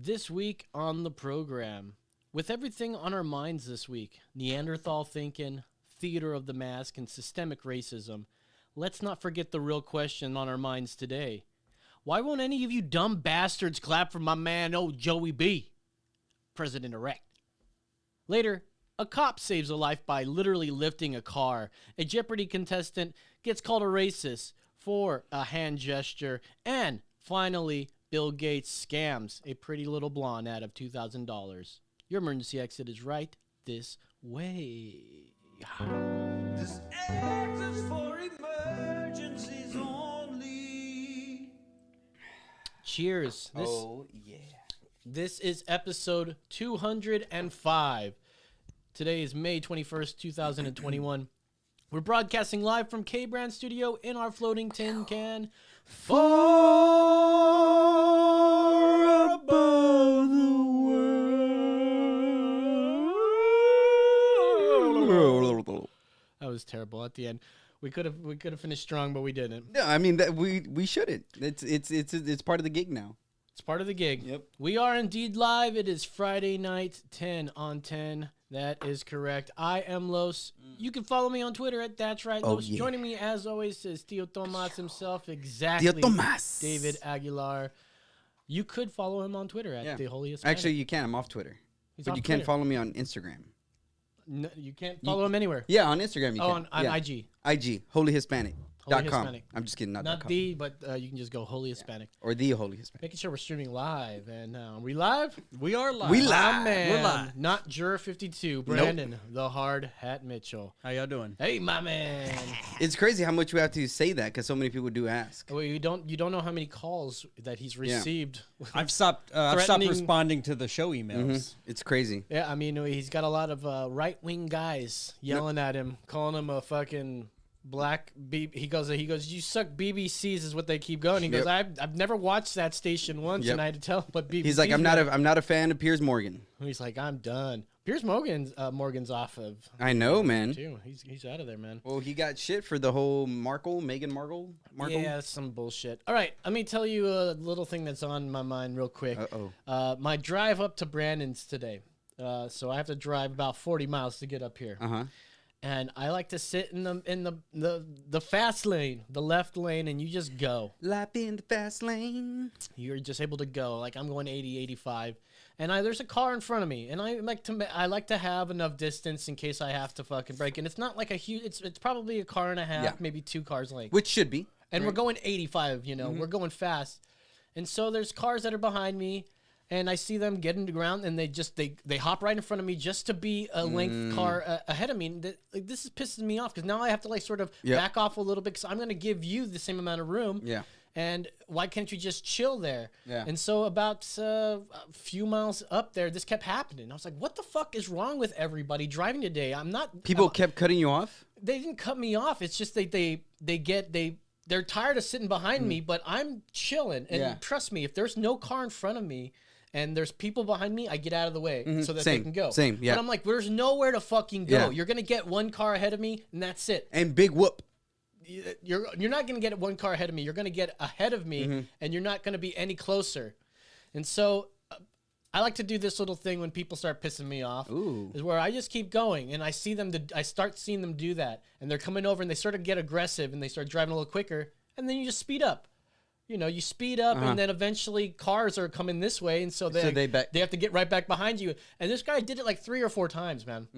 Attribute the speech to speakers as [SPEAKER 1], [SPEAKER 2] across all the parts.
[SPEAKER 1] This week on the program, with everything on our minds this week, Neanderthal thinking, theater of the mask, and systemic racism, let's not forget the real question on our minds today. Why won't any of you dumb bastards clap for my man, Joey B, President-elect? Later, a cop saves a life by literally lifting a car. A Jeopardy contestant gets called a racist for a hand gesture. And finally, Bill Gates scams a pretty little blonde out of $2,000. Your emergency exit is right this way.
[SPEAKER 2] This exit is for emergencies only.
[SPEAKER 1] Cheers.
[SPEAKER 3] Yeah.
[SPEAKER 1] This is episode 205. Today is May 21st, 2021. We're broadcasting live from K-Brand Studio in our floating tin can. Far above the world. That was terrible at the end. We could have finished strong, but we didn't.
[SPEAKER 3] No, I mean that we shouldn't. It's part of the gig now.
[SPEAKER 1] It's part of the gig.
[SPEAKER 3] Yep.
[SPEAKER 1] We are indeed live. It is Friday night, 10 on 10. That is correct. I am Los. You can follow me on Twitter at That's Right Los.
[SPEAKER 3] Yeah.
[SPEAKER 1] Joining me as always is Tio Tomas himself. Exactly.
[SPEAKER 3] Tio Tomas.
[SPEAKER 1] David Aguilar. You could follow him on Twitter at The Holiest.
[SPEAKER 3] Actually, you can. I'm off Twitter. But you can't follow me on Instagram.
[SPEAKER 1] No, you can't follow him anywhere.
[SPEAKER 3] Yeah, on Instagram you can.
[SPEAKER 1] On
[SPEAKER 3] yeah.
[SPEAKER 1] IG.
[SPEAKER 3] IG, holyhispanic.com.
[SPEAKER 1] Hispanic.
[SPEAKER 3] I'm just kidding, not
[SPEAKER 1] Not
[SPEAKER 3] .com.
[SPEAKER 1] the, but you can just go Holy Hispanic.
[SPEAKER 3] Or the Holy Hispanic.
[SPEAKER 1] Making sure we're streaming live. And are we live?
[SPEAKER 4] We are live.
[SPEAKER 3] We
[SPEAKER 1] My
[SPEAKER 3] live.
[SPEAKER 1] man,
[SPEAKER 4] We're live.
[SPEAKER 1] not Juror 52, Brandon, the Hard Hat Mitchell.
[SPEAKER 4] How y'all doing?
[SPEAKER 1] Hey, my man.
[SPEAKER 3] It's crazy how much we have to say that because so many people do ask.
[SPEAKER 1] Well, you don't know how many calls that he's received.
[SPEAKER 4] I've stopped
[SPEAKER 1] Threatening-
[SPEAKER 4] responding to the show emails.
[SPEAKER 3] It's crazy.
[SPEAKER 1] Yeah, I mean, he's got a lot of right-wing guys yelling at him, calling him a fucking black He goes, you suck BBCs is what they keep going. He goes, I've never watched that station once, and I had to tell him what BBC.
[SPEAKER 3] He's like, I'm not a fan of Piers Morgan.
[SPEAKER 1] He's like, I'm done. Piers Morgan's off of.
[SPEAKER 3] I know, man.
[SPEAKER 1] Too. He's out of there, man.
[SPEAKER 3] Well, he got shit for the whole Meghan Markle.
[SPEAKER 1] Yeah, that's some bullshit. All right, let me tell you a little thing that's on my mind real quick. My drive up to Brandon's today. So I have to drive about 40 miles to get up here. And I like to sit in the fast lane, the left lane, and you just go.
[SPEAKER 3] Lap in the fast lane.
[SPEAKER 1] You're just able to go. Like I'm going 80, 85. And there's a car in front of me, and I like to have enough distance in case I have to fucking brake. And it's not like a huge. It's probably a car and a half, maybe 2 cars length.
[SPEAKER 3] Which should be.
[SPEAKER 1] And we're going 85. We're going fast. And so there's cars that are behind me, and I see them get into the ground, and they hop right in front of me just to be a length car ahead of me. And this is pissing me off because now I have to sort of back off a little bit because I'm going to give you the same amount of room.
[SPEAKER 3] Yeah.
[SPEAKER 1] And why can't you just chill there?
[SPEAKER 3] Yeah.
[SPEAKER 1] And so about a few miles up there, this kept happening. I was like, what the fuck is wrong with everybody driving today? I'm not...
[SPEAKER 3] People kept cutting you off?
[SPEAKER 1] They didn't cut me off. It's just they're tired of sitting behind me, but I'm chilling. And trust me, if there's no car in front of me and there's people behind me, I get out of the way so that they can go.
[SPEAKER 3] Same, yeah.
[SPEAKER 1] But I'm like, there's nowhere to fucking go.
[SPEAKER 3] Yeah.
[SPEAKER 1] You're going to get one car ahead of me, and that's it.
[SPEAKER 3] And big whoop.
[SPEAKER 1] You're not going to get one car ahead of me. You're going to get ahead of me, and you're not going to be any closer. And so I like to do this little thing when people start pissing me off. Is where I just keep going, and I start seeing them do that, and they're coming over, and they sort of get aggressive, and they start driving a little quicker, and then you just speed up. You speed up, and then eventually cars are coming this way, and so they have to get right back behind you. And this guy did it like 3 or 4 times, man.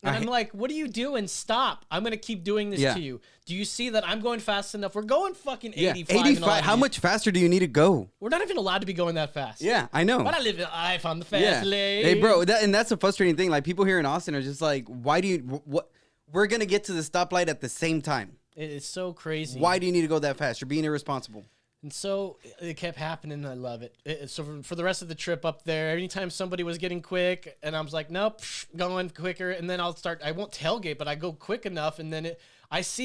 [SPEAKER 1] And I'm like, what are you doing? Stop. I'm going to keep doing this to you. Do you see that I'm going fast enough? We're going fucking 85.
[SPEAKER 3] 85. How much faster do you need to go?
[SPEAKER 1] We're not even allowed to be going that fast.
[SPEAKER 3] Yeah, I know.
[SPEAKER 1] But I live life on the fast lane.
[SPEAKER 3] Hey, bro, and that's a frustrating thing. Like, people here in Austin are just like, why do you... What? We're going to get to the stoplight at the same time.
[SPEAKER 1] It is so crazy.
[SPEAKER 3] Why do you need to go that fast? You're being irresponsible.
[SPEAKER 1] And so it kept happening, and I love it. So for the rest of the trip up there, anytime somebody was getting quick, and I was like, nope, going quicker, and then I won't tailgate, but I go quick enough, and then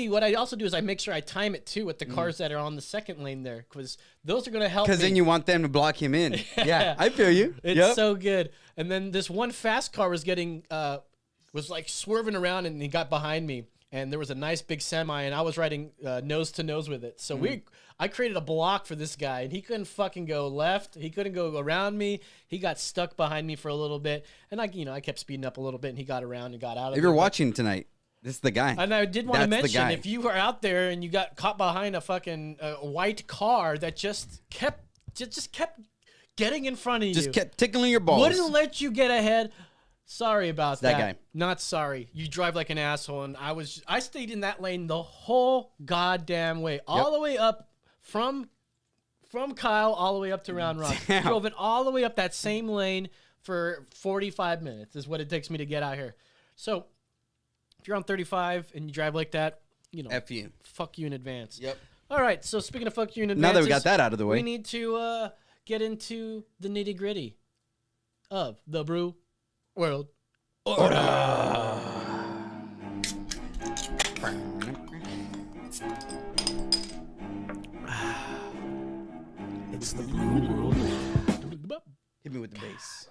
[SPEAKER 1] what I also do is I make sure I time it too with the cars that are on the second lane there, because those are going to help me.
[SPEAKER 3] Because then you want them to block him in. Yeah, I feel you.
[SPEAKER 1] It's so good. And then this one fast car was getting, was like swerving around, and he got behind me. and there was a nice big semi, and I was riding nose to nose with it. So I created a block for this guy, and he couldn't fucking go left. He couldn't go around me. He got stuck behind me for a little bit, and I kept speeding up a little bit, and he got around and got out of it.
[SPEAKER 3] If you're watching tonight, this is the guy.
[SPEAKER 1] And I did want to
[SPEAKER 3] That's the
[SPEAKER 1] mention,
[SPEAKER 3] guy.
[SPEAKER 1] if you were out there and you got caught behind a fucking white car that just kept getting in front of you,
[SPEAKER 3] Just kept tickling your balls.
[SPEAKER 1] wouldn't let you get ahead. Sorry about
[SPEAKER 3] that
[SPEAKER 1] that.
[SPEAKER 3] guy.
[SPEAKER 1] Not sorry. You drive like an asshole, and I stayed in that lane the whole goddamn way, all the way up from Kyle all the way up to Round Rock.
[SPEAKER 3] Damn.
[SPEAKER 1] Drove it all the way up that same lane for 45 minutes is what it takes me to get out here. So if you're on 35 and you drive like that,
[SPEAKER 3] F you.
[SPEAKER 1] fuck you in advance.
[SPEAKER 3] Yep.
[SPEAKER 1] All right. So speaking of fuck you in advance,
[SPEAKER 3] Now that we got that out of the way.
[SPEAKER 1] we need to get into the nitty gritty of the brew world.
[SPEAKER 3] It's the brew world. Hit me with the bass.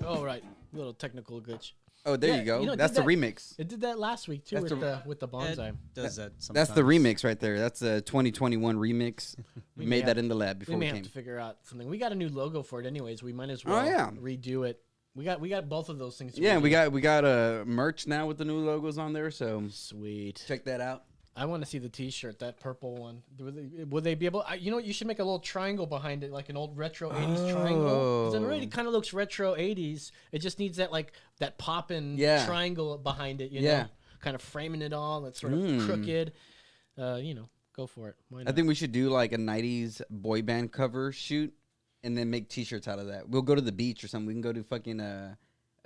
[SPEAKER 1] All right, little technical glitch.
[SPEAKER 3] Oh, there
[SPEAKER 1] Yeah,
[SPEAKER 3] you go.
[SPEAKER 1] you know, it
[SPEAKER 3] That's
[SPEAKER 1] did
[SPEAKER 3] the
[SPEAKER 1] that-
[SPEAKER 3] remix.
[SPEAKER 1] It did that last week too
[SPEAKER 3] That's
[SPEAKER 1] with the bonsai.
[SPEAKER 4] Does that sometimes.
[SPEAKER 3] That's the remix right there. That's a 2021 remix. We
[SPEAKER 1] may
[SPEAKER 3] made that
[SPEAKER 1] have-
[SPEAKER 3] in the lab
[SPEAKER 1] We
[SPEAKER 3] before
[SPEAKER 1] may
[SPEAKER 3] we
[SPEAKER 1] have
[SPEAKER 3] came.
[SPEAKER 1] to figure out something. We got a new logo for it, anyways. We might as well
[SPEAKER 3] yeah.
[SPEAKER 1] redo it. We got both of those things. to
[SPEAKER 3] Yeah,
[SPEAKER 1] redo.
[SPEAKER 3] we got a merch now with the new logos on there, so
[SPEAKER 1] Sweet.
[SPEAKER 3] check that out.
[SPEAKER 1] I want to see the T-shirt, that purple one. Would they be able? You know what? You should make a little triangle behind it, like an old retro '80s triangle. 'Cause it already kind of looks retro '80s. It just needs that poppin'
[SPEAKER 3] Yeah.
[SPEAKER 1] triangle behind it. You
[SPEAKER 3] Yeah.
[SPEAKER 1] know, kind of framing it all. That's sort of crooked. Go for it. Why not?
[SPEAKER 3] I think we should do like a 90s boy band cover shoot and then make t-shirts out of that. We'll go to the beach or something. We can go to fucking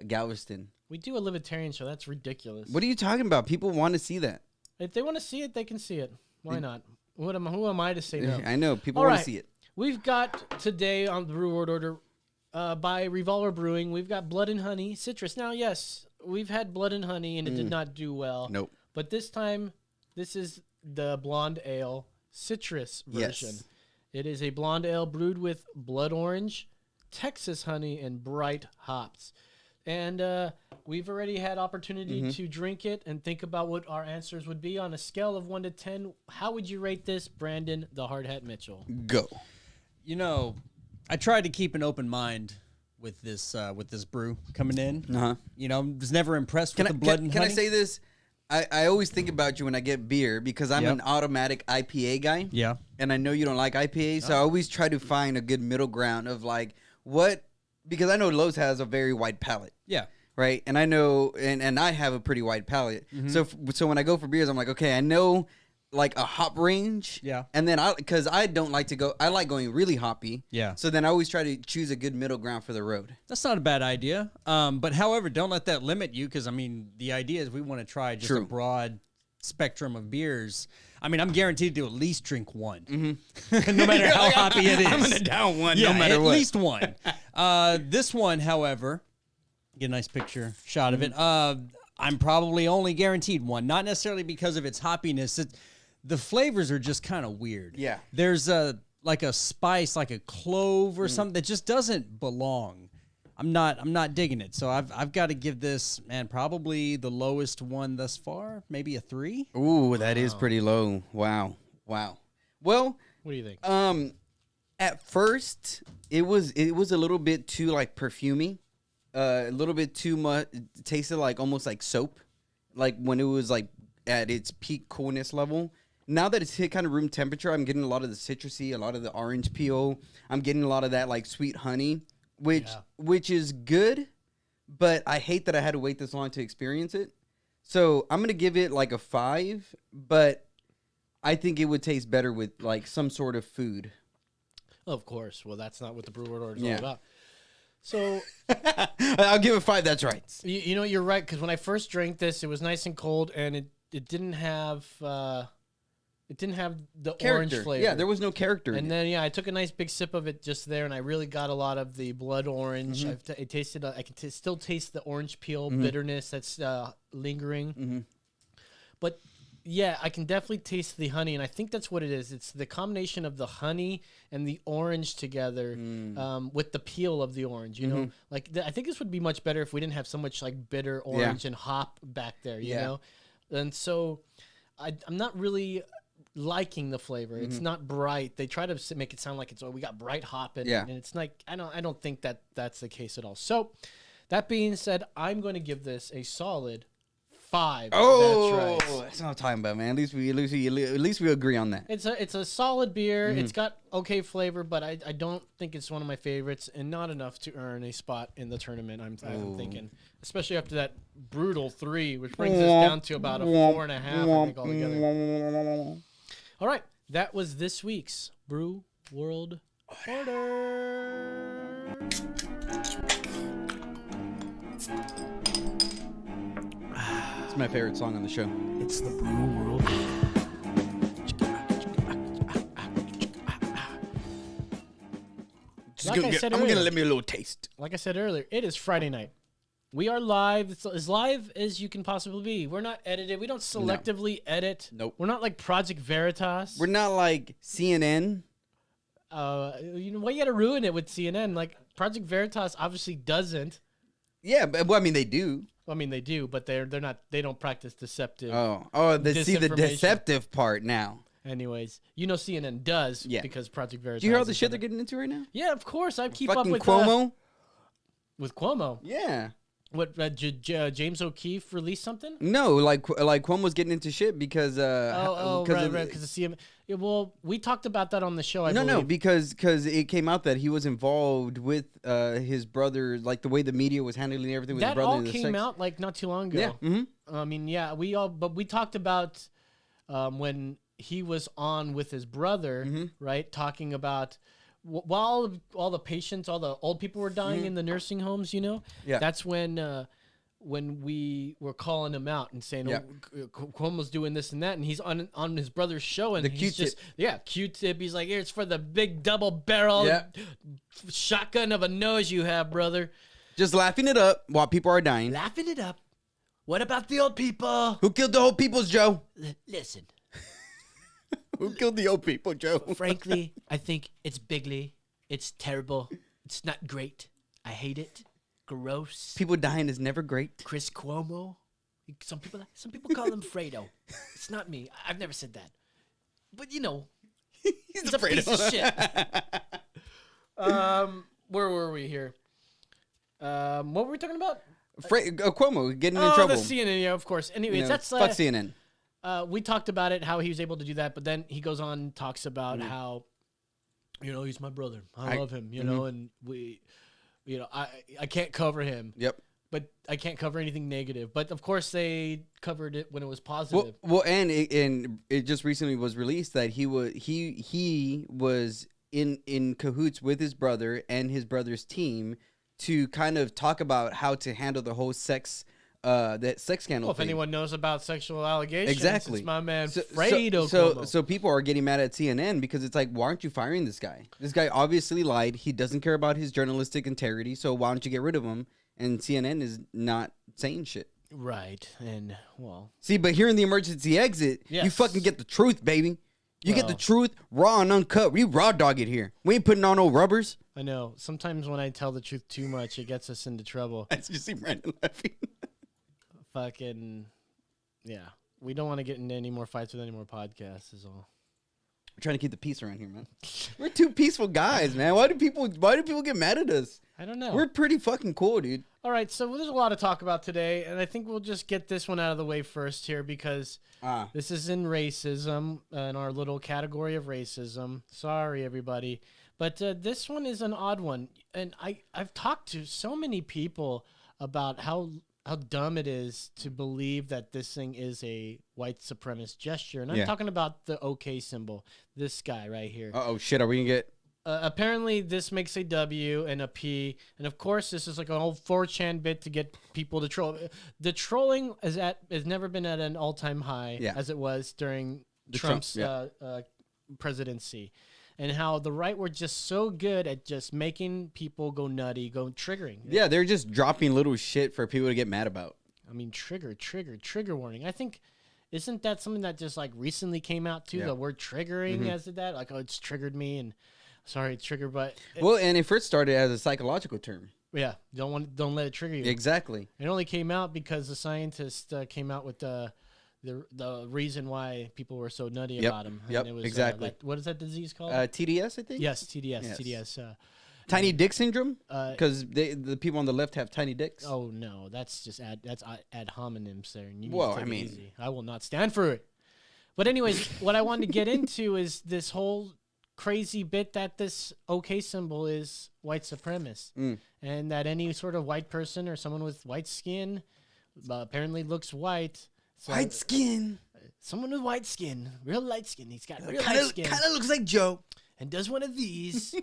[SPEAKER 3] Galveston.
[SPEAKER 1] we do a libertarian show. That's ridiculous.
[SPEAKER 3] What are you talking about? People want to see that.
[SPEAKER 1] If they want to see it, they can see it. Why not? Who am I to say no?
[SPEAKER 3] I know. People
[SPEAKER 1] All
[SPEAKER 3] want
[SPEAKER 1] right.
[SPEAKER 3] to see it.
[SPEAKER 1] We've got today on the Brew World Order by Revolver Brewing, we've got Blood and Honey Citrus. Now, yes, we've had Blood and Honey, and it did not do well.
[SPEAKER 3] Nope.
[SPEAKER 1] But this time, this is the Blonde Ale Citrus version.
[SPEAKER 3] Yes.
[SPEAKER 1] It is a blonde ale brewed with blood orange, Texas honey, and bright hops. And we've already had opportunity to drink it and think about what our answers would be on a scale of 1 to 10. How would you rate this, Brandon, the Hard Hat Mitchell?
[SPEAKER 3] Go.
[SPEAKER 4] I tried to keep an open mind with this brew coming in.
[SPEAKER 3] Uh-huh.
[SPEAKER 4] Was never impressed with the blood and
[SPEAKER 3] can
[SPEAKER 4] honey.
[SPEAKER 3] I say this? I always think about you when I get beer because I'm
[SPEAKER 4] Yep.
[SPEAKER 3] an automatic IPA guy.
[SPEAKER 4] Yeah.
[SPEAKER 3] And I know you don't like IPA, so I always try to find a good middle ground of like because I know Lowe's has a very wide palate.
[SPEAKER 4] Yeah.
[SPEAKER 3] Right. And I know, and I have a pretty wide palate. So when I go for beers, I'm like, okay, I know like a hop range.
[SPEAKER 4] Yeah.
[SPEAKER 3] And then because I don't like to go, I like going really hoppy.
[SPEAKER 4] Yeah.
[SPEAKER 3] So then I always try to choose a good middle ground for the road.
[SPEAKER 4] That's not a bad idea. But however, don't let that limit you because, the idea is we want to try just a
[SPEAKER 3] True.
[SPEAKER 4] broad spectrum of beers. I'm guaranteed to at least drink one. No matter how hoppy it is.
[SPEAKER 3] I'm going to down one
[SPEAKER 4] Yeah,
[SPEAKER 3] no matter
[SPEAKER 4] at
[SPEAKER 3] what.
[SPEAKER 4] least one. This one, however, get a nice picture shot of it. I'm probably only guaranteed one, not necessarily because of its hoppiness. The flavors are just kind of weird.
[SPEAKER 3] Yeah.
[SPEAKER 4] There's a spice, like a clove or something that just doesn't belong. I'm not digging it. So I've got to give this, man, probably the lowest one thus far, maybe a 3.
[SPEAKER 3] Ooh, that is pretty low. Wow. Well,
[SPEAKER 1] What do you think?
[SPEAKER 3] at first it was a little bit too like perfumey, a little bit too much. It tasted like almost like soap, like when it was like at its peak coolness level. Now that it's hit kind of room temperature, I'm getting a lot of the citrusy, a lot of the orange peel. I'm getting a lot of that like sweet honey, which is good, but I hate that I had to wait this long to experience it. So I'm gonna give it like a 5, but I think it would taste better with like some sort of food.
[SPEAKER 1] Of course. Well, that's not what the Brew World Order is
[SPEAKER 3] Yeah.
[SPEAKER 1] all about. So,
[SPEAKER 3] I'll give it 5. That's right.
[SPEAKER 1] you know, you're right, because when I first drank this, it was nice and cold, and it didn't have the orange
[SPEAKER 3] Character.
[SPEAKER 1] flavor.
[SPEAKER 3] Yeah, there was no character. in
[SPEAKER 1] And
[SPEAKER 3] it.
[SPEAKER 1] then I took a nice big sip of it just there, and I really got a lot of the blood orange. It tasted. I can still taste the orange peel bitterness that's lingering. But Yeah, I can definitely taste the honey, and I think that's what it is. It's the combination of the honey and the orange together, with the peel of the orange. You know, like I think this would be much better if we didn't have so much like bitter orange and hop back there. You know, and so I'm not really liking the flavor. It's not bright. They try to make it sound like it's we got bright hop in it, and it's like I don't think that that's the case at all. So that being said, I'm going to give this a solid 5.
[SPEAKER 3] Oh,
[SPEAKER 1] that's right.
[SPEAKER 3] that's what I'm talking about, man. At least we agree on that.
[SPEAKER 1] It's a solid beer. It's got okay flavor, but I don't think it's one of my favorites, and not enough to earn a spot in the tournament. I'm thinking, especially after that brutal 3, which brings us down to about a 4.5. I think altogether. All right, that was this week's Brew World Order.
[SPEAKER 3] It's my favorite song on the show.
[SPEAKER 1] It's the Brew World. Like I said
[SPEAKER 3] I'm
[SPEAKER 1] earlier-
[SPEAKER 3] gonna let me a little taste.
[SPEAKER 1] Like I said earlier, it is Friday night. We are live. It's as live as you can possibly be. We're not edited. We don't selectively edit.
[SPEAKER 3] Nope.
[SPEAKER 1] We're not like Project Veritas.
[SPEAKER 3] We're not like CNN.
[SPEAKER 1] You know why you got to ruin it with CNN? Like Project Veritas obviously doesn't.
[SPEAKER 3] Yeah, but well, I mean they do.
[SPEAKER 1] I mean they do, but they're not. They don't practice deceptive.
[SPEAKER 3] They see the
[SPEAKER 1] Disinformation.
[SPEAKER 3] deceptive part now.
[SPEAKER 1] Anyways, you know CNN does.
[SPEAKER 3] Yeah.
[SPEAKER 1] Because Project Veritas.
[SPEAKER 3] Do you hear all the
[SPEAKER 1] is
[SPEAKER 3] shit
[SPEAKER 1] done
[SPEAKER 3] they're
[SPEAKER 1] it.
[SPEAKER 3] getting into right now?
[SPEAKER 1] Yeah, of course. I keep up
[SPEAKER 3] Fucking
[SPEAKER 1] with
[SPEAKER 3] Cuomo.
[SPEAKER 1] With Cuomo.
[SPEAKER 3] Yeah.
[SPEAKER 1] What James O'Keefe released something?
[SPEAKER 3] No, like Cuomo's getting into shit because
[SPEAKER 1] Right, because of CM. Yeah, well, we talked about that on the show. I believe.
[SPEAKER 3] because it came out that he was involved with his brother, like the way the media was handling everything with his
[SPEAKER 1] That
[SPEAKER 3] brother.
[SPEAKER 1] all
[SPEAKER 3] and the
[SPEAKER 1] came
[SPEAKER 3] sex.
[SPEAKER 1] out like not too long ago.
[SPEAKER 3] Yeah. Mm-hmm.
[SPEAKER 1] I mean, yeah, but we talked about when he was on with his brother, right? Talking about while all the patients, all the old people were dying in the nursing homes, you know?
[SPEAKER 3] Yeah.
[SPEAKER 1] That's when we were calling him out and saying,
[SPEAKER 3] Yeah.
[SPEAKER 1] Cuomo's doing this and that, and he's on his brother's show, and
[SPEAKER 3] The
[SPEAKER 1] he's
[SPEAKER 3] Q-tip.
[SPEAKER 1] just, Q-tip. He's like, here, it's for the big double barrel shotgun of a nose you have, brother.
[SPEAKER 3] Just laughing it up while people are dying.
[SPEAKER 1] Laughing it up. What about the old people?
[SPEAKER 3] Who killed the old peoples, Joe?
[SPEAKER 1] Listen,
[SPEAKER 3] Who killed the old people, Joe?
[SPEAKER 1] frankly, I think it's bigly. It's terrible. It's not great. I hate it. Gross.
[SPEAKER 3] People dying is never great.
[SPEAKER 1] Chris Cuomo. Some people call him Fredo. It's not me. I've never said that. But you know, he's a piece of shit. Where were we here? What were we talking about?
[SPEAKER 3] Cuomo getting in
[SPEAKER 1] Oh,
[SPEAKER 3] trouble.
[SPEAKER 1] the CNN. Yeah, of course. Anyways,
[SPEAKER 3] You know,
[SPEAKER 1] that's
[SPEAKER 3] fuck CNN.
[SPEAKER 1] we talked about it, how he was able to do that, but then he goes on and talks about how, you know, he's my brother. I love him, you know, and I can't cover him.
[SPEAKER 3] Yep.
[SPEAKER 1] But I can't cover anything negative. But of course they covered it when it was positive.
[SPEAKER 3] Well, and it just recently was released that he was in cahoots with his brother and his brother's team to kind of talk about how to handle the whole sex scandal.
[SPEAKER 1] Well, if
[SPEAKER 3] thing.
[SPEAKER 1] anyone knows about sexual allegations,
[SPEAKER 3] Exactly.
[SPEAKER 1] it's my man
[SPEAKER 3] So-
[SPEAKER 1] Fredo
[SPEAKER 3] so
[SPEAKER 1] Cuomo.
[SPEAKER 3] people are getting mad at CNN because it's like, why aren't you firing this guy? This guy obviously lied. He doesn't care about his journalistic integrity. So why don't you get rid of him? And CNN is not saying shit.
[SPEAKER 1] Right. And, well,
[SPEAKER 3] See, but here in the emergency exit, you
[SPEAKER 1] Yes.
[SPEAKER 3] fucking get the truth, baby. You get the
[SPEAKER 1] Well.
[SPEAKER 3] truth raw and uncut. We raw dog it here. We ain't putting on no rubbers.
[SPEAKER 1] I know. Sometimes when I tell the truth too much, it gets us into trouble.
[SPEAKER 3] I just see Brandon laughing.
[SPEAKER 1] Fucking, yeah. We don't want to get into any more fights with any more podcasts is all.
[SPEAKER 3] We're trying to keep the peace around here, man. We're two peaceful guys, man. Why do people get mad at us?
[SPEAKER 1] I don't know.
[SPEAKER 3] We're pretty fucking cool, dude.
[SPEAKER 1] All right, so there's a lot to talk about today, and I think we'll just get this one out of the way first here because this is in racism, in our little category of racism. Sorry, everybody. But this one is an odd one, and I've talked to so many people about how dumb it is to believe that this thing is a white supremacist gesture. And I'm talking about the OK symbol, this guy right here.
[SPEAKER 3] Oh shit, are we gonna get...
[SPEAKER 1] Apparently, this makes a W and a P, and of course, this is like an old 4chan bit to get people to troll. The trolling has never been at an all-time high as it was during Trump's presidency, and how the right were just so good at just making people go nutty, go triggering.
[SPEAKER 3] Yeah, they're just dropping little shit for people to get mad about.
[SPEAKER 1] I mean, trigger warning. I think isn't that something that just like recently came out too?
[SPEAKER 3] Yeah.
[SPEAKER 1] The word triggering as of that, like, oh, it's triggered me, and sorry, it's triggered, but
[SPEAKER 3] Well, and it first started as a psychological term.
[SPEAKER 1] yeah, don't let it trigger you.
[SPEAKER 3] Exactly.
[SPEAKER 1] It only came out because the scientists came out with the reason why people were so nutty
[SPEAKER 3] Yep,
[SPEAKER 1] about him.
[SPEAKER 3] yep,
[SPEAKER 1] it was,
[SPEAKER 3] exactly.
[SPEAKER 1] what is that disease called?
[SPEAKER 3] TDS, I think.
[SPEAKER 1] yes, TDS.
[SPEAKER 3] yes.
[SPEAKER 1] TDS.
[SPEAKER 3] Tiny dick syndrome.
[SPEAKER 1] Uh,
[SPEAKER 3] Because the people on the left have tiny dicks.
[SPEAKER 1] oh no, that's just ad hominems there. And you need
[SPEAKER 3] Well,
[SPEAKER 1] to take
[SPEAKER 3] I
[SPEAKER 1] it
[SPEAKER 3] mean-
[SPEAKER 1] easy. I will not stand for it. But anyways, what I wanted to get into is this whole crazy bit that this OK symbol is white supremacist, and that any sort of white person or someone with white skin apparently looks white. So
[SPEAKER 3] White skin.
[SPEAKER 1] someone with white skin, real light skin. He's got real
[SPEAKER 3] Kind
[SPEAKER 1] light
[SPEAKER 3] of
[SPEAKER 1] skin
[SPEAKER 3] looks like Joe.
[SPEAKER 1] and does one of these.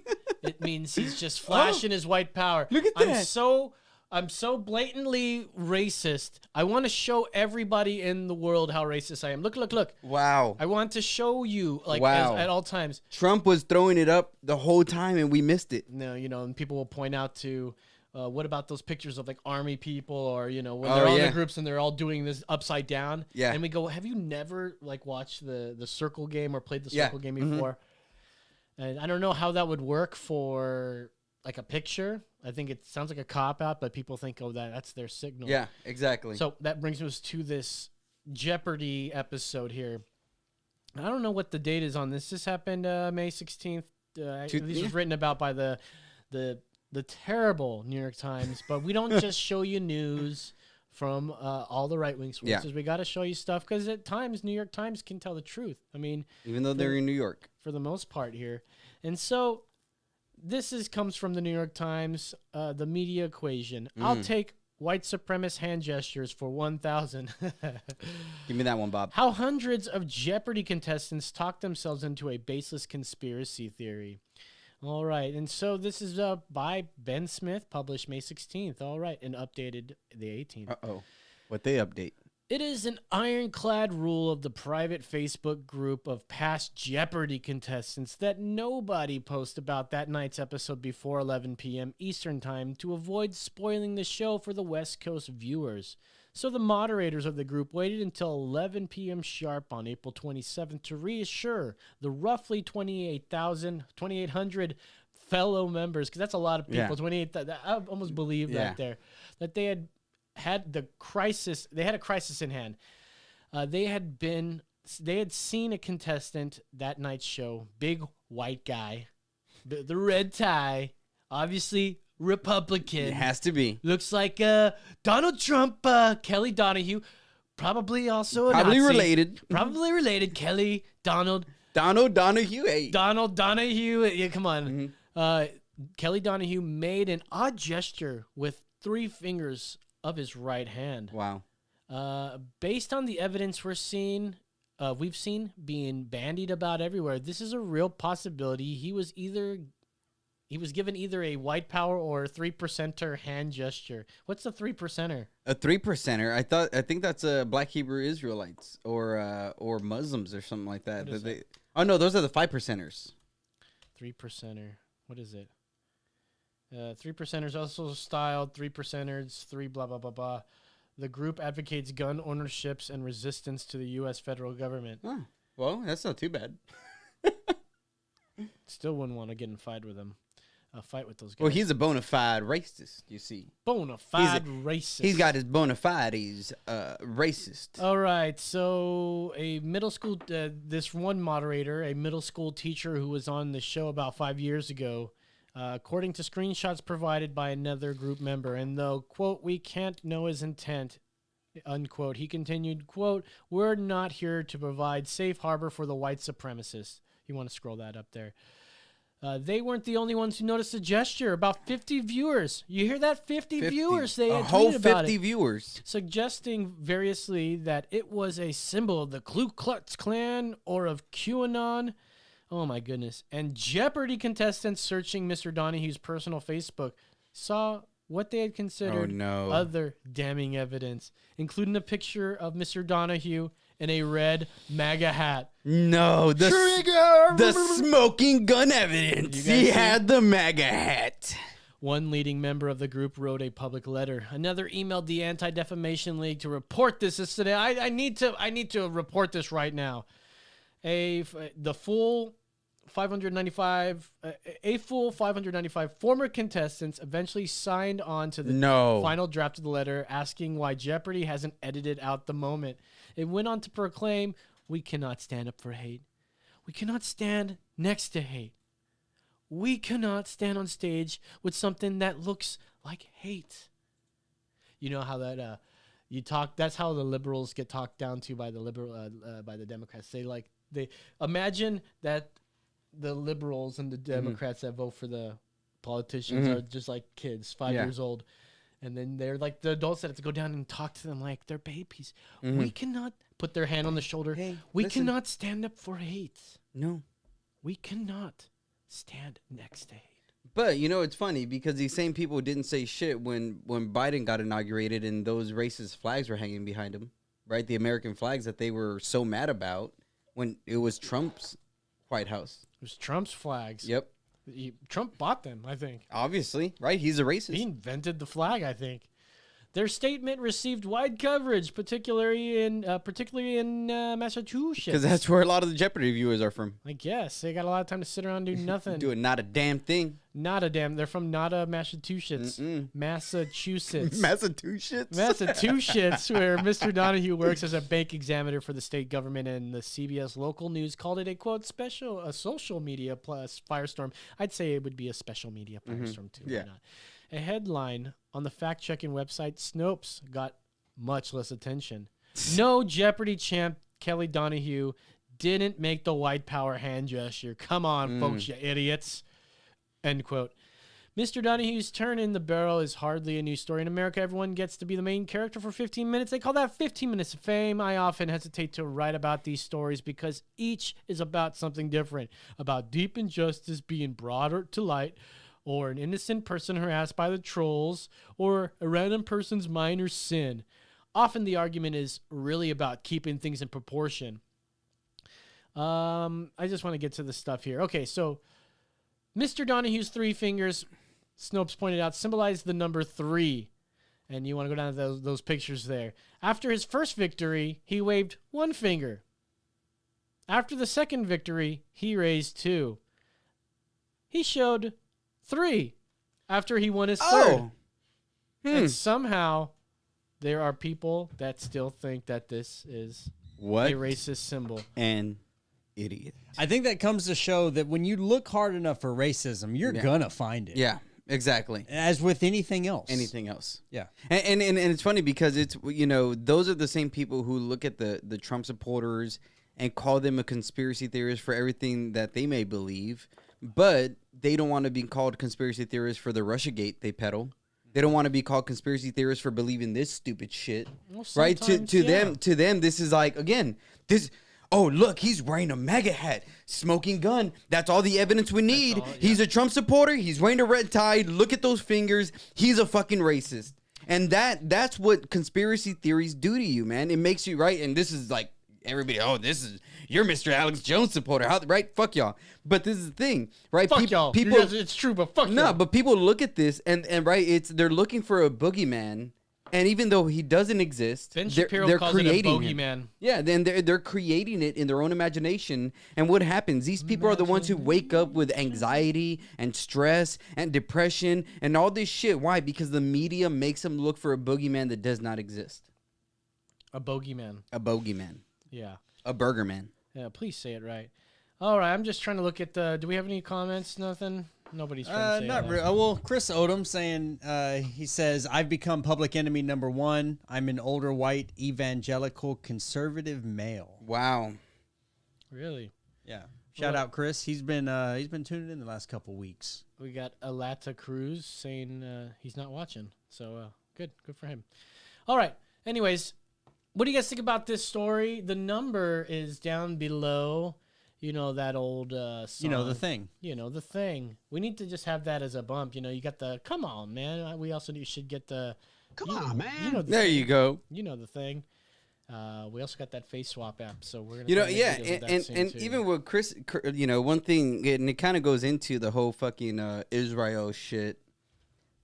[SPEAKER 1] It means he's just flashing his white power.
[SPEAKER 3] Look at that.
[SPEAKER 1] I'm so blatantly racist. I want to show everybody in the world how racist I am. Look.
[SPEAKER 3] Wow.
[SPEAKER 1] I want to show you, like,
[SPEAKER 3] Wow.
[SPEAKER 1] at all times.
[SPEAKER 3] Trump was throwing it up the whole time and we missed it.
[SPEAKER 1] No, and people will point out to, what about those pictures of like army people, or when
[SPEAKER 3] Oh,
[SPEAKER 1] they're all in
[SPEAKER 3] yeah.
[SPEAKER 1] the groups and they're all doing this upside down.
[SPEAKER 3] Yeah.
[SPEAKER 1] And we go, have you never like watched the circle game or played the
[SPEAKER 3] Yeah.
[SPEAKER 1] circle game before? And I don't know how that would work for like a picture. I think it sounds like a cop out, but people think, oh, that's their signal.
[SPEAKER 3] Yeah, exactly.
[SPEAKER 1] So that brings us to this Jeopardy episode here. I don't know what the date is on this. This happened May 16th. This
[SPEAKER 3] yeah.
[SPEAKER 1] was written about by the terrible New York Times, but we don't just show you news from all the right-wing sources.
[SPEAKER 3] Yeah.
[SPEAKER 1] We got to show you stuff because at times New York Times can tell the truth. I mean,
[SPEAKER 3] Even though they're in New York.
[SPEAKER 1] for the most part here. And so this comes from the New York Times, the media equation. I'll take white supremacist hand gestures for 1,000.
[SPEAKER 3] Give me that one, Bob.
[SPEAKER 1] How hundreds of Jeopardy contestants talk themselves into a baseless conspiracy theory. All right. And so this is by Ben Smith, published May 16th. All right. And updated the 18th.
[SPEAKER 3] Uh-oh. What they update?
[SPEAKER 1] It is an ironclad rule of the private Facebook group of past Jeopardy contestants that nobody post about that night's episode before 11 p.m. Eastern Time to avoid spoiling the show for the West Coast viewers. So the moderators of the group waited until 11 p.m. sharp on April 27th to reassure the roughly 2,800 fellow members, because that's a lot of people,
[SPEAKER 3] Yeah.
[SPEAKER 1] 28, I almost believe that there, that they had a crisis in hand. They had seen a contestant that night's show, big white guy, the red tie, obviously Republican.
[SPEAKER 3] It has to be.
[SPEAKER 1] Looks like Donald Trump, Kelly Donahue, probably also a
[SPEAKER 3] Probably
[SPEAKER 1] Nazi.
[SPEAKER 3] related.
[SPEAKER 1] Probably related. Kelly, Donald
[SPEAKER 3] Donahue. Hey.
[SPEAKER 1] Donahue. Yeah, come on. Kelly Donahue made an odd gesture with 3 fingers of his right hand.
[SPEAKER 3] Wow.
[SPEAKER 1] Based on the evidence we've seen being bandied about everywhere, this is a real possibility. He was given either a white power or a 3%er hand gesture. What's the 3%er?
[SPEAKER 3] A 3%er. I think that's Black Hebrew Israelites or Muslims or something like that.
[SPEAKER 1] What is that?
[SPEAKER 3] Oh no, those are the 5%ers.
[SPEAKER 1] 3%er. What is it? 3%ers also styled 3%ers, 3 blah, blah, blah, blah. The group advocates gun ownerships and resistance to the U.S. federal government.
[SPEAKER 3] Oh, well, that's not too bad.
[SPEAKER 1] Still wouldn't want to get in fight with them. Fight with those guys.
[SPEAKER 3] Well, he's a bona fide racist, you see.
[SPEAKER 1] bona fide racist.
[SPEAKER 3] He's got his bona fides racist.
[SPEAKER 1] All right, so a middle school, this one moderator, a middle school teacher who was on the show about 5 years ago, according to screenshots provided by another group member, and though, quote, we can't know his intent, unquote, he continued, quote, we're not here to provide safe harbor for the white supremacists. You want to scroll that up there. They weren't the only ones who noticed the gesture. About 50 viewers. You hear that? 50 viewers. They
[SPEAKER 3] a
[SPEAKER 1] had
[SPEAKER 3] whole
[SPEAKER 1] tweeted about
[SPEAKER 3] 50
[SPEAKER 1] it,
[SPEAKER 3] viewers.
[SPEAKER 1] suggesting variously that it was a symbol of the Ku Klux Klan or of QAnon. Oh my goodness. And Jeopardy contestants searching Mr. Donahue's personal Facebook saw what they had considered other damning evidence, including a picture of Mr. Donahue in a red MAGA hat.
[SPEAKER 3] No, the smoking gun evidence.
[SPEAKER 1] You guys
[SPEAKER 3] He
[SPEAKER 1] see?
[SPEAKER 3] had the MAGA hat.
[SPEAKER 1] One leading member of the group wrote a public letter. Another emailed the Anti-Defamation League to report this. This today. I need to report this right now. The full 595 former contestants eventually signed on to the final draft of the letter, asking why Jeopardy hasn't edited out the moment. It went on to proclaim, "We cannot stand up for hate. We cannot stand next to hate. We cannot stand on stage with something that looks like hate." You know how that that's how the liberals get talked down to by the Democrats. They imagine that the liberals and the Democrats that vote for the politicians are just like kids, 5 years old. And then they're like the adults that have to go down and talk to them like they're babies. We cannot put their hand on the shoulder.
[SPEAKER 3] Hey,
[SPEAKER 1] we
[SPEAKER 3] listen.
[SPEAKER 1] cannot stand up for hate.
[SPEAKER 3] No.
[SPEAKER 1] We cannot stand next to hate.
[SPEAKER 3] But, you know, it's funny because these same people didn't say shit when Biden got inaugurated and those racist flags were hanging behind him, right? The American flags that they were so mad about when it was Trump's White House.
[SPEAKER 1] It was Trump's flags.
[SPEAKER 3] Yep.
[SPEAKER 1] Trump bought them, I think.
[SPEAKER 3] Obviously, right? He's a racist.
[SPEAKER 1] He invented the flag, I think. Their statement received wide coverage, particularly in Massachusetts.
[SPEAKER 3] Because that's where a lot of the Jeopardy viewers are from.
[SPEAKER 1] I guess they got a lot of time to sit around and do nothing.
[SPEAKER 3] Doing not a damn thing.
[SPEAKER 1] Not a damn. They're from Nada, Massachusetts.
[SPEAKER 3] Massachusetts,
[SPEAKER 1] Massachusetts, where Mr. Donahue works as a bank examiner for the state government, and the CBS local news called it a quote a social media plus firestorm. I'd say it would be a special media firestorm too.
[SPEAKER 3] Yeah.
[SPEAKER 1] Why not? A headline on the fact-checking website Snopes got much less attention. No Jeopardy champ Kelly Donahue didn't make the white power hand gesture. Come on, folks, you idiots. End quote. Mr. Donahue's turn in the barrel is hardly a new story. In America, everyone gets to be the main character for 15 minutes. They call that 15 minutes of fame. I often hesitate to write about these stories because each is about something different, about deep injustice being brought to light, or an innocent person harassed by the trolls, or a random person's minor sin. Often the argument is really about keeping things in proportion. I just want to get to the stuff here. Okay, so Mr. Donahue's three fingers, Snopes pointed out, symbolize the number 3. And you want to go down to those pictures there. After his first victory, he waved one finger. After the second victory, he raised 2. He showed 3 after he won his third. And somehow there are people that still think that this is a racist symbol.
[SPEAKER 3] An idiot.
[SPEAKER 4] I think that comes to show that when you look hard enough for racism, you're gonna find it.
[SPEAKER 3] Yeah, exactly.
[SPEAKER 4] As with anything else.
[SPEAKER 3] Anything else.
[SPEAKER 4] Yeah.
[SPEAKER 3] And it's funny because it's, you know, those are the same people who look at the Trump supporters and call them a conspiracy theorist for everything that they may believe, but they don't want to be called conspiracy theorists for the Russiagate they peddle. They don't want to be called conspiracy theorists for believing this stupid shit.
[SPEAKER 1] Well,
[SPEAKER 3] right? To
[SPEAKER 1] yeah.
[SPEAKER 3] them, this is like, again, this. Oh, look, he's wearing a MAGA hat, smoking gun. That's all the evidence we need.
[SPEAKER 1] all, yeah.
[SPEAKER 3] He's a Trump supporter. He's wearing a red tie. Look at those fingers. He's a fucking racist. And that's what conspiracy theories do to you, man. It makes you, right? And this is like everybody, you're Mr. Alex Jones supporter. Right? Fuck y'all. But this is the thing, right?
[SPEAKER 1] Fuck y'all.
[SPEAKER 3] People,
[SPEAKER 1] It's true, but fuck y'all.
[SPEAKER 3] no, but people look at this and right, they're looking for a boogeyman. And even though he doesn't exist,
[SPEAKER 1] Ben
[SPEAKER 3] they're
[SPEAKER 1] Shapiro calls it a
[SPEAKER 3] creating him.
[SPEAKER 1] bogeyman.
[SPEAKER 3] Yeah, then they're creating it in their own imagination. And what happens? These people are the ones who wake up with anxiety and stress and depression and all this shit. Why? Because the media makes them look for a boogeyman that does not exist.
[SPEAKER 1] A bogeyman.
[SPEAKER 3] A bogeyman.
[SPEAKER 1] Yeah.
[SPEAKER 3] A burger man.
[SPEAKER 1] Yeah, please say it right. All right, I'm just trying to look at the... Do we have any comments? Nothing? Nobody's trying to say
[SPEAKER 4] Not
[SPEAKER 1] that.
[SPEAKER 4] really. Well, Chris Odom saying, he says, I've become public enemy number 1. I'm an older white evangelical conservative male.
[SPEAKER 3] Wow.
[SPEAKER 1] Really?
[SPEAKER 4] Yeah. Shout out Chris. He's been tuning in the last couple weeks.
[SPEAKER 1] We got Alata Cruz saying he's not watching. So good for him. All right. Anyways, what do you guys think about this story? The number is down below. You know, that old song.
[SPEAKER 4] You know, The Thing.
[SPEAKER 1] You know, The Thing. We need to just have that as a bump. You know, you got the, come on, man. We also should get the,
[SPEAKER 2] Come on, man.
[SPEAKER 1] You know,
[SPEAKER 3] There you go.
[SPEAKER 1] You know The Thing. We also got that face swap app, so we're gonna.
[SPEAKER 3] You know,
[SPEAKER 1] make
[SPEAKER 3] yeah,
[SPEAKER 1] videos with that
[SPEAKER 3] and
[SPEAKER 1] soon,
[SPEAKER 3] and
[SPEAKER 1] too.
[SPEAKER 3] even with Chris, you know, one thing, and it kind of goes into the whole fucking Israel shit.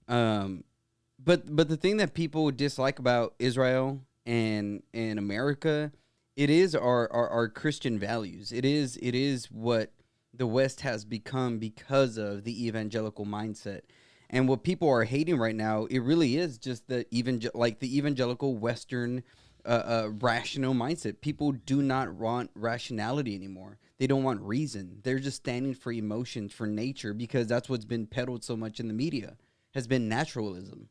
[SPEAKER 3] But the thing that people dislike about Israel and America, it is our Christian values. It is what the West has become because of the evangelical mindset. And what people are hating right now, it really is just the evangelical Western rational mindset. People do not want rationality anymore. They don't want reason. They're just standing for emotions, for nature, because that's what's been peddled so much in the media, has been naturalism.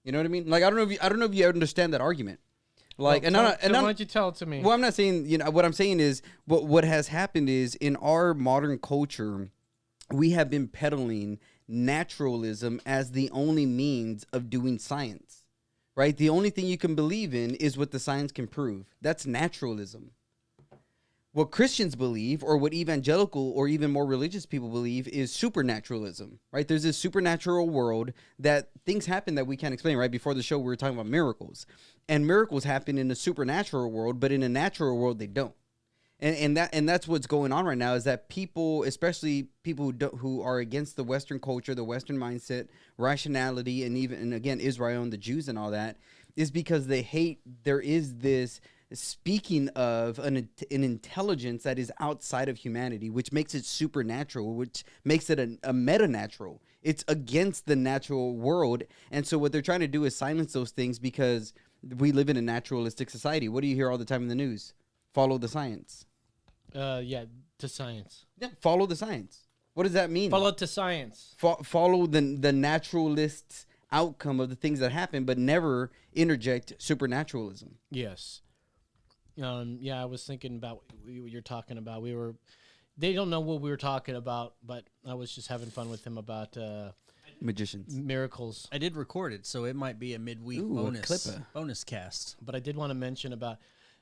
[SPEAKER 3] You know what I mean? Like, I don't know if you understand that argument. Like,
[SPEAKER 1] why don't you tell it to me?
[SPEAKER 3] Well, I'm not saying, what I'm saying is what has happened is in our modern culture, we have been peddling naturalism as the only means of doing science, right? The only thing you can believe in is what the science can prove. That's naturalism. What Christians believe, or what evangelical or even more religious people believe, is supernaturalism, right? There's this supernatural world that things happen that we can't explain, right? Before the show, we were talking about miracles. And miracles happen in a supernatural world, but in a natural world, they don't. And that's what's going on right now, is that people, especially people who are against the Western culture, the Western mindset, rationality, and again, Israel and the Jews and all that, is because they hate there is this speaking of an intelligence that is outside of humanity, which makes it supernatural, which makes it a metanatural. It's against the natural world. And so what they're trying to do is silence those things because we live in a naturalistic society. What do you hear all the time in the news? Follow the science.
[SPEAKER 1] To science.
[SPEAKER 3] Yeah, follow the science. What does that mean?
[SPEAKER 1] Follow to science.
[SPEAKER 3] Follow the naturalist's outcome of the things that happen, but never interject supernaturalism.
[SPEAKER 1] Yes. I was thinking about what you're talking about. They don't know what we were talking about, but I was just having fun with him about
[SPEAKER 3] magicians,
[SPEAKER 1] miracles.
[SPEAKER 4] I did record it, so it might be a midweek bonus cast.
[SPEAKER 1] But I did want to mention about,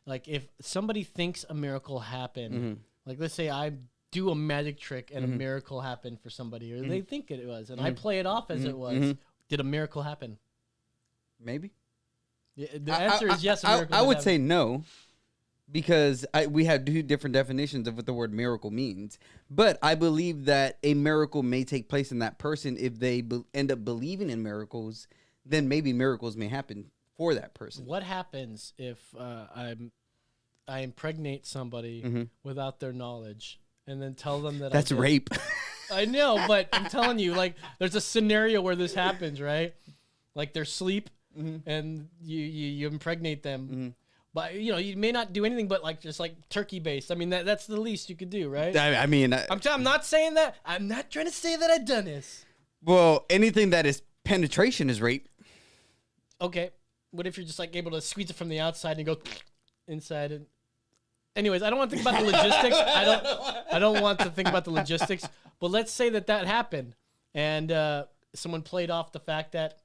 [SPEAKER 1] like, if somebody thinks a miracle happened, like let's say I do a magic trick and a miracle happened for somebody, or they think it was, and I play it off as it was. Did a miracle happen?
[SPEAKER 3] Maybe.
[SPEAKER 1] Yeah, the answer is yes.
[SPEAKER 3] I would say no. Because we have two different definitions of what the word miracle means. But I believe that a miracle may take place in that person. If they end up believing in miracles, then maybe miracles may happen for that person.
[SPEAKER 1] What happens if I impregnate somebody without their knowledge and then tell them that
[SPEAKER 3] that's rape?
[SPEAKER 1] I know, but I'm telling you, like, there's a scenario where this happens, right? Like they're asleep and you impregnate them. But, you may not do anything but, like, just, like, turkey based. I mean, that's the least you could do, right?
[SPEAKER 3] I mean...
[SPEAKER 1] I'm not saying that. I'm not trying to say that I've done this.
[SPEAKER 3] Well, anything that is penetration is rape.
[SPEAKER 1] Okay. What if you're just, like, able to squeeze it from the outside and go inside? And anyways, I don't want to think about the logistics. I don't want to think about the logistics. But let's say that happened. And someone played off the fact that,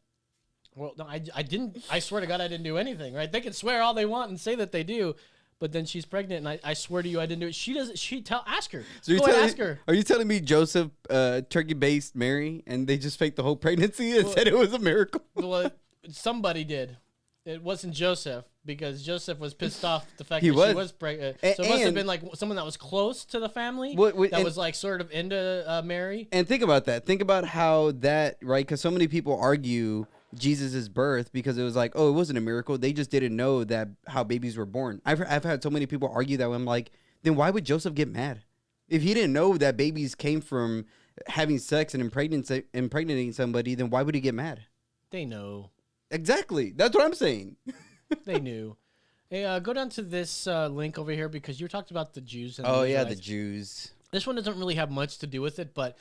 [SPEAKER 1] well, no, I didn't. I swear to God, I didn't do anything. Right? They can swear all they want and say that they do, but then she's pregnant, and I swear to you, I didn't do it. She doesn't. Ask her.
[SPEAKER 3] So
[SPEAKER 1] Go ahead, ask her.
[SPEAKER 3] Are you telling me Joseph turkey-based Mary, and they just faked the whole pregnancy and said it was a miracle?
[SPEAKER 1] Well, somebody did. It wasn't Joseph, because Joseph was pissed off at the fact that
[SPEAKER 3] was.
[SPEAKER 1] she was pregnant. So it must have been like someone that was close to the family that was like sort of into Mary.
[SPEAKER 3] And think about that. Think about how that, right? Because so many people argue Jesus' birth because it was like, oh, it wasn't a miracle. They just didn't know that how babies were born. I've had so many people argue that. I'm like, then why would Joseph get mad? If he didn't know that babies came from having sex and impregnating somebody, then why would he get mad?
[SPEAKER 1] They know.
[SPEAKER 3] Exactly. That's what I'm saying.
[SPEAKER 1] They knew. Hey, go down to this link over here, because you talked about the Jews. And
[SPEAKER 3] the Jews.
[SPEAKER 1] This one doesn't really have much to do with it, but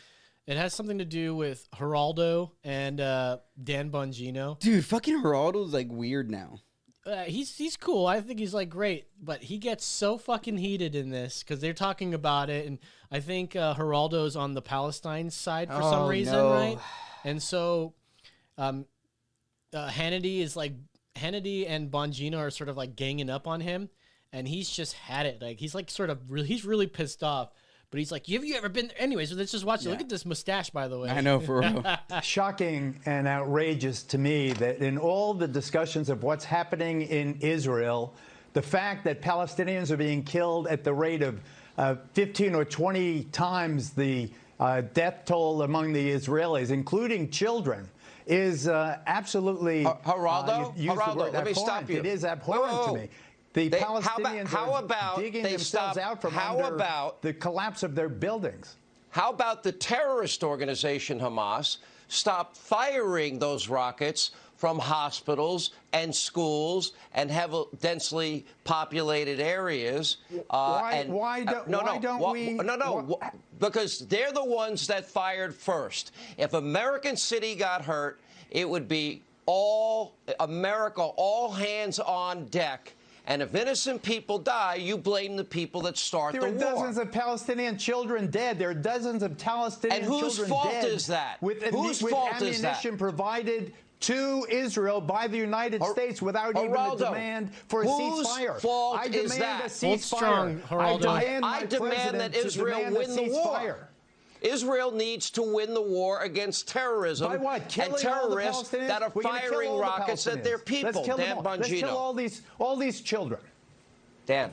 [SPEAKER 1] it has something to do with Geraldo and Dan Bongino.
[SPEAKER 3] Dude, fucking Geraldo's like weird now.
[SPEAKER 1] He's cool. I think he's like great, but he gets so fucking heated in this because they're talking about it, and I think Geraldo's on the Palestine side for some reason, right? And so Hannity and Bongino are sort of like ganging up on him, and he's just had it. Like he's like he's really pissed off. But he's like, have you ever been there? Anyways, let's just watch it. Look at this mustache, by the way.
[SPEAKER 3] I know, for real.
[SPEAKER 5] Shocking and outrageous to me that in all the discussions of what's happening in Israel, the fact that Palestinians are being killed at the rate of 15 or 20 times the death toll among the Israelis, including children, is absolutely.
[SPEAKER 6] Geraldo,
[SPEAKER 5] you used the word
[SPEAKER 6] let me
[SPEAKER 5] abhorrent.
[SPEAKER 6] stop you.
[SPEAKER 5] It is abhorrent to me. The Palestinians
[SPEAKER 6] how
[SPEAKER 5] are
[SPEAKER 6] about
[SPEAKER 5] digging
[SPEAKER 6] they
[SPEAKER 5] themselves
[SPEAKER 6] stop-
[SPEAKER 5] out from
[SPEAKER 6] how
[SPEAKER 5] under
[SPEAKER 6] about-
[SPEAKER 5] the collapse of their buildings.
[SPEAKER 6] How about the terrorist organization Hamas stop firing those rockets from hospitals and schools and densely populated areas?
[SPEAKER 5] Why don't we?
[SPEAKER 6] Because they're the ones that fired first. If American City got hurt, it would be all America, all hands on deck. And if innocent people die, you blame the people that start the war.
[SPEAKER 5] There are dozens of Palestinian children dead. There are dozens of Palestinian children dead.
[SPEAKER 6] And whose fault is that?
[SPEAKER 5] With
[SPEAKER 6] fault is that?
[SPEAKER 5] ammunition provided to Israel by the United States without even a demand for a ceasefire.
[SPEAKER 6] Whose fault
[SPEAKER 5] I
[SPEAKER 6] is
[SPEAKER 5] demand
[SPEAKER 6] that?
[SPEAKER 5] a ceasefire.
[SPEAKER 6] I demand that Israel win the war. Israel needs to win the war against terrorism and terrorists that are firing rockets at their people. Dan Bongino.
[SPEAKER 5] Let's kill all these children.
[SPEAKER 6] Dan.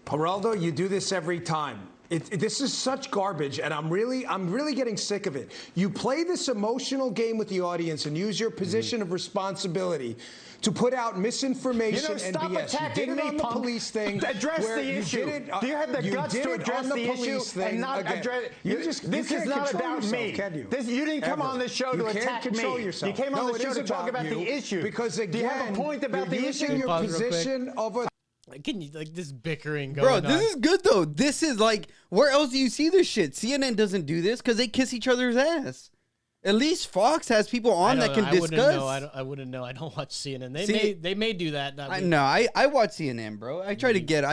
[SPEAKER 7] Geraldo, you do this every time. This is such garbage, and I'm really getting sick of it. You play this emotional game with the audience and use your position of responsibility to put out misinformation and
[SPEAKER 5] stop
[SPEAKER 7] BS.
[SPEAKER 5] attacking
[SPEAKER 7] you did it
[SPEAKER 5] me,
[SPEAKER 7] on the
[SPEAKER 5] punk.
[SPEAKER 7] police thing.
[SPEAKER 5] Address the issue. Do you have the guts to address the issue and not address? This is not about me. You didn't come on this show to attack me. You came on the show to talk about the issue.
[SPEAKER 7] Because again,
[SPEAKER 5] do you have a point about the issue?
[SPEAKER 7] Your position of a
[SPEAKER 1] Can you like this bickering going on?
[SPEAKER 3] Bro, this is good though. This is like, where else do you see this shit? CNN doesn't do this because they kiss each other's ass. At least Fox has people on that can discuss.
[SPEAKER 1] I wouldn't know. I don't watch CNN. They may do that.
[SPEAKER 3] I watch CNN, bro. I try to get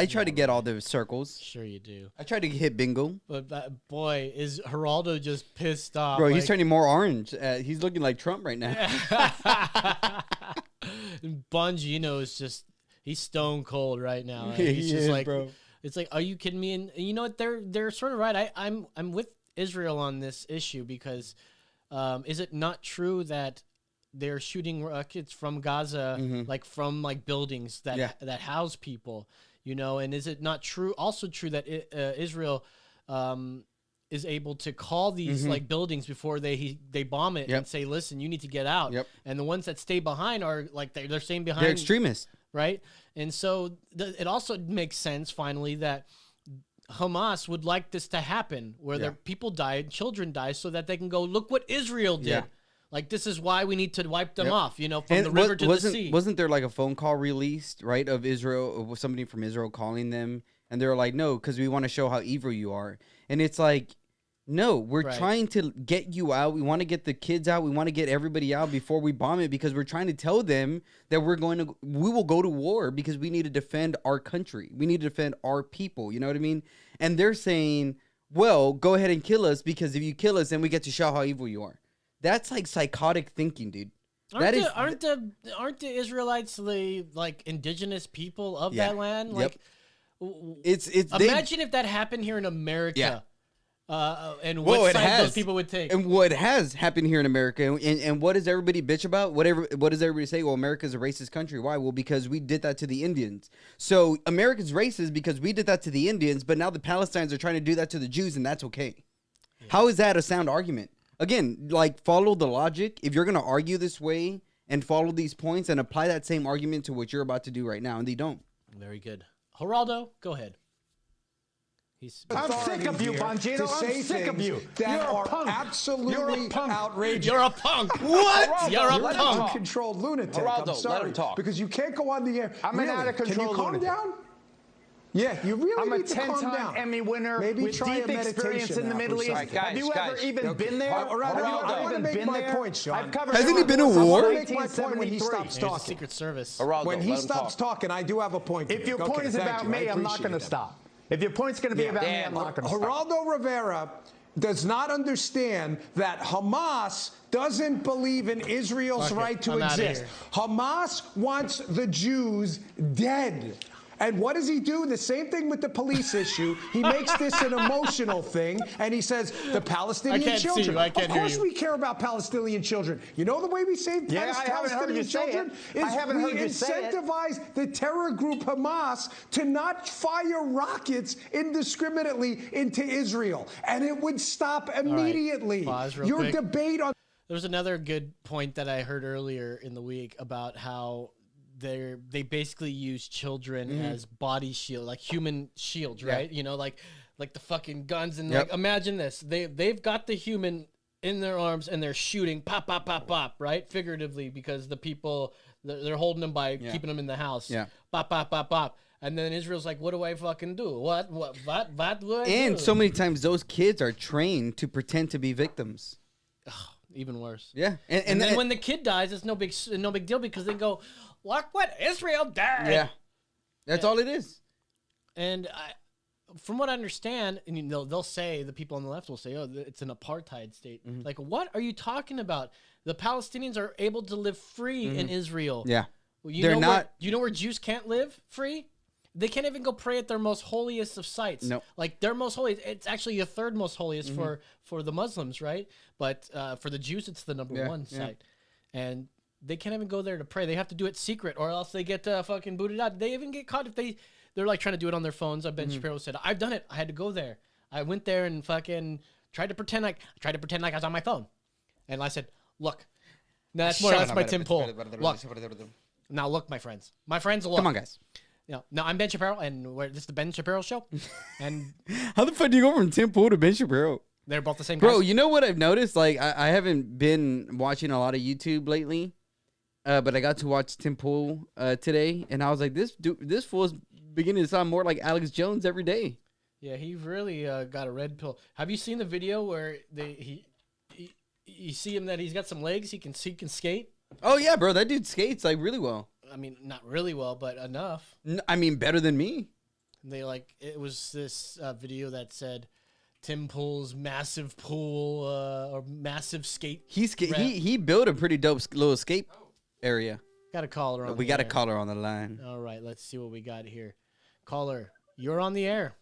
[SPEAKER 3] all the circles.
[SPEAKER 1] Sure you do.
[SPEAKER 3] I try to hit bingo.
[SPEAKER 1] But boy, is Geraldo just pissed off.
[SPEAKER 3] Bro, he's turning more orange. He's looking like Trump right now.
[SPEAKER 1] Bongino is just, he's stone cold right now.
[SPEAKER 3] He's just like, bro.
[SPEAKER 1] It's like, are you kidding me? And you know what? They're sort of right. I'm with Israel on this issue because is it not true that they're shooting rockets from Gaza, like from like buildings that house people, you know? And is it not true? Also true that Israel is able to call these like buildings before they bomb it and say, listen, you need to get out. And the ones that stay behind are like they're staying behind.
[SPEAKER 3] They're extremists,
[SPEAKER 1] right? And so it also makes sense finally that Hamas would like this to happen, where their people die, children die, so that they can go, look what Israel did. Like, this is why we need to wipe them off, you know, from the river to the sea.
[SPEAKER 3] Wasn't there like a phone call released, right, of Israel, of somebody from Israel calling them, and they were like, no, because we want to show how evil you are. And it's like, no, we're trying to get you out. We want to get the kids out. We want to get everybody out before we bomb it, because we're trying to tell them that we will go to war because we need to defend our country. We need to defend our people. You know what I mean? And they're saying, well, go ahead and kill us, because if you kill us, then we get to show how evil you are. That's like psychotic thinking, dude.
[SPEAKER 1] Aren't the Israelites the like indigenous people of that land? Like,
[SPEAKER 3] it's
[SPEAKER 1] imagine if that happened here in America. And what side those people would take.
[SPEAKER 3] And what has happened here in America, and what does everybody bitch about? What does everybody say? Well, America's a racist country. Why? Well, because we did that to the Indians. So America's racist because we did that to the Indians, but now the Palestinians are trying to do that to the Jews, and that's okay. How is that a sound argument? Again, like, follow the logic. If you're going to argue this way and follow these points and apply that same argument to what you're about to do right now, and they don't.
[SPEAKER 1] Very good. Geraldo, go ahead.
[SPEAKER 5] I'm sick of you, Bongino. I'm sick of you.
[SPEAKER 7] That
[SPEAKER 5] You're
[SPEAKER 7] are
[SPEAKER 5] a punk.
[SPEAKER 7] absolutely outrageous.
[SPEAKER 1] You're a punk. What?
[SPEAKER 7] Geraldo,
[SPEAKER 1] You're a
[SPEAKER 7] you're
[SPEAKER 1] punk.
[SPEAKER 7] an uncontrolled lunatic.
[SPEAKER 6] Geraldo,
[SPEAKER 7] I'm sorry.
[SPEAKER 6] let him talk.
[SPEAKER 7] Because you can't go on the air.
[SPEAKER 5] I'm an out-of-control
[SPEAKER 7] Can you calm
[SPEAKER 5] lunatic.
[SPEAKER 7] down? Yeah, you really need to calm down.
[SPEAKER 5] I'm a 10-time Emmy winner
[SPEAKER 7] Maybe
[SPEAKER 5] with
[SPEAKER 7] try
[SPEAKER 5] deep
[SPEAKER 7] a
[SPEAKER 5] experience in the Middle East.
[SPEAKER 6] Right, guys,
[SPEAKER 5] have you ever even been there?
[SPEAKER 7] Have you ever been there?
[SPEAKER 5] Point,
[SPEAKER 7] Sean.
[SPEAKER 5] I've covered
[SPEAKER 3] Hasn't he been in war?
[SPEAKER 7] I make my point when he stops
[SPEAKER 1] There's
[SPEAKER 7] talking.
[SPEAKER 1] Secret Service.
[SPEAKER 6] Geraldo,
[SPEAKER 7] When he
[SPEAKER 6] let him
[SPEAKER 7] stops
[SPEAKER 6] talk.
[SPEAKER 7] talking, I do have a point.
[SPEAKER 5] If your point is about me, I'm not going to stop. If your point's going to be about me, I'm not going to stop.
[SPEAKER 7] Geraldo Rivera does not understand that Hamas doesn't believe in Israel's right to
[SPEAKER 1] I'm outta
[SPEAKER 7] exist.
[SPEAKER 1] here.
[SPEAKER 7] Hamas wants the Jews dead. And what does he do? The same thing with the police issue. He makes this an emotional thing, and he says the Palestinian
[SPEAKER 1] I can't see
[SPEAKER 7] children.
[SPEAKER 1] you. I can't
[SPEAKER 7] of
[SPEAKER 1] hear
[SPEAKER 7] course
[SPEAKER 1] you.
[SPEAKER 7] we care about Palestinian children. You know the way we save Palestinian children is we incentivize the terror group Hamas to not fire rockets indiscriminately into Israel, and it would stop immediately.
[SPEAKER 1] Pause real
[SPEAKER 7] Your
[SPEAKER 1] quick.
[SPEAKER 7] debate on
[SPEAKER 1] There's another good point that I heard earlier in the week about how they basically use children as body shield, like human shields, right? You know, like the fucking guns and like imagine this. They've got the human in their arms and they're shooting pop pop pop pop, right? Figuratively, because the people they're holding them by keeping them in the house. Yeah. Pop pop pop pop. And then Israel's like, what do I fucking do? What do I do?
[SPEAKER 3] And so many times those kids are trained to pretend to be victims.
[SPEAKER 1] Even worse.
[SPEAKER 3] Yeah.
[SPEAKER 1] And then when the kid dies, it's no big deal because they go, look what Israel did.
[SPEAKER 3] Yeah. That's all it is.
[SPEAKER 1] And from what I understand, and they'll say, the people on the left will say, oh, it's an apartheid state. Like, what are you talking about? The Palestinians are able to live free in Israel.
[SPEAKER 3] Yeah.
[SPEAKER 1] Well, you know where Jews can't live free? They can't even go pray at their most holiest of sites.
[SPEAKER 3] No.
[SPEAKER 1] Like their most holy, it's actually the third most holiest for the Muslims, right? But for the Jews, it's the number one site. And they can't even go there to pray. They have to do it secret or else they get fucking booted out. They even get caught if they're like trying to do it on their phones. Ben Shapiro said, I've done it. I had to go there. I went there and fucking tried to pretend like I was on my phone. And I said, look, that's my Tim Pool. Look. Now look, my friends, look.
[SPEAKER 3] Come on, guys.
[SPEAKER 1] No, I'm Ben Shapiro, and this is the Ben Shapiro Show. And
[SPEAKER 3] how the fuck do you go from Tim Pool to Ben Shapiro?
[SPEAKER 1] They're both the same guys.
[SPEAKER 3] Bro, you know what I've noticed? Like, I haven't been watching a lot of YouTube lately, but I got to watch Tim Pool today, and I was like, this fool is beginning to sound more like Alex Jones every day.
[SPEAKER 1] Yeah, he really got a red pill. Have you seen the video where you see him that he's got some legs, he can skate?
[SPEAKER 3] Oh yeah, bro, that dude skates like really well.
[SPEAKER 1] I mean, not really well, but enough.
[SPEAKER 3] I mean, better than me.
[SPEAKER 1] It was this video that said Tim Pool's massive pool or massive skate.
[SPEAKER 3] He built a pretty dope little skate area.
[SPEAKER 1] Got a caller on.
[SPEAKER 3] We got a caller on the line.
[SPEAKER 1] All right, let's see what we got here. Caller, you're on the air.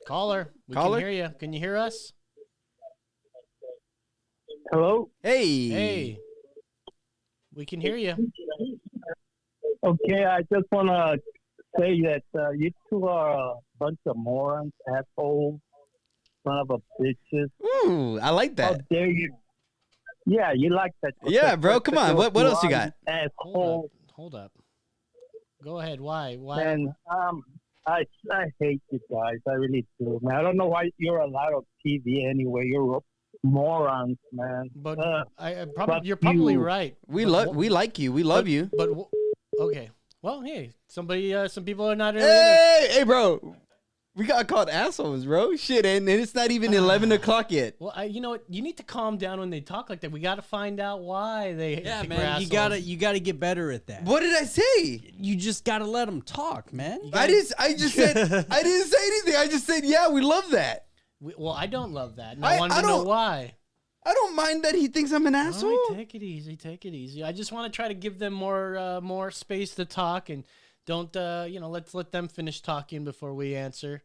[SPEAKER 1] Caller, we can hear you. Can you hear us?
[SPEAKER 8] Hello?
[SPEAKER 3] Hey.
[SPEAKER 1] We can hear you.
[SPEAKER 8] Okay, I just want to say that you two are a bunch of morons, assholes, son of a bitches.
[SPEAKER 3] Ooh, I like that.
[SPEAKER 8] How dare you? Yeah, you like that.
[SPEAKER 3] Yeah, bro, come on. What else you got?
[SPEAKER 8] Asshole.
[SPEAKER 1] Hold up. Go ahead. Why?
[SPEAKER 8] Man, I hate you guys. I really do, man. I don't know why you're allowed on TV anyway. You're morons, man.
[SPEAKER 1] But you're probably right.
[SPEAKER 3] We like you. We love you.
[SPEAKER 1] But okay. Well, hey, some people are not.
[SPEAKER 3] Hey, bro. We got called assholes, bro. Shit, and it's not even 11 o'clock yet.
[SPEAKER 1] Well, you know what? You need to calm down when they talk like that. We got to find out why they.
[SPEAKER 4] Yeah, man. You gotta get better at that.
[SPEAKER 3] What did I say?
[SPEAKER 4] You just gotta let them talk, man.
[SPEAKER 3] I just said I didn't say anything. I just said yeah, we love that.
[SPEAKER 1] Well, I don't love that. And I wanted to know why.
[SPEAKER 3] I don't mind that he thinks I'm an asshole.
[SPEAKER 1] All right, take it easy. I just want to try to give them more space to talk and don't let's let them finish talking before we answer.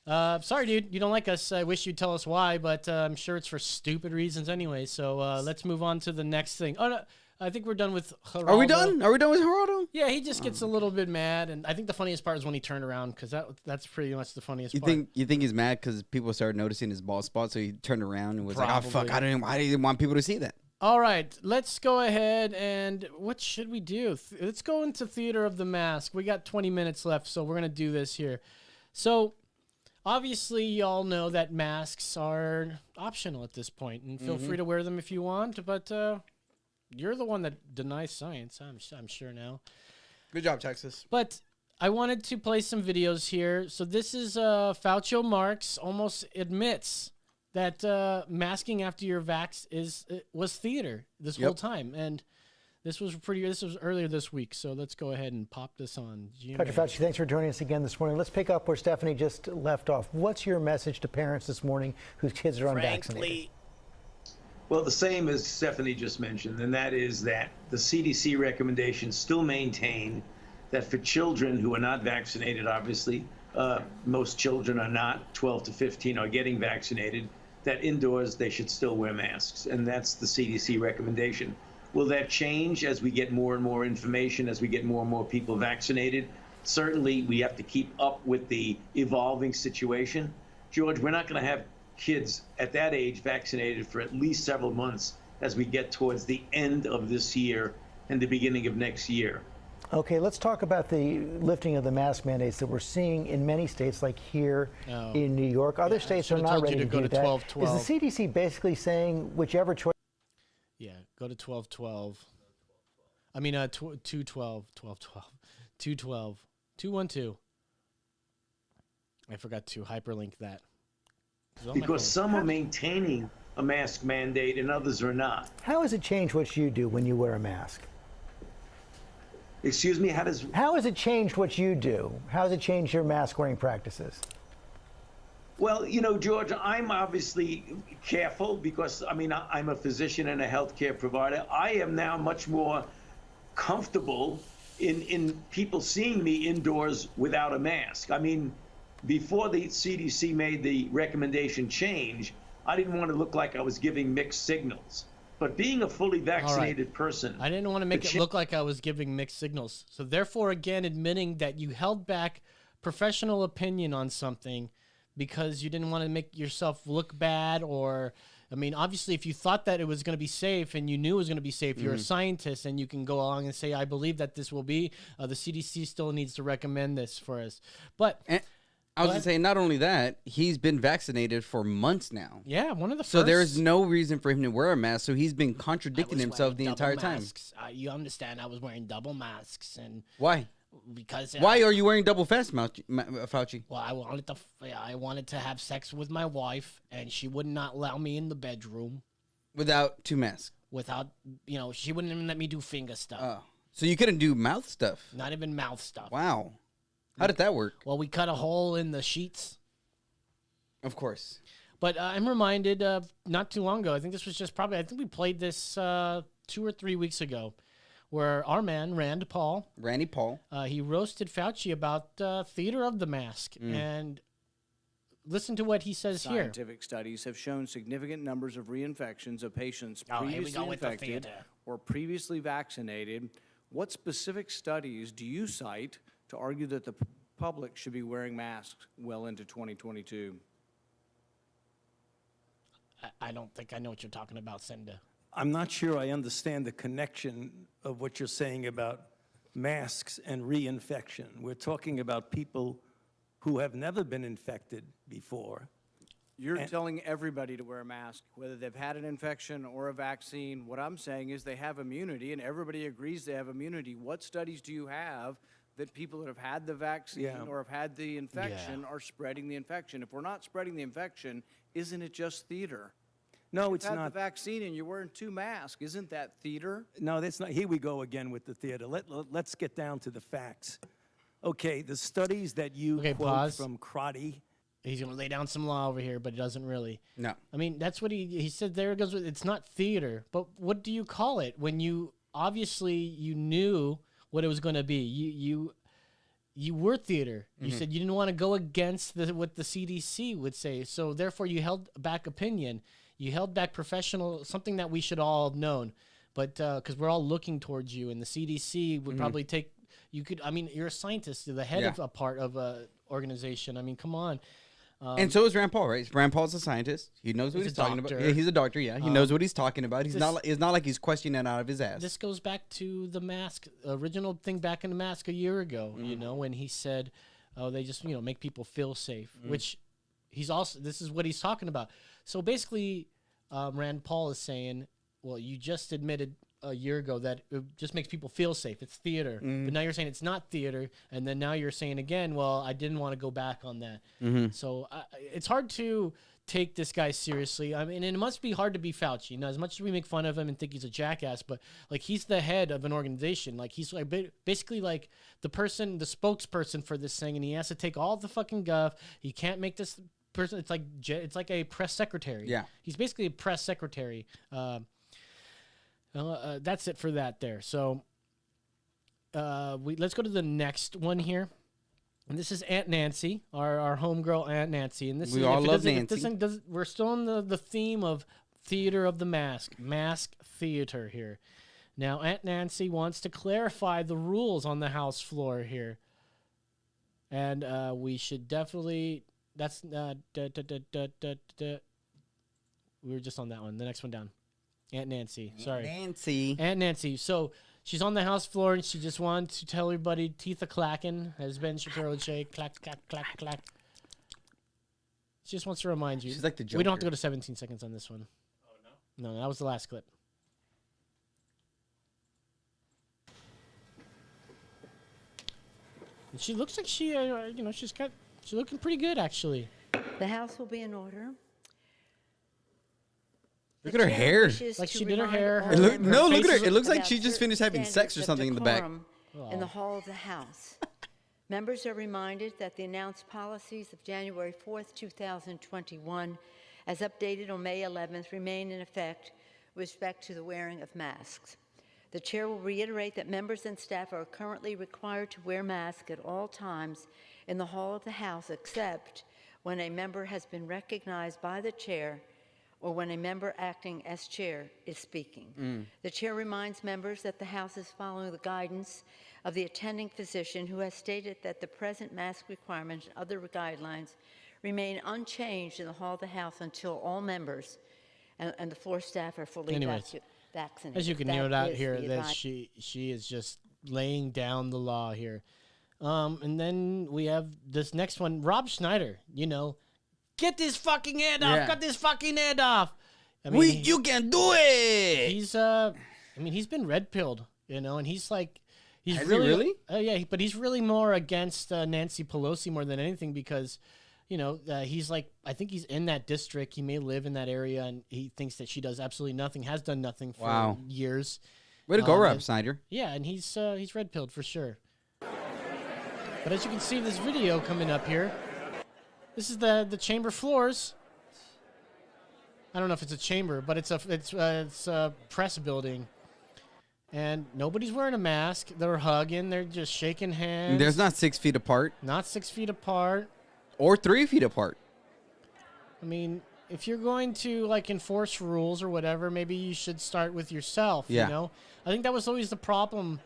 [SPEAKER 1] Sorry, dude, you don't like us. I wish you'd tell us why, but I'm sure it's for stupid reasons anyway. So let's move on to the next thing. Oh no, I think we're done with Geraldo.
[SPEAKER 3] Are we done? Are we done with Geraldo?
[SPEAKER 1] Yeah, he just gets a little bit mad, and I think the funniest part is when he turned around because that's pretty much the funniest part.
[SPEAKER 3] You think he's mad because people started noticing his bald spot, so he turned around and was like, "Oh fuck, I didn't want people to see that."
[SPEAKER 1] All right, let's go ahead and what should we do? Let's go into Theater of the Mask. We got 20 minutes left, so we're gonna do this here. So. Obviously, y'all know that masks are optional at this point, and feel free to wear them if you want, but you're the one that denies science, I'm sure now.
[SPEAKER 3] Good job, Texas.
[SPEAKER 1] But I wanted to play some videos here. So this is Faucio Marx almost admits that masking after your vax was theater this whole time, and this was earlier this week, so let's go ahead and pop this on.
[SPEAKER 9] Dr. Fauci, thanks for joining us again this morning. Let's pick up where Stephanie just left off. What's your message to parents this morning whose kids are unvaccinated?
[SPEAKER 10] Well, the same as Stephanie just mentioned, and that is that the CDC recommendations still maintain that for children who are not vaccinated, obviously, most children are not, 12 to 15 are getting vaccinated, that indoors they should still wear masks, and that's the CDC recommendation. Will that change as we get more and more information, as we get more and more people vaccinated? Certainly, we have to keep up with the evolving situation. George, we're not going to have kids at that age vaccinated for at least several months as we get towards the end of this year and the beginning of next year.
[SPEAKER 9] Okay, let's talk about the lifting of the mask mandates that we're seeing in many states, like here in New York. Other states are not ready to do that.
[SPEAKER 1] 12-12.
[SPEAKER 9] Is the CDC basically saying whichever choice?
[SPEAKER 1] Yeah, go to 12-12. I mean, 2-12, 12-12, 2-12, 2-1-2. I forgot to hyperlink that.
[SPEAKER 10] Because some are maintaining a mask mandate and others are not.
[SPEAKER 9] How has it changed what you do when you wear a mask?
[SPEAKER 10] Excuse me, how
[SPEAKER 9] has it changed what you do? How has it changed your mask wearing practices?
[SPEAKER 10] Well, you know, George, I'm obviously careful because, I mean, I'm a physician and a healthcare provider. I am now much more comfortable in people seeing me indoors without a mask. I mean, before the CDC made the recommendation change, I didn't want to look like I was giving mixed signals. But being a fully vaccinated person...
[SPEAKER 1] I didn't want to make it look like I was giving mixed signals. So therefore, again, admitting that you held back professional opinion on something because you didn't want to make yourself look bad or... I mean, obviously, if you thought that it was going to be safe and you knew it was going to be safe, you're a scientist and you can go along and say, I believe that this will be. The CDC still needs to recommend this for us. But...
[SPEAKER 3] I was going to say, not only that, he's been vaccinated for months now.
[SPEAKER 1] Yeah, one of the first.
[SPEAKER 3] So there's no reason for him to wear a mask, so he's been contradicting himself the entire time.
[SPEAKER 1] You understand, I was wearing double masks. And
[SPEAKER 3] why?
[SPEAKER 1] Because
[SPEAKER 3] why are you wearing double masks, Fauci?
[SPEAKER 1] Well, I wanted to have sex with my wife, and she would not allow me in the bedroom.
[SPEAKER 3] Without two masks?
[SPEAKER 1] Without, she wouldn't even let me do finger stuff.
[SPEAKER 3] Oh. So you couldn't do mouth stuff?
[SPEAKER 1] Not even mouth stuff.
[SPEAKER 3] Wow. How did that work?
[SPEAKER 1] Well, we cut a hole in the sheets.
[SPEAKER 3] Of course.
[SPEAKER 1] But I'm reminded of not too long ago, I think this was just I think we played this 2 or 3 weeks ago, where our man, Randy Paul, he roasted Fauci about theater of the mask. And listen to what he says here.
[SPEAKER 11] Scientific studies have shown significant numbers of reinfections of patients previously infected or previously vaccinated. What specific studies do you cite to argue that the public should be wearing masks well into 2022?
[SPEAKER 1] I don't think I know what you're talking about, Senda.
[SPEAKER 12] I'm not sure I understand the connection of what you're saying about masks and reinfection. We're talking about people who have never been infected before.
[SPEAKER 11] You're telling everybody to wear a mask, whether they've had an infection or a vaccine. What I'm saying is they have immunity, and everybody agrees they have immunity. What studies do you have that people that have had the vaccine or have had the infection are spreading the infection? If we're not spreading the infection, isn't it just theater?
[SPEAKER 12] No, it's
[SPEAKER 11] not.
[SPEAKER 12] not.
[SPEAKER 11] The vaccine and you're wearing 2 masks. Isn't that theater?
[SPEAKER 12] No, that's not. Here we go again with the theater. Let's get down to the facts. Okay, the studies that you quote from Crotty.
[SPEAKER 1] He's going to lay down some law over here, but he doesn't really.
[SPEAKER 3] No.
[SPEAKER 1] I mean, that's what he said. There it goes. It's not theater, but what do you call it when you obviously you knew what it was going to be? You were theater. You said you didn't want to go against what the CDC would say. So therefore you held back opinion. You held back professional, something that we should all have known. But because we're all looking towards you, and the CDC would probably take, I mean, you're a scientist, you're the head of a part of a organization. I mean, come on.
[SPEAKER 3] And so is Rand Paul, right? Rand Paul's a scientist. He knows what he's talking about. Yeah, he's a doctor, yeah. He knows what he's talking about. It's not like he's questioning it out of his ass.
[SPEAKER 1] This goes back to the mask, original thing back in the mask a year ago, when he said, oh, they just, make people feel safe, which this is what he's talking about. So basically, Rand Paul is saying, well, you just admitted a year ago that it just makes people feel safe. It's theater. But now you're saying it's not theater. And then now you're saying again, well, I didn't want to go back on that. So it's hard to take this guy seriously. I mean, and it must be hard to be Fauci. Now, as much as we make fun of him and think he's a jackass, but like he's the head of an organization. Like he's like basically like the spokesperson for this thing. And he has to take all the fucking guff. He can't make this person. It's like a press secretary.
[SPEAKER 3] Yeah.
[SPEAKER 1] He's basically a press secretary. That's it for that there. So let's go to the next one here. And this is Aunt Nancy, our homegirl Aunt Nancy. And this
[SPEAKER 3] we all love Nancy.
[SPEAKER 1] We're still on the theme of theater of the mask theater here. Now, Aunt Nancy wants to clarify the rules on the House floor here. And we should definitely... That's... We were just on that one. The next one down. Aunt Nancy. Sorry.
[SPEAKER 3] Nancy.
[SPEAKER 1] Aunt Nancy. So she's on the house floor, and she just wanted to tell everybody teeth are clacking, as Ben Shapiro would say, clack, clack, clack, clack. She just wants to remind you.
[SPEAKER 3] She's like the
[SPEAKER 1] We don't have
[SPEAKER 3] Joker.
[SPEAKER 1] to go to 17 seconds on this one. Oh, no? No, that was the last clip. And she looks like she, she's looking pretty good, actually.
[SPEAKER 13] The House will be in order.
[SPEAKER 3] Look at her hair.
[SPEAKER 1] Like she did her hair.
[SPEAKER 3] No, look at her.
[SPEAKER 1] face
[SPEAKER 3] It looks like
[SPEAKER 13] about
[SPEAKER 3] she just
[SPEAKER 13] certain
[SPEAKER 3] finished having sex or
[SPEAKER 13] standards of
[SPEAKER 3] something in the back.
[SPEAKER 13] decorum in the hall of the House. Members are reminded that the announced policies of January 4th, 2021, as updated on May 11th, remain in effect with respect to the wearing of masks. The chair will reiterate that members and staff are currently required to wear masks at all times in the hall of the House, except when a member has been recognized by the chair or when a member acting as chair is speaking. The chair reminds members that the House is following the guidance of the attending physician, who has stated that the present mask requirements and other guidelines remain unchanged in the hall of the House until all members and the floor staff are fully vaccinated.
[SPEAKER 1] As you can
[SPEAKER 13] That
[SPEAKER 1] note out
[SPEAKER 13] is
[SPEAKER 1] here,
[SPEAKER 13] the
[SPEAKER 1] that
[SPEAKER 13] advice.
[SPEAKER 1] she is just laying down the law here. And then we have this next one, Rob Schneider. Get this fucking head off!
[SPEAKER 3] Yeah.
[SPEAKER 1] Cut this fucking head off! I mean,
[SPEAKER 3] You can do it.
[SPEAKER 1] He's been red pilled, and he's like, he's
[SPEAKER 3] Has he
[SPEAKER 1] really,
[SPEAKER 3] really?
[SPEAKER 1] Yeah, but he's really more against Nancy Pelosi more than anything because, he's like, I think he's in that district. He may live in that area, and he thinks that she does absolutely nothing, has done nothing for
[SPEAKER 3] Wow.
[SPEAKER 1] years.
[SPEAKER 3] Way to go, Rob
[SPEAKER 1] and-
[SPEAKER 3] Snyder.
[SPEAKER 1] Yeah, and he's red pilled for sure. But as you can see, this video coming up here, this is the chamber floors. I don't know if it's a chamber, but it's a press building, and nobody's wearing a mask. They're hugging. They're just shaking hands.
[SPEAKER 3] There's not 6 feet apart
[SPEAKER 1] Not 6 feet apart.
[SPEAKER 3] or 3 feet apart.
[SPEAKER 1] I mean, if you're going to like enforce rules or whatever, maybe you should start with yourself.
[SPEAKER 3] Yeah.
[SPEAKER 1] I think that was always the problem.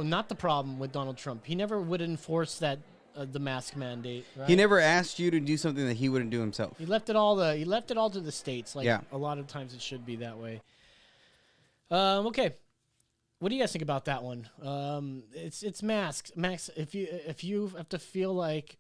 [SPEAKER 1] Not the problem with Donald Trump. He never would enforce that the mask mandate. Right?
[SPEAKER 3] He never asked you to do something that he wouldn't do himself.
[SPEAKER 1] He left it all to the states. Like
[SPEAKER 3] Yeah.
[SPEAKER 1] a lot of times it should be that way. Okay. What do you guys think about that one? It's masks. Max, if you have to feel like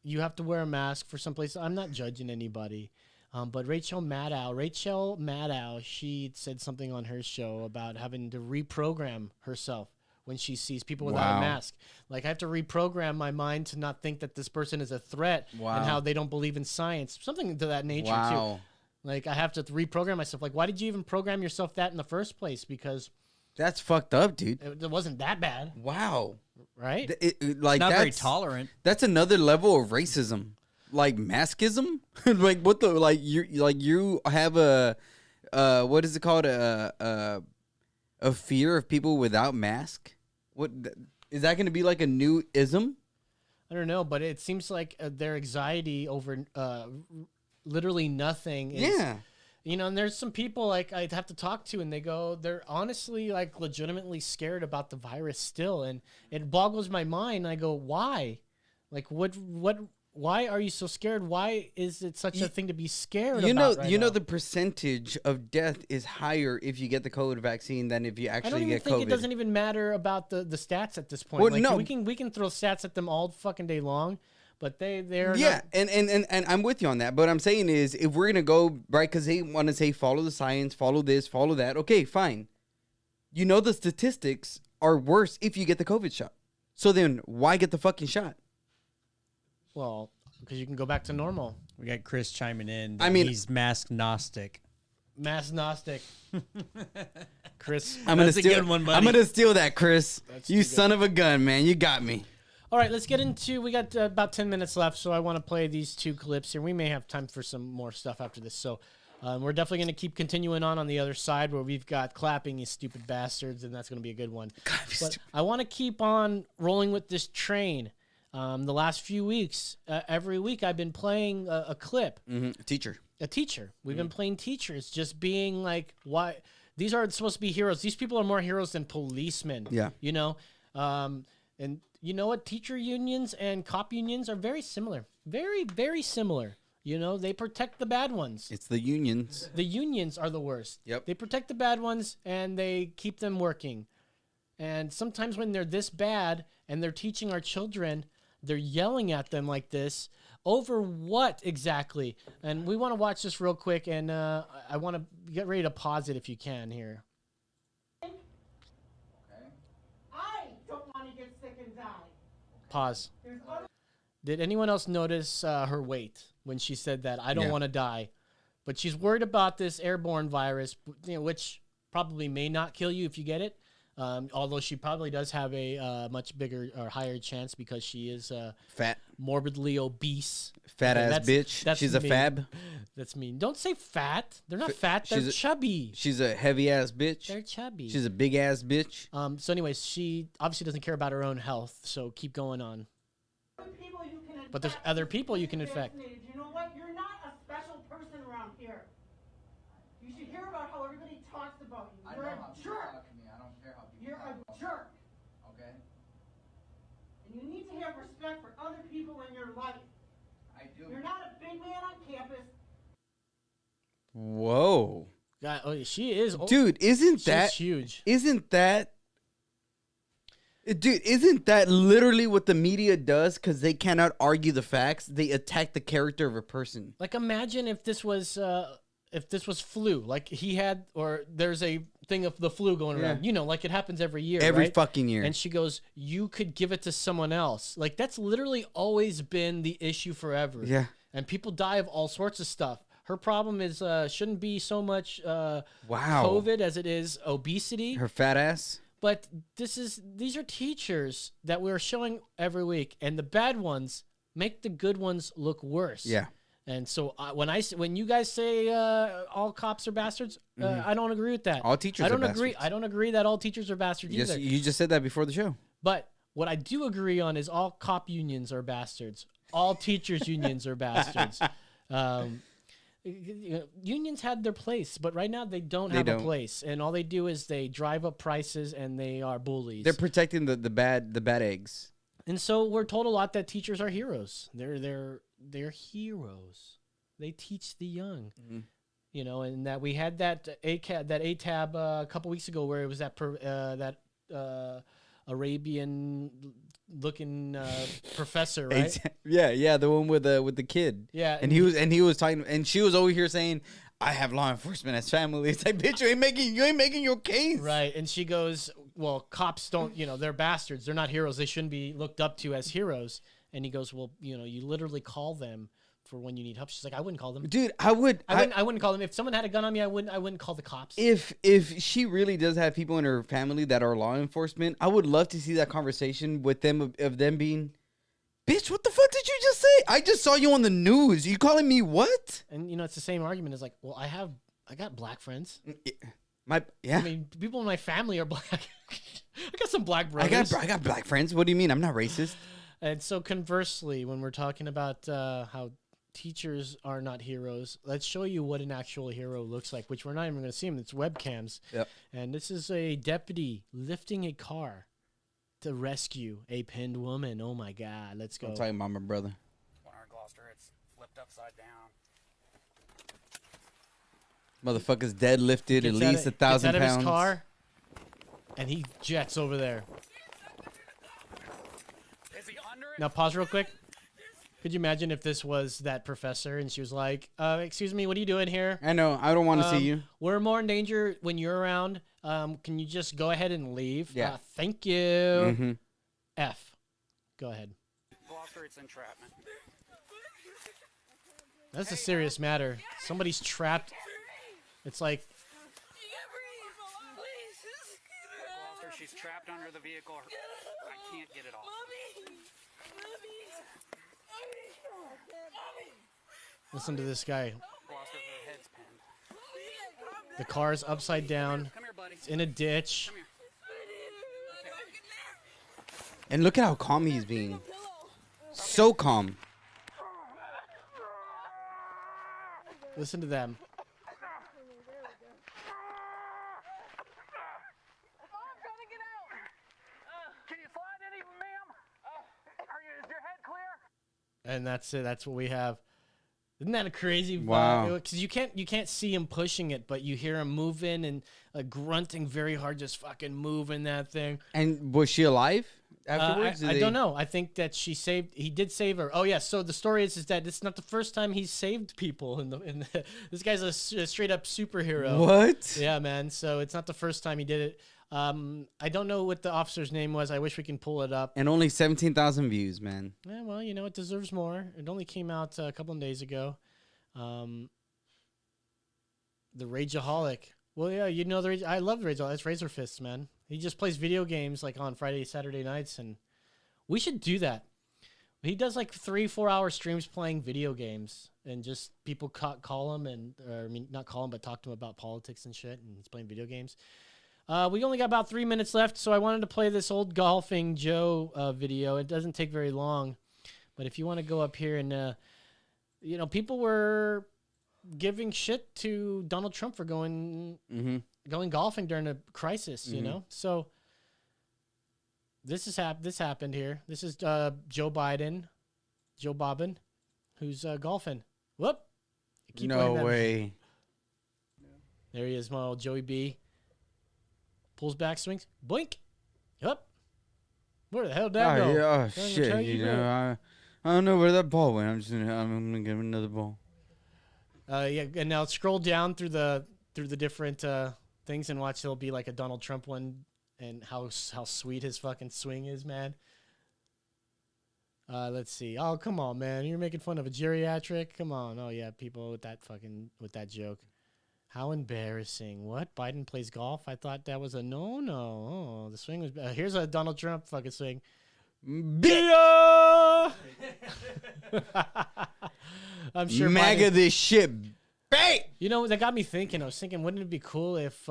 [SPEAKER 1] you have to wear a mask for some place, I'm not judging anybody. But Rachel Maddow, she said something on her show about having to reprogram herself when she sees people without a
[SPEAKER 3] Wow.
[SPEAKER 1] mask. Like, I have to reprogram my mind to not think that this person is a threat
[SPEAKER 3] Wow.
[SPEAKER 1] and how they don't believe in science. Something to that nature,
[SPEAKER 3] Wow.
[SPEAKER 1] too. Like, I have to reprogram myself. Like, why did you even program yourself that in the first place? Because
[SPEAKER 3] That's fucked up, dude.
[SPEAKER 1] it wasn't that bad,
[SPEAKER 3] Wow.
[SPEAKER 1] right?
[SPEAKER 3] Like
[SPEAKER 4] Not very
[SPEAKER 3] that's
[SPEAKER 4] tolerant.
[SPEAKER 3] That's another level of racism. Like maskism? Like what the you have a what is it called? A fear of people without mask? Is that going to be like a new ism?
[SPEAKER 1] I don't know, but it seems like their anxiety over literally nothing is,
[SPEAKER 3] Yeah.
[SPEAKER 1] and there's some people like I'd have to talk to, and they're honestly like legitimately scared about the virus still, and it boggles my mind. I go, why? Like, why are you so scared? Why is it such a thing to be scared about right now?
[SPEAKER 3] The percentage of death is higher if you get the COVID vaccine than if you
[SPEAKER 1] I don't
[SPEAKER 3] actually
[SPEAKER 1] even
[SPEAKER 3] get
[SPEAKER 1] think
[SPEAKER 3] COVID.
[SPEAKER 1] it doesn't even matter about the stats at this point.
[SPEAKER 3] Well,
[SPEAKER 1] Like,
[SPEAKER 3] no.
[SPEAKER 1] we can throw stats at them all fucking day long, but they're
[SPEAKER 3] Yeah,
[SPEAKER 1] not,
[SPEAKER 3] and I'm with you on that. But what I'm saying is, if we're gonna go right, because they want to say follow the science, follow this, follow that. Okay, fine. The statistics are worse if you get the COVID shot. So then, why get the fucking shot?
[SPEAKER 1] well, because you can go back to normal.
[SPEAKER 4] We got Chris chiming in.
[SPEAKER 3] I mean-
[SPEAKER 4] he's mask gnostic.
[SPEAKER 1] Mass Gnostic. Chris.
[SPEAKER 3] I'm gonna
[SPEAKER 4] That's a
[SPEAKER 3] steal.
[SPEAKER 4] good one, buddy.
[SPEAKER 3] I'm gonna steal that, Chris.
[SPEAKER 1] That's
[SPEAKER 3] You
[SPEAKER 1] too good.
[SPEAKER 3] son of a gun, man. You got me.
[SPEAKER 1] All right, let's get into. We got about 10 minutes left, so I want to play these two clips here. We may have time for some more stuff after this. So we're definitely going to keep continuing on the other side where we've got clapping, you stupid bastards, and that's going to be a good one. But I want to keep on rolling with this train. The last few weeks, every week I've been playing a clip.
[SPEAKER 3] Teacher.
[SPEAKER 1] A teacher. We've been playing teachers, just being like, why? These aren't supposed to be heroes. These people are more heroes than policemen.
[SPEAKER 3] Yeah.
[SPEAKER 1] And you know what? Teacher unions and cop unions are very similar. Very, very similar. You know, they protect the bad ones.
[SPEAKER 3] It's the unions.
[SPEAKER 1] The unions are the worst.
[SPEAKER 3] Yep.
[SPEAKER 1] They protect the bad ones and they keep them working. And sometimes when they're this bad and they're teaching our children, they're yelling at them like this over what exactly? And we want to watch this real quick, and I want to get ready to pause it if you can here.
[SPEAKER 14] I don't want to get sick and die.
[SPEAKER 1] Pause.
[SPEAKER 14] There's other
[SPEAKER 1] Did anyone else notice her weight when she said that? I don't want to die. But she's worried about this airborne virus, which probably may not kill you if you get it. Although she probably does have a much bigger or higher chance because she is
[SPEAKER 3] fat,
[SPEAKER 1] morbidly obese.
[SPEAKER 3] Fat ass bitch. She's a
[SPEAKER 1] mean.
[SPEAKER 3] fab.
[SPEAKER 1] That's mean. Don't say fat. They're not fat. They're chubby.
[SPEAKER 3] She's a heavy ass bitch.
[SPEAKER 1] They're chubby.
[SPEAKER 3] She's a big ass bitch.
[SPEAKER 1] So anyways, she obviously doesn't care about her own health. So keep going on.
[SPEAKER 14] people you can infect.
[SPEAKER 1] But there's other people you can infect.
[SPEAKER 14] Vaccinated. You know what? You're not a special person around here. You should hear about how everybody talks about you. You're a jerk. You're a jerk.
[SPEAKER 3] Okay.
[SPEAKER 14] And you need to have respect for other people in your life.
[SPEAKER 3] I do.
[SPEAKER 14] You're not a big man on campus.
[SPEAKER 3] Whoa.
[SPEAKER 1] God, oh, she is.
[SPEAKER 3] Dude, isn't
[SPEAKER 1] she's
[SPEAKER 3] that
[SPEAKER 1] huge?
[SPEAKER 3] Isn't that literally what the media does? Because they cannot argue the facts. They attack the character of a person.
[SPEAKER 1] Like, imagine if this was flu, like he had, or there's a thing of the flu going around, you know, like it happens every year,
[SPEAKER 3] Every
[SPEAKER 1] right?
[SPEAKER 3] fucking year.
[SPEAKER 1] And she goes, you could give it to someone else. Like, that's literally always been the issue forever.
[SPEAKER 3] Yeah.
[SPEAKER 1] And people die of all sorts of stuff. Her problem is shouldn't be so much COVID as it is obesity.
[SPEAKER 3] Her fat ass.
[SPEAKER 1] But these are teachers that we're showing every week, and the bad ones make the good ones look worse.
[SPEAKER 3] Yeah.
[SPEAKER 1] And so when you guys say all cops are bastards, I don't agree with that.
[SPEAKER 3] All teachers are bastards.
[SPEAKER 1] I don't agree that all teachers are bastards
[SPEAKER 3] Yes,
[SPEAKER 1] either.
[SPEAKER 3] you just said that before the show.
[SPEAKER 1] But what I do agree on is all cop unions are bastards. All teachers unions are bastards. Unions had their place, but right now they don't have a place, and all they do is they drive up prices and they are bullies.
[SPEAKER 3] They're protecting the bad eggs.
[SPEAKER 1] And so we're told a lot that teachers are heroes. They're heroes. They teach the young.
[SPEAKER 3] Mm-hmm.
[SPEAKER 1] You know, and that we had that ATAB a couple weeks ago where it was that Arabian looking professor, right?
[SPEAKER 3] Yeah, the one with the kid.
[SPEAKER 1] Yeah,
[SPEAKER 3] and he was talking, and she was over here saying, "I have law enforcement as family." It's like, bitch, you ain't making your case,
[SPEAKER 1] right? And she goes, "Well, cops don't, they're bastards. They're not heroes. They shouldn't be looked up to as heroes." And he goes, "Well, you literally call them for when you need help." She's like, "I wouldn't call them,
[SPEAKER 3] dude. I wouldn't
[SPEAKER 1] call them if someone had a gun on me. I wouldn't call the cops."
[SPEAKER 3] If she really does have people in her family that are law enforcement, I would love to see that conversation with them of them being, "Bitch, what the fuck did you just say? I just saw you on the news. You calling me what?"
[SPEAKER 1] And it's the same argument. It's like, well, I got black friends.
[SPEAKER 3] I
[SPEAKER 1] mean, people in my family are black. I got some black brothers.
[SPEAKER 3] I got black friends. What do you mean? I'm not racist.
[SPEAKER 1] And so conversely, when we're talking about how teachers are not heroes, let's show you what an actual hero looks like, which we're not even going to see them. It's webcams.
[SPEAKER 3] Yep.
[SPEAKER 1] And this is a deputy lifting a car to rescue a pinned woman. Oh my God. Let's go.
[SPEAKER 3] I'm talking about my brother.
[SPEAKER 15] One in Gloucester, it's flipped upside down.
[SPEAKER 3] Motherfucker's deadlifted at least 1,000 pounds.
[SPEAKER 1] Gets out of his car, and he jets over there.
[SPEAKER 15] Is he under it?
[SPEAKER 1] Now pause real quick. Could you imagine if this was that professor and she was like, "Excuse me, what are you doing here?"
[SPEAKER 3] I know. I don't want to see you.
[SPEAKER 1] We're more in danger when you're around. Can you just go ahead and leave?
[SPEAKER 3] Yeah.
[SPEAKER 1] Thank you.
[SPEAKER 3] Mm-hmm.
[SPEAKER 1] F. Go ahead.
[SPEAKER 15] Gloucester, it's entrapment.
[SPEAKER 1] That's a serious matter. Somebody's trapped. It's like,
[SPEAKER 15] Gloucester, she's trapped under the vehicle. I can't get it off.
[SPEAKER 1] listen to this guy.
[SPEAKER 15] Gloucester, her head's pinned.
[SPEAKER 1] The car's upside down.
[SPEAKER 15] Come here, buddy.
[SPEAKER 1] It's in a ditch.
[SPEAKER 15] Come here.
[SPEAKER 3] And look at how calm he's being. So calm.
[SPEAKER 1] Listen to them. And that's it. That's what we have. Isn't that a crazy?
[SPEAKER 3] Wow.
[SPEAKER 1] Because you can't see him pushing it, but you hear him moving and grunting very hard, just fucking moving that thing.
[SPEAKER 3] And was she alive afterwards?
[SPEAKER 1] I don't know. I think that he did save her. Oh yeah. So the story is that it's not the first time he's saved people this guy's a straight up superhero.
[SPEAKER 3] What?
[SPEAKER 1] Yeah, man. So it's not the first time he did it. I don't know what the officer's name was. I wish we can pull it up.
[SPEAKER 3] And only 17,000 views, man.
[SPEAKER 1] Yeah, well, it deserves more. It only came out a couple of days ago. The Rageaholic. Well, yeah, I love the Rageaholic. That's Razor Fists, man. He just plays video games like on Friday, Saturday nights, and we should do that. He does like 3-4 hour streams playing video games, and just people call him not call him, but talk to him about politics and shit, and he's playing video games. We only got about 3 minutes left, so I wanted to play this old Golfing Joe video. It doesn't take very long, but if you want to go up here and, people were giving shit to Donald Trump for going golfing during a crisis, So this happened here. This is Joe Bobbin, who's golfing. Whoop!
[SPEAKER 3] No way.
[SPEAKER 1] There he is, my old Joey B. Pulls back, swings, boink, up. Where the hell did that go?
[SPEAKER 3] Yeah, shit. I don't know where that ball went. I'm gonna give him another ball.
[SPEAKER 1] Yeah, and now scroll down through the different things and watch. There'll be like a Donald Trump one, and how sweet his fucking swing is, man. Let's see. Oh, come on, man. You're making fun of a geriatric. Come on. Oh yeah, people with that joke. How embarrassing. What? Biden plays golf? I thought that was a no-no. Oh, the swing was... here's a Donald Trump fucking swing. I'm sure
[SPEAKER 3] MAGA
[SPEAKER 1] Biden,
[SPEAKER 3] this shit. Bang!
[SPEAKER 1] That got me thinking. I was thinking, wouldn't it be cool if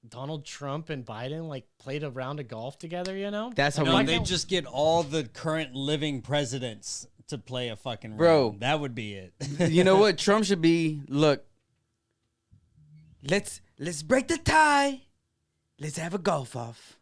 [SPEAKER 1] Donald Trump and Biden, played a round of golf together,
[SPEAKER 3] That's how
[SPEAKER 4] they just get all the current living presidents to play a fucking round.
[SPEAKER 3] Bro.
[SPEAKER 4] That would be it.
[SPEAKER 3] You know what? Trump should be, look... Let's break the tie. Let's have a golf off.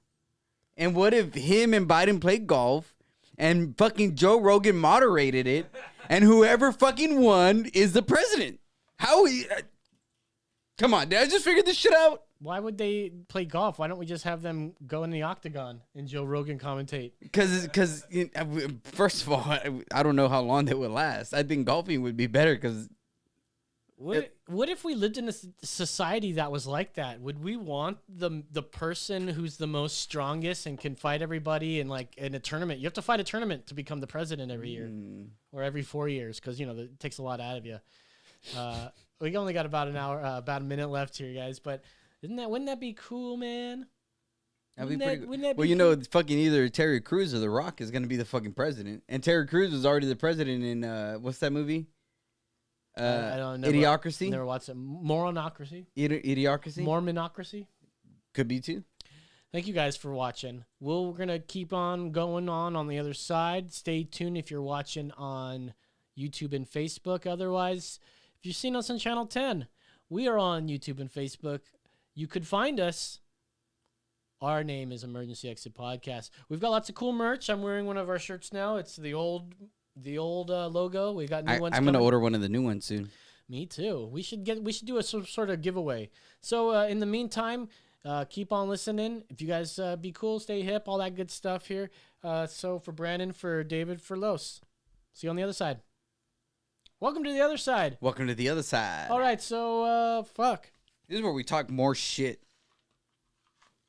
[SPEAKER 3] And what if him and Biden played golf and fucking Joe Rogan moderated it and whoever fucking won is the president? Come on, did I just figure this shit out?
[SPEAKER 1] Why would they play golf? Why don't we just have them go in the octagon and Joe Rogan commentate?
[SPEAKER 3] Because first of all, I don't know how long that would last. I think golfing would be better because...
[SPEAKER 1] What if we lived in a society that was like that? Would we want the person who's the most strongest and can fight everybody in a tournament? You have to fight a tournament to become the president every year or every 4 years because it takes a lot out of you. We only got about an hour, about a minute left here, guys. But wouldn't that be cool, man?
[SPEAKER 3] That'd be pretty cool. Well, fucking either Terry Crews or The Rock is gonna be the fucking president, and Terry Crews was already the president in what's that movie?
[SPEAKER 1] I don't know.
[SPEAKER 3] Idiocracy?
[SPEAKER 1] Never watched it. Moronocracy?
[SPEAKER 3] Idiocracy?
[SPEAKER 1] Mormonocracy?
[SPEAKER 3] Could be too.
[SPEAKER 1] Thank you guys for watching. We're going to keep on going on the other side. Stay tuned if you're watching on YouTube and Facebook. Otherwise, if you've seen us on Channel 10, we are on YouTube and Facebook. You could find us. Our name is Emergency Exit Podcast. We've got lots of cool merch. I'm wearing one of our shirts now. It's the old logo. We got new ones.
[SPEAKER 3] I'm gonna order one of the new ones soon.
[SPEAKER 1] Me too. We should do a sort of giveaway. So in the meantime, keep on listening. If you guys be cool, stay hip, all that good stuff here. So for Brandon, for David, for Los, see you on the other side. Welcome to the other side.
[SPEAKER 3] Welcome to the other side.
[SPEAKER 1] All right, so fuck.
[SPEAKER 3] This is where we talk more shit.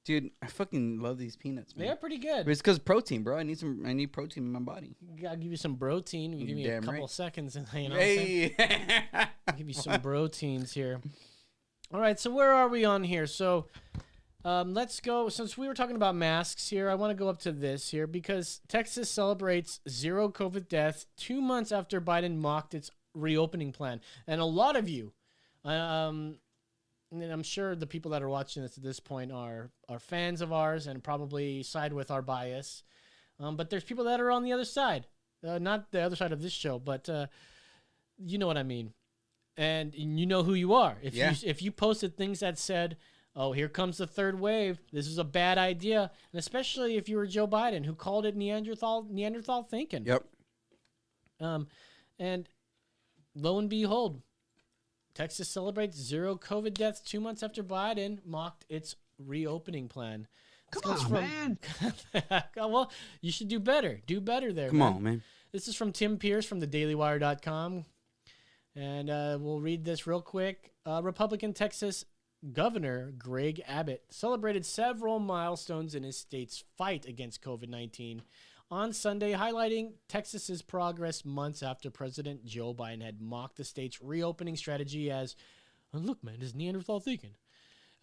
[SPEAKER 3] Dude, I fucking love these peanuts, man.
[SPEAKER 1] They're pretty good.
[SPEAKER 3] But it's because protein, bro. I need protein in my body.
[SPEAKER 1] Gotta give you some protein. You give me a couple seconds, and
[SPEAKER 3] Hey.
[SPEAKER 1] I'll give you some proteins here. All right, so where are we on here? So let's go. Since we were talking about masks here, I want to go up to this here because Texas celebrates 0 COVID deaths 2 months after Biden mocked its reopening plan, and a lot of you, and I'm sure the people that are watching this at this point are fans of ours and probably side with our bias. But there's people that are on the other side. Not the other side of this show, but you know what I mean. And you know who you are. If you posted things that said, oh, here comes the third wave, this is a bad idea, and especially if you were Joe Biden, who called it Neanderthal thinking.
[SPEAKER 3] Yep.
[SPEAKER 1] And lo and behold, Texas celebrates 0 COVID deaths 2 months after Biden mocked its reopening plan.
[SPEAKER 3] Come on, man.
[SPEAKER 1] Well, you should do better. Do better there,
[SPEAKER 3] Come on, man.
[SPEAKER 1] This is from Tim Pierce from thedailywire.com. And we'll read this real quick. Republican Texas Governor Greg Abbott celebrated several milestones in his state's fight against COVID-19 on Sunday, highlighting Texas's progress months after President Joe Biden had mocked the state's reopening strategy as, oh, look, man, this Neanderthal thinking.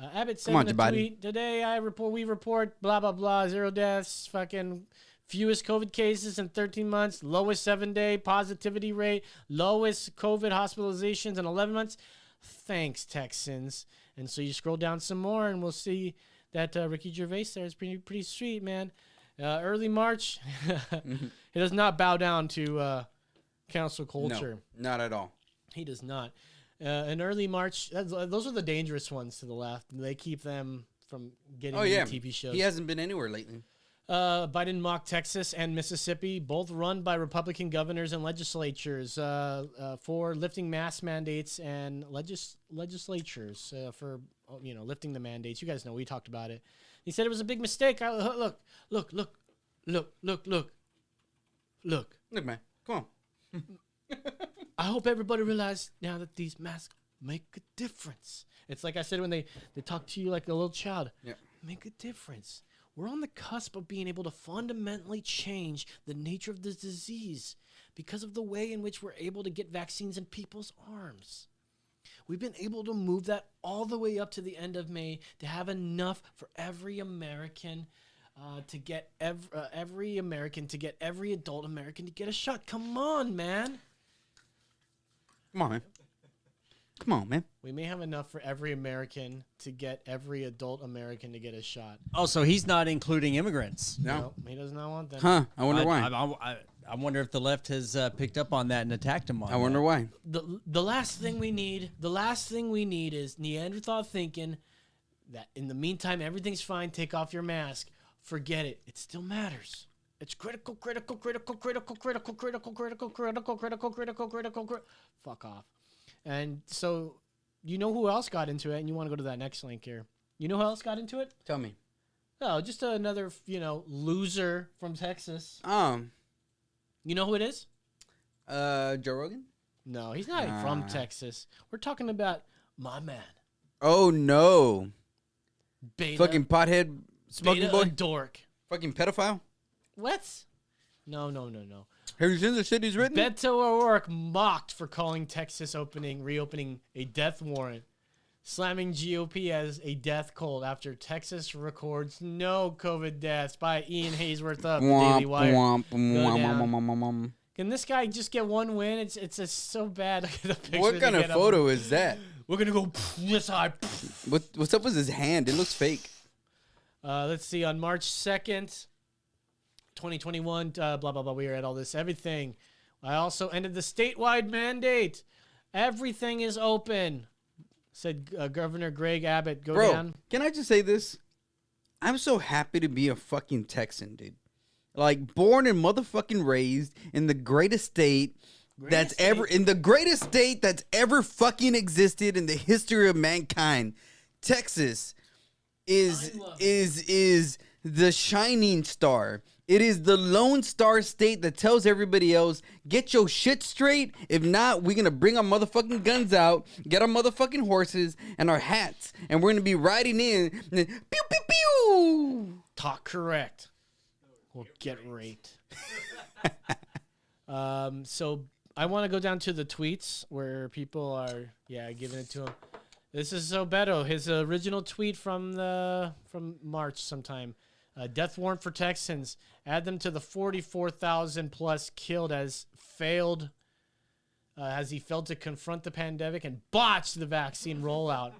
[SPEAKER 1] Abbott said in a tweet, today we report blah, blah, blah, 0 deaths, fucking fewest COVID cases in 13 months, lowest 7-day positivity rate, lowest COVID hospitalizations in 11 months. Thanks, Texans. And so you scroll down some more and we'll see that Ricky Gervais there is pretty sweet, man. Early March, he does not bow down to council culture.
[SPEAKER 3] No, not at all.
[SPEAKER 1] He does not. In early March, those are the dangerous ones to the left. They keep them from getting into TV shows.
[SPEAKER 3] He hasn't been anywhere lately.
[SPEAKER 1] Biden mocked Texas and Mississippi, both run by Republican governors and legislatures, for lifting mask mandates and legislatures for lifting the mandates. You guys know we talked about it. He said it was a big mistake. Look,
[SPEAKER 3] man, come on.
[SPEAKER 1] I hope everybody realizes now that these masks make a difference. It's like I said when they talk to you like a little child.
[SPEAKER 3] Yeah.
[SPEAKER 1] Make a difference. We're on the cusp of being able to fundamentally change the nature of this disease because of the way in which we're able to get vaccines in people's arms. We've been able to move that all the way up to the end of May to have enough for every American to get every adult American to get a shot. Come on, man.
[SPEAKER 3] Come on, man. Come on, man.
[SPEAKER 1] We may have enough for every American to get every adult American to get a shot.
[SPEAKER 4] Oh, so he's not including immigrants.
[SPEAKER 1] No, he does not want that.
[SPEAKER 3] Huh? I wonder why.
[SPEAKER 4] I wonder if the left has picked up on that and attacked him on.
[SPEAKER 3] I wonder why.
[SPEAKER 1] The last thing we need is Neanderthal thinking that in the meantime everything's fine. Take off your mask. Forget it. It still matters. It's critical. Fuck off. And so, you know who else got into it? And you want to go to that next link here. You know who else got into it?
[SPEAKER 3] Tell me.
[SPEAKER 1] Oh, just another, loser from Texas. You know who it is?
[SPEAKER 3] Joe Rogan?
[SPEAKER 1] No, he's not from Texas. We're talking about my man.
[SPEAKER 3] Oh, no.
[SPEAKER 1] Beta.
[SPEAKER 3] Fucking pothead smoking
[SPEAKER 1] Beta
[SPEAKER 3] boy?
[SPEAKER 1] a dork.
[SPEAKER 3] Fucking pedophile?
[SPEAKER 1] What? No.
[SPEAKER 3] Have you seen the shit he's written?
[SPEAKER 1] Beto O'Rourke mocked for calling Texas reopening a death warrant, slamming GOP as a death cult after Texas records no COVID deaths by Ian Haysworth of the Daily Wire. Can this guy just get one win? It's just so bad. Look at the picture.
[SPEAKER 3] What kind of photo is that?
[SPEAKER 1] We're gonna go this high.
[SPEAKER 3] What's up with his hand? It looks fake.
[SPEAKER 1] Let's see. On March 2nd, 2021, blah, blah, blah. We read all this. Everything. I also ended the statewide mandate. Everything is open, said Governor Greg Abbott. Go down.
[SPEAKER 3] Can I just say this? I'm so happy to be a fucking Texan, dude. Like, born and motherfucking raised in the greatest state that's ever fucking existed in the history of mankind. Texas is the shining star. It is the lone star state that tells everybody else, get your shit straight. If not, we're going to bring our motherfucking guns out, get our motherfucking horses and our hats, and we're going to be riding in. Pew, pew, pew.
[SPEAKER 1] Talk correct. We'll get raped. So I want to go down to the tweets where people are, giving it to him. This is so Beto. His original tweet from March sometime. Death warrant for Texans. Add them to the 44,000 plus killed as he failed to confront the pandemic and botched the vaccine rollout.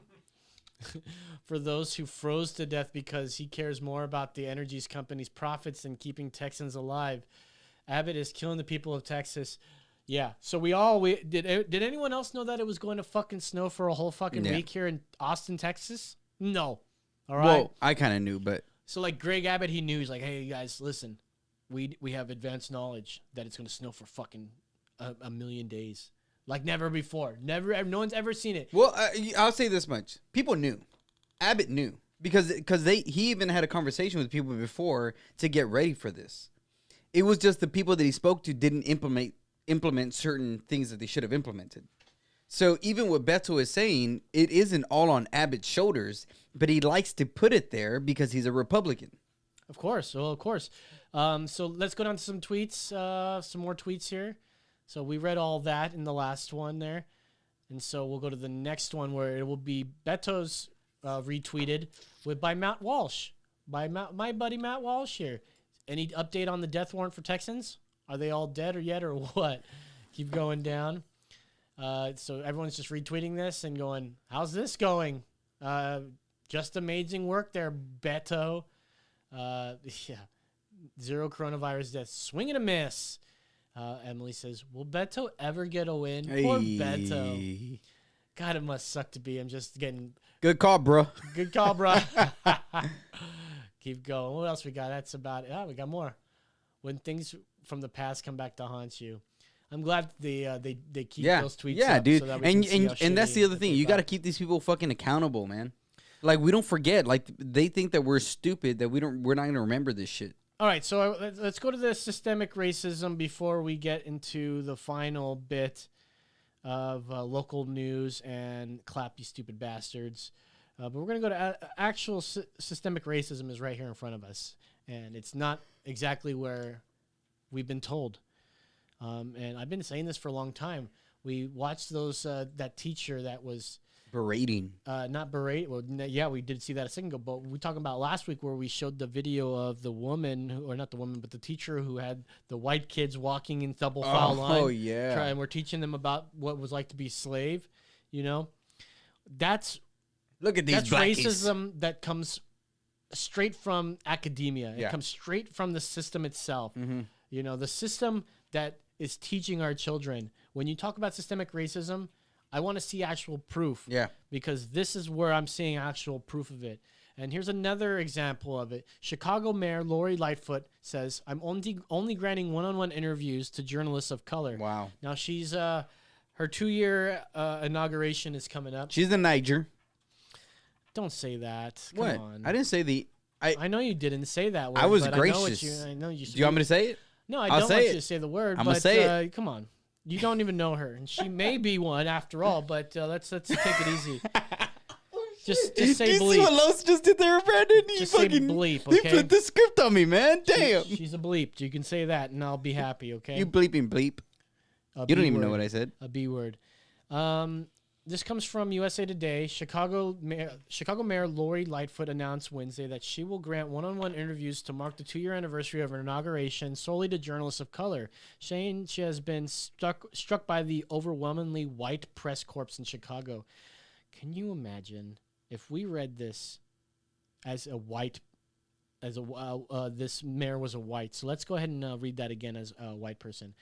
[SPEAKER 1] For those who froze to death because he cares more about the energy company's profits than keeping Texans alive. Abbott is killing the people of Texas. Yeah. So did anyone else know that it was going to fucking snow for a whole fucking week here in Austin, Texas? No. All right.
[SPEAKER 3] Well, I kind of knew, but.
[SPEAKER 1] So like Greg Abbott, he knew. He's like, hey guys, listen, we have advanced knowledge that it's going to snow for fucking a million days. like never before. No one's ever seen it.
[SPEAKER 3] Well, I'll say this much: people knew, Abbott knew because he even had a conversation with people before to get ready for this. It was just the people that he spoke to didn't implement certain things that they should have implemented. So even what Beto is saying, it isn't all on Abbott's shoulders, but he likes to put it there because he's a Republican.
[SPEAKER 1] Of course. Well, of course. So let's go down to some tweets, some more tweets here. So we read all that in the last one there. And so we'll go to the next one where it will be Beto's retweeted by Matt Walsh, by my buddy Matt Walsh here. Any update on the death warrant for Texans? Are they all dead or yet or what? Keep going down. So everyone's just retweeting this and going, how's this going? Just amazing work there, Beto. Yeah. 0 coronavirus deaths. Swing and a miss. Emily says, will Beto ever get a win? Poor Beto. God, it must suck to be him. Just getting...
[SPEAKER 3] Good call, bro.
[SPEAKER 1] Good call, bro. Keep going. What else we got? That's about it. We got more. When things from the past come back to haunt you. I'm glad they keep those tweets up.
[SPEAKER 3] Dude.
[SPEAKER 1] So that we can see how
[SPEAKER 3] And that's
[SPEAKER 1] shitty
[SPEAKER 3] the other thing. You got to keep these people fucking accountable, man. Like, we don't forget. Like, they think that we're stupid, that we're not going to remember this shit.
[SPEAKER 1] All right, so let's go to the systemic racism before we get into the final bit of local news and clap, you stupid bastards. But we're going to go to actual systemic racism is right here in front of us. And it's not exactly where we've been told. And I've been saying this for a long time. We watched that teacher that was...
[SPEAKER 3] berating.
[SPEAKER 1] Not berate. Well, yeah, we did see that a second ago. But we talked about last week where we showed the video of the woman, or not the woman, but the teacher who had the white kids walking in double file line.
[SPEAKER 3] Oh, yeah.
[SPEAKER 1] And we're teaching them about what it was like to be a slave. You know, that's racism that comes straight from academia. It comes straight from the system itself.
[SPEAKER 3] Mm-hmm.
[SPEAKER 1] You know, the system that is teaching our children. When you talk about systemic racism, I want to see actual proof.
[SPEAKER 3] Yeah.
[SPEAKER 1] Because this is where I'm seeing actual proof of it. And here's another example of it. Chicago Mayor Lori Lightfoot says, I'm only granting one-on-one interviews to journalists of color.
[SPEAKER 3] Wow.
[SPEAKER 1] Now she's her 2-year inauguration is coming up.
[SPEAKER 3] She's in Niger.
[SPEAKER 1] Don't say that. Come
[SPEAKER 3] What?
[SPEAKER 1] on.
[SPEAKER 3] I didn't say the...
[SPEAKER 1] I know you didn't say that word.
[SPEAKER 3] I was
[SPEAKER 1] but
[SPEAKER 3] gracious.
[SPEAKER 1] I know you
[SPEAKER 3] Do you want me to say it?
[SPEAKER 1] No, I
[SPEAKER 3] I'll
[SPEAKER 1] don't
[SPEAKER 3] say
[SPEAKER 1] want
[SPEAKER 3] it.
[SPEAKER 1] you to say the word.
[SPEAKER 3] I'm
[SPEAKER 1] but
[SPEAKER 3] gonna say it.
[SPEAKER 1] Come on. You don't even know her, and she may be one after all. But let's take it easy. Just say
[SPEAKER 3] you
[SPEAKER 1] bleep.
[SPEAKER 3] see what Los just did there, Brandon?
[SPEAKER 1] Just say bleep, okay?
[SPEAKER 3] He flipped the script on me, man. Damn.
[SPEAKER 1] She's a bleep. You can say that, and I'll be happy. Okay.
[SPEAKER 3] You bleeping bleep. You don't even know what I said.
[SPEAKER 1] A B word. This comes from USA Today. Chicago Mayor Lori Lightfoot announced Wednesday that she will grant one-on-one interviews to mark the 2-year anniversary of her inauguration solely to journalists of color, saying she has been struck by the overwhelmingly white press corps in Chicago. Can you imagine if we read this as a white, this mayor was a white? So let's go ahead and read that again as a white person.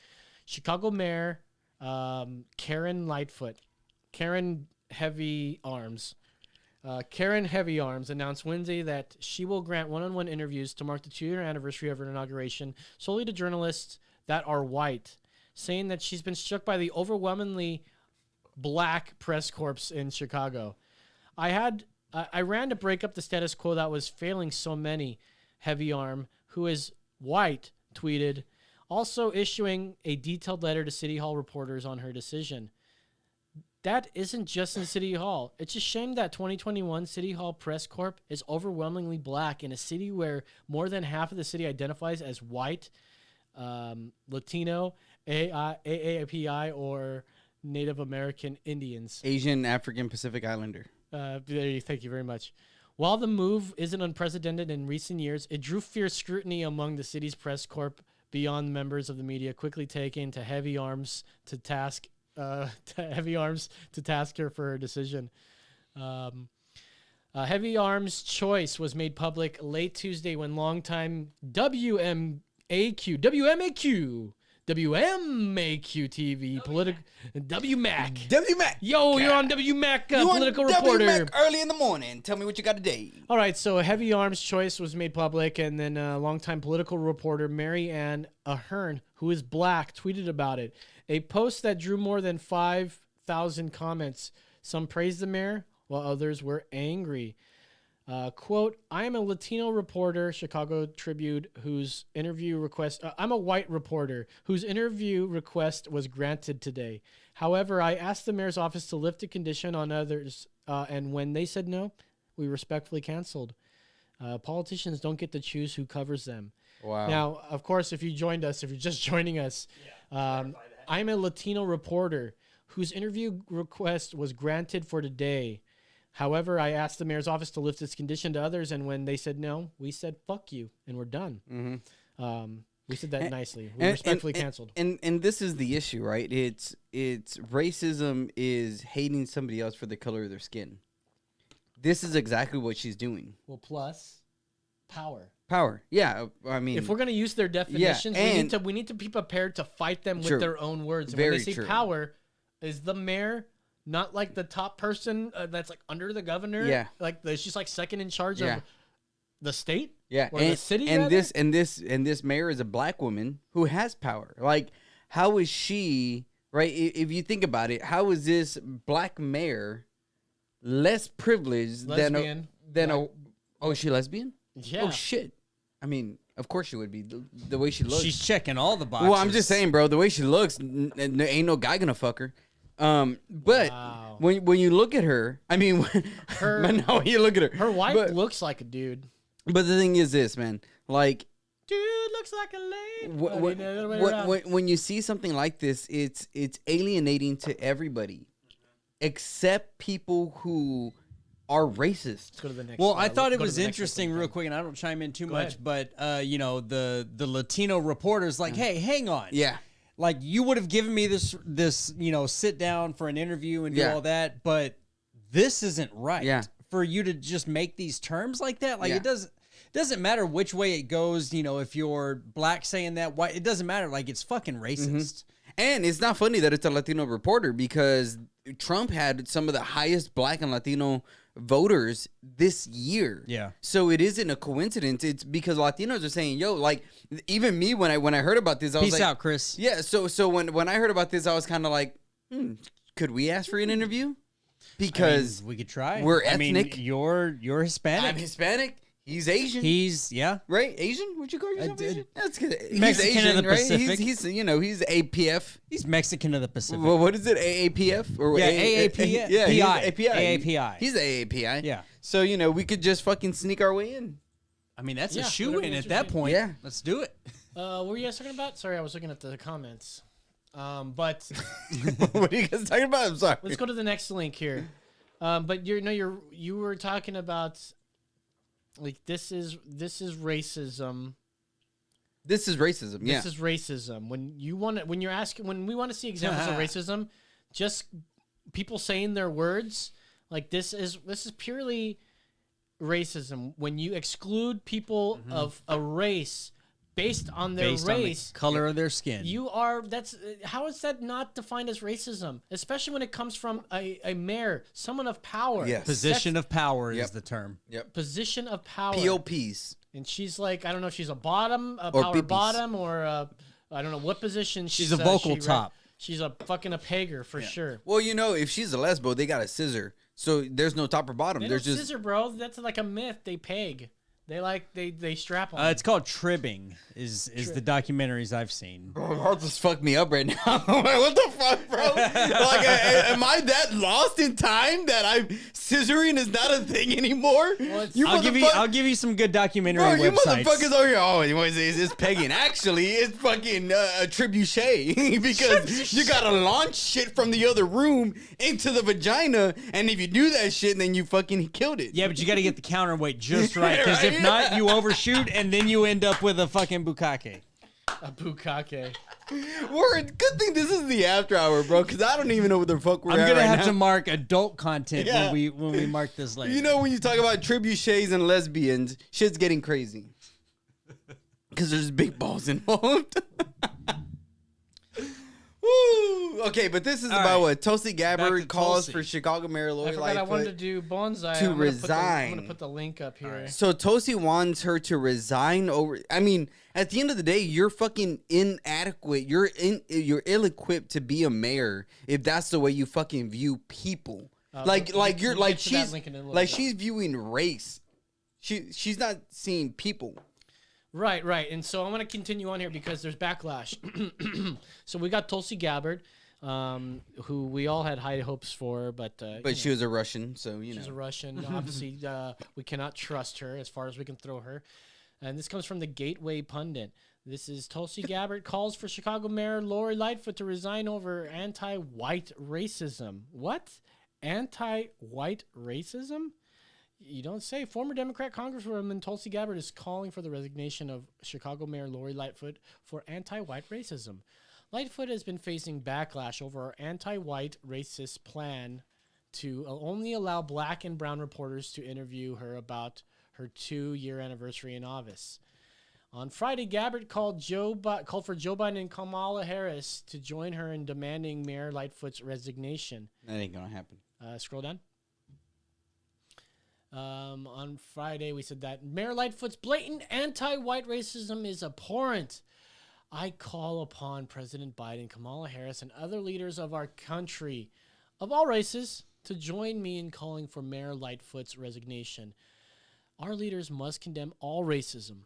[SPEAKER 1] Chicago Mayor Karen Lightfoot. Karen Heavy Arms announced Wednesday that she will grant one-on-one interviews to mark the 2-year anniversary of her inauguration solely to journalists that are white, saying that she's been struck by the overwhelmingly black press corps in Chicago. I ran to break up the status quo that was failing so many. Heavy Arm, who is white, tweeted, also issuing a detailed letter to City Hall reporters on her decision. That isn't just in City Hall. It's a shame that 2021 City Hall Press Corp is overwhelmingly black in a city where more than half of the city identifies as white, Latino, AAPI, or Native American Indians.
[SPEAKER 3] Asian, African, Pacific Islander.
[SPEAKER 1] Thank you very much. While the move isn't unprecedented in recent years, it drew fierce scrutiny among the city's press corp beyond members of the media, quickly taking to Heavy Arms to task her for her decision. Heavy Arms' choice was made public late Tuesday when longtime WMAQ WMAQ TV, political WMAC.
[SPEAKER 3] WMAC.
[SPEAKER 1] Yo, you're on WMAC,
[SPEAKER 3] You
[SPEAKER 1] political
[SPEAKER 3] on
[SPEAKER 1] reporter.
[SPEAKER 3] WMAC early in the morning. Tell me what you got today.
[SPEAKER 1] All right, so a heavy arms choice was made public, and then a longtime political reporter Mary Ann Ahern, who is black, tweeted about it. A post that drew more than 5,000 comments. Some praised the mayor, while others were angry. Quote, I am a Latino reporter, Chicago Tribune, whose interview request, I'm a white reporter whose interview request was granted today. However, I asked the mayor's office to lift a condition on others, and when they said no, we respectfully canceled. Politicians don't get to choose who covers them.
[SPEAKER 3] Wow.
[SPEAKER 1] Now, of course, if you joined us, if you're just joining us, I'm a Latino reporter whose interview request was granted for today. However, I asked the mayor's office to lift this condition to others, and when they said no, we said, fuck you, and we're done. We said that nicely. We respectfully canceled.
[SPEAKER 3] And this is the issue, right? It's racism is hating somebody else for the color of their skin. This is exactly what she's doing.
[SPEAKER 1] Well, plus power.
[SPEAKER 3] Power. Yeah, I mean,
[SPEAKER 1] if we're going to use their definitions, we need to be prepared to fight them with their own words. And when they say power, is the mayor not like the top person that's like under the governor?
[SPEAKER 3] Yeah.
[SPEAKER 1] Like she's like second in charge of the state?
[SPEAKER 3] Yeah.
[SPEAKER 1] Or the city?
[SPEAKER 3] And this mayor is a black woman who has power. Like, how is she, right? If you think about it, how is this black mayor less privileged than a oh, is she lesbian?
[SPEAKER 1] Yeah.
[SPEAKER 3] Oh shit. I mean, of course she would be. The way she looks.
[SPEAKER 4] She's checking all the boxes.
[SPEAKER 3] Well, I'm just saying, bro, the way she looks, ain't no guy gonna fuck her. But when you look at her, I mean, when you look at her,
[SPEAKER 1] her wife looks like a dude.
[SPEAKER 3] But the thing is this, man, like,
[SPEAKER 1] dude looks like a lady.
[SPEAKER 3] When you see something like this, it's alienating to everybody, except people who are racist.
[SPEAKER 1] Let's go to the next.
[SPEAKER 4] Well, I thought it was interesting, real quick, and I don't chime in too much, but you know, the Latino reporter's like, hey, hang on, like you would have given me this you know, sit down for an interview and do all that, but this isn't right for you to just make these terms like that. Like it doesn't matter which way it goes. You know, if you're black saying that, white, it doesn't matter. Like, it's fucking racist.
[SPEAKER 3] And it's not funny that it's a Latino reporter, because Trump had some of the highest black and Latino voters this year.
[SPEAKER 4] Yeah.
[SPEAKER 3] So it isn't a coincidence. It's because Latinos are saying, yo, like, even me, when I heard about this, I was like,
[SPEAKER 4] peace out, Chris.
[SPEAKER 3] Yeah. So when I heard about this, I was kind of like, could we ask for an interview? Because
[SPEAKER 4] we could try.
[SPEAKER 3] We're ethnic.
[SPEAKER 4] I mean, you're Hispanic.
[SPEAKER 3] I'm Hispanic. He's Asian.
[SPEAKER 4] He's
[SPEAKER 3] right. Asian? Would you call yourself Asian? That's good. He's
[SPEAKER 4] Mexican
[SPEAKER 3] Asian,
[SPEAKER 4] of the
[SPEAKER 3] right?
[SPEAKER 4] Pacific.
[SPEAKER 3] He's you know, he's APF.
[SPEAKER 4] He's Mexican of the Pacific.
[SPEAKER 3] Well, what is it? AAPF or
[SPEAKER 4] AAPI?
[SPEAKER 3] Yeah, he's
[SPEAKER 4] AAPI.
[SPEAKER 3] AAPI. He's AAPI.
[SPEAKER 4] Yeah.
[SPEAKER 3] So you know, we could just fucking sneak our way in.
[SPEAKER 4] I mean, that's a shoe-in at that point.
[SPEAKER 3] Yeah.
[SPEAKER 4] Let's do it.
[SPEAKER 1] What were you guys talking about? Sorry, I was looking at the comments. But
[SPEAKER 3] what are you guys talking about? I'm sorry.
[SPEAKER 1] Let's go to the next link here. But you were talking about, like, this is racism.
[SPEAKER 3] This is racism. Yeah.
[SPEAKER 1] This is racism. When we want to see examples of racism, just people saying their words, like, this is purely racism. When you exclude people of a race based on their race,
[SPEAKER 4] on the color of their skin,
[SPEAKER 1] how is that not defined as racism? Especially when it comes from a mayor, someone of power.
[SPEAKER 3] Yes.
[SPEAKER 4] Position of power is the term.
[SPEAKER 3] Yep.
[SPEAKER 1] Position of power.
[SPEAKER 3] POPs.
[SPEAKER 1] And she's like, I don't know if she's a bottom, a
[SPEAKER 3] Or
[SPEAKER 1] power
[SPEAKER 3] peepees.
[SPEAKER 1] bottom, or I don't know what position.
[SPEAKER 4] She's a vocal top.
[SPEAKER 1] She's a fucking a pegger for sure.
[SPEAKER 3] Well, you know, if she's a lesbo, they got a scissor, so there's no top or bottom.
[SPEAKER 1] They
[SPEAKER 3] There's
[SPEAKER 1] don't
[SPEAKER 3] just
[SPEAKER 1] scissor, bro. That's like a myth. They peg. They strap on.
[SPEAKER 4] It's called tribbing. Is the documentaries I've seen.
[SPEAKER 3] Bro, heart just fucked me up right now. What the fuck, bro? Like, am I that lost in time that scissoring is not a thing anymore?
[SPEAKER 4] Well, I'll give you some good documentary
[SPEAKER 3] bro, you
[SPEAKER 4] websites.
[SPEAKER 3] motherfuckers over here. Oh, it's pegging. Actually, it's fucking a trebuchet because you gotta launch shit from the other room into the vagina, and if you do that shit, then you fucking killed it.
[SPEAKER 4] Yeah, but you got to get the counterweight just right, because if not, you overshoot, and then you end up with a fucking bukkake.
[SPEAKER 1] A bukkake.
[SPEAKER 3] Good thing this is the after hour, bro, because I don't even know what the fuck we're at
[SPEAKER 4] I'm gonna
[SPEAKER 3] right
[SPEAKER 4] have
[SPEAKER 3] now.
[SPEAKER 4] to mark adult content when we mark this later.
[SPEAKER 3] You know, when you talk about trebuchets and lesbians, shit's getting crazy because there's big balls involved. Okay, but this is
[SPEAKER 4] All
[SPEAKER 3] about
[SPEAKER 4] right.
[SPEAKER 3] what Tulsi Gabbard
[SPEAKER 4] to
[SPEAKER 3] calls
[SPEAKER 4] Tulsi.
[SPEAKER 3] for Chicago Mayor
[SPEAKER 1] I
[SPEAKER 3] Lori
[SPEAKER 1] forgot I wanted to
[SPEAKER 3] Lightfoot
[SPEAKER 1] do bonsai.
[SPEAKER 3] to
[SPEAKER 1] I'm
[SPEAKER 3] resign.
[SPEAKER 1] gonna put the link up here.
[SPEAKER 3] So Tulsi wants her to resign over. I mean, at the end of the day, you're fucking inadequate. You're ill-equipped to be a mayor if that's the way you fucking view people. Like
[SPEAKER 1] we'll
[SPEAKER 3] you're
[SPEAKER 1] get
[SPEAKER 3] like
[SPEAKER 1] to that
[SPEAKER 3] she's
[SPEAKER 1] link in a little
[SPEAKER 3] like
[SPEAKER 1] bit.
[SPEAKER 3] she's viewing race. She's not seeing people.
[SPEAKER 1] Right. And so I'm going to continue on here because there's backlash. So we got Tulsi Gabbard, who we all had high hopes for, but
[SPEAKER 3] She was a Russian, so
[SPEAKER 1] she's a Russian. Obviously, we cannot trust her as far as we can throw her. And this comes from the Gateway Pundit. This is Tulsi Gabbard calls for Chicago Mayor Lori Lightfoot to resign over anti-white racism. What? Anti-white racism? You don't say. Former Democrat Congresswoman Tulsi Gabbard is calling for the resignation of Chicago Mayor Lori Lightfoot for anti-white racism. Lightfoot has been facing backlash over her anti-white racist plan to only allow black and brown reporters to interview her about her 2-year anniversary in office. On Friday, Gabbard called for Joe Biden and Kamala Harris to join her in demanding Mayor Lightfoot's resignation.
[SPEAKER 3] That ain't gonna happen.
[SPEAKER 1] Scroll down. On Friday, we said that Mayor Lightfoot's blatant anti-white racism is abhorrent. I call upon President Biden, Kamala Harris, and other leaders of our country, of all races, to join me in calling for Mayor Lightfoot's resignation. Our leaders must condemn all racism,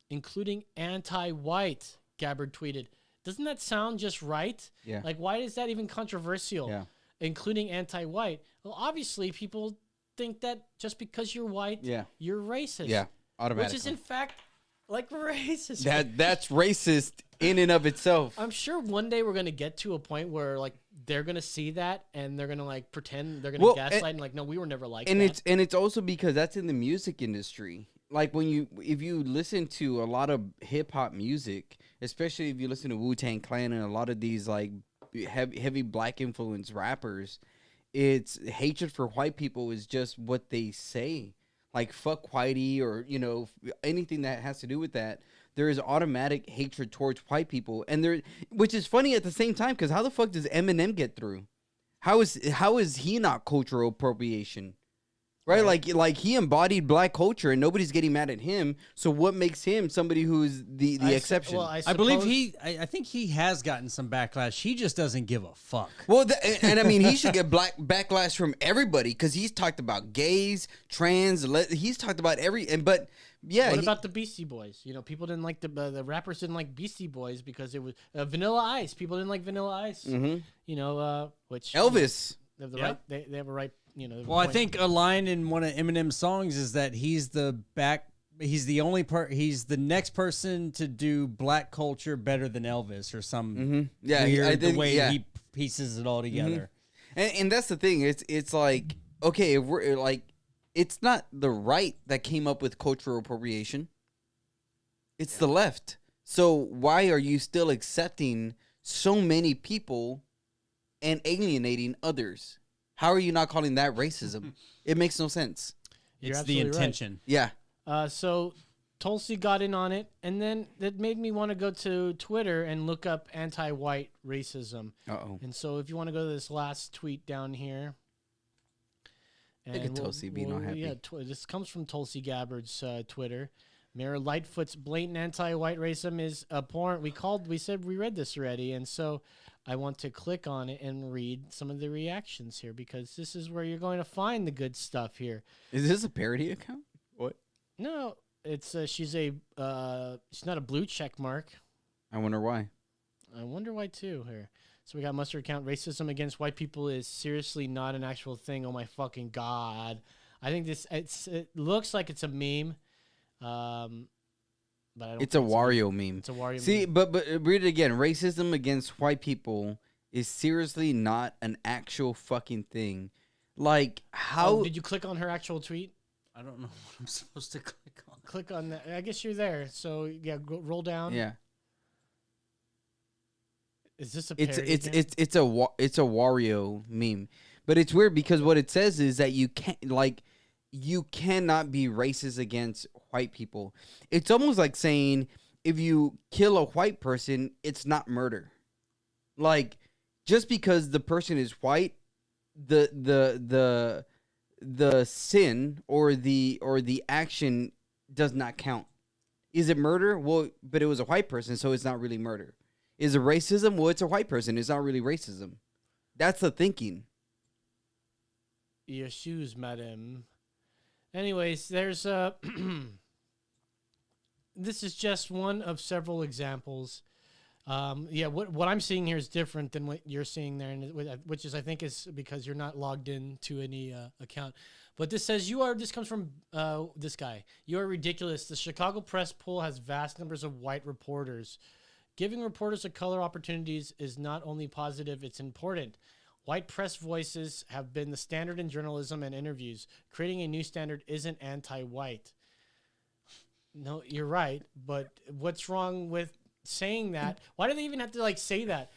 [SPEAKER 1] including anti-white, Gabbard tweeted. Doesn't that sound just right?
[SPEAKER 3] Yeah.
[SPEAKER 1] Like, why is that even controversial?
[SPEAKER 3] Yeah.
[SPEAKER 1] Including anti-white. Well, obviously, people think that just because you're white, you're racist.
[SPEAKER 3] Yeah, automatically.
[SPEAKER 1] Which is, in fact, like racist.
[SPEAKER 3] That's racist in and of itself.
[SPEAKER 1] I'm sure one day we're going to get to a point where, like, they're going to see that and they're going to, like, pretend they're going to gaslight and, like, no, we were never like that.
[SPEAKER 3] It's also because that's in the music industry. Like, if you listen to a lot of hip-hop music, especially if you listen to Wu-Tang Clan and a lot of these, like, heavy black influence rappers, it's hatred for white people is just what they say. Like, fuck whitey, or, anything that has to do with that. There is automatic hatred towards white people. And which is funny at the same time, because how the fuck does Eminem get through? How is he not cultural appropriation? Right? Like he embodied black culture and nobody's getting mad at him. So what makes him somebody who's the exception?
[SPEAKER 4] I believe I think he has gotten some backlash. He just doesn't give a fuck.
[SPEAKER 3] Well, and I mean, he should get backlash from everybody because he's talked about gays, trans, he's talked about what
[SPEAKER 1] about the Beastie Boys? People didn't like the rappers didn't like Beastie Boys because it was Vanilla Ice. People didn't like Vanilla Ice.
[SPEAKER 3] Mm-hmm.
[SPEAKER 1] Which
[SPEAKER 3] Elvis.
[SPEAKER 1] They have the right. They have a right.
[SPEAKER 4] Well, I think a line in one of Eminem's songs is that he's the next person to do black culture better than Elvis or some the way he pieces it all together.
[SPEAKER 3] Mm-hmm. And that's the thing. It's like, okay, if we're like, it's not the right that came up with cultural appropriation. It's the left. So why are you still accepting so many people and alienating others? How are you not calling that racism? It makes no sense.
[SPEAKER 4] It's the intention.
[SPEAKER 3] Right.
[SPEAKER 1] Yeah. So Tulsi got in on it, and then that made me want to go to Twitter and look up anti-white racism.
[SPEAKER 3] Uh-oh.
[SPEAKER 1] And so if you want to go to this last tweet down here.
[SPEAKER 3] Look at Tulsi being all happy.
[SPEAKER 1] Yeah, this comes from Tulsi Gabbard's Twitter. Mayor Lightfoot's blatant anti-white racism is abhorrent. We read this already, and so I want to click on it and read some of the reactions here because this is where you're going to find the good stuff here.
[SPEAKER 3] Is this a parody account? What?
[SPEAKER 1] No, it's she's not a blue check mark.
[SPEAKER 3] I wonder why.
[SPEAKER 1] I wonder why too here. So we got mustard account. Racism against white people is seriously not an actual thing. Oh my fucking god! I think it looks like it's a meme. But I don't.
[SPEAKER 3] It's a Wario meme.
[SPEAKER 1] It's a Wario meme.
[SPEAKER 3] See, but read it again. Racism against white people is seriously not an actual fucking thing. Like, how
[SPEAKER 1] did you click on her actual tweet?
[SPEAKER 4] I don't know what I'm supposed to click on.
[SPEAKER 1] Click on that. I guess you're there. So yeah, roll down.
[SPEAKER 3] Yeah.
[SPEAKER 1] Is this a parody
[SPEAKER 3] it's a Wario meme, but it's weird because what it says is that you cannot be racist against white people. It's almost like saying if you kill a white person, it's not murder. Like, just because the person is white, the sin or the action does not count. Is it murder? Well, but it was a white person, so it's not really murder. Is it racism? Well, it's a white person. It's not really racism. That's the thinking.
[SPEAKER 1] Your shoes, madam. Anyways, there's this is just one of several examples. What I'm seeing here is different than what you're seeing there, which is I think is because you're not logged in to any account. But this says this comes from this guy. You are ridiculous. The Chicago press pool has vast numbers of white reporters. Giving reporters of color opportunities is not only positive, it's important. White press voices have been the standard in journalism and interviews. Creating a new standard isn't anti-white. No, you're right. But what's wrong with saying that? Why do they even have to say that?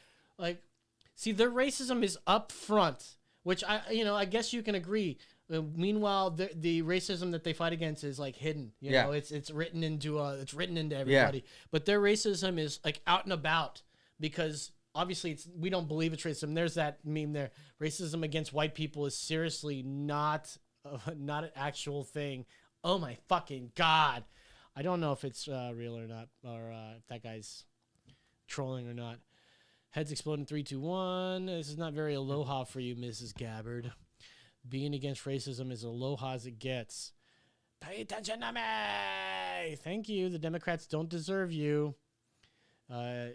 [SPEAKER 1] See, their racism is up front, which I guess you can agree. Meanwhile, the racism that they fight against is hidden. You know, it's written into everybody. Yeah. But their racism is out and about because obviously we don't believe it's racism. There's that meme there. Racism against white people is seriously not an actual thing. Oh my fucking God. I don't know if it's real or not, or if that guy's trolling or not. Heads exploding 3, 2, 1. This is not very aloha for you, Mrs. Gabbard. Being against racism is aloha as it gets. Pay attention to me. Thank you. The Democrats don't deserve you.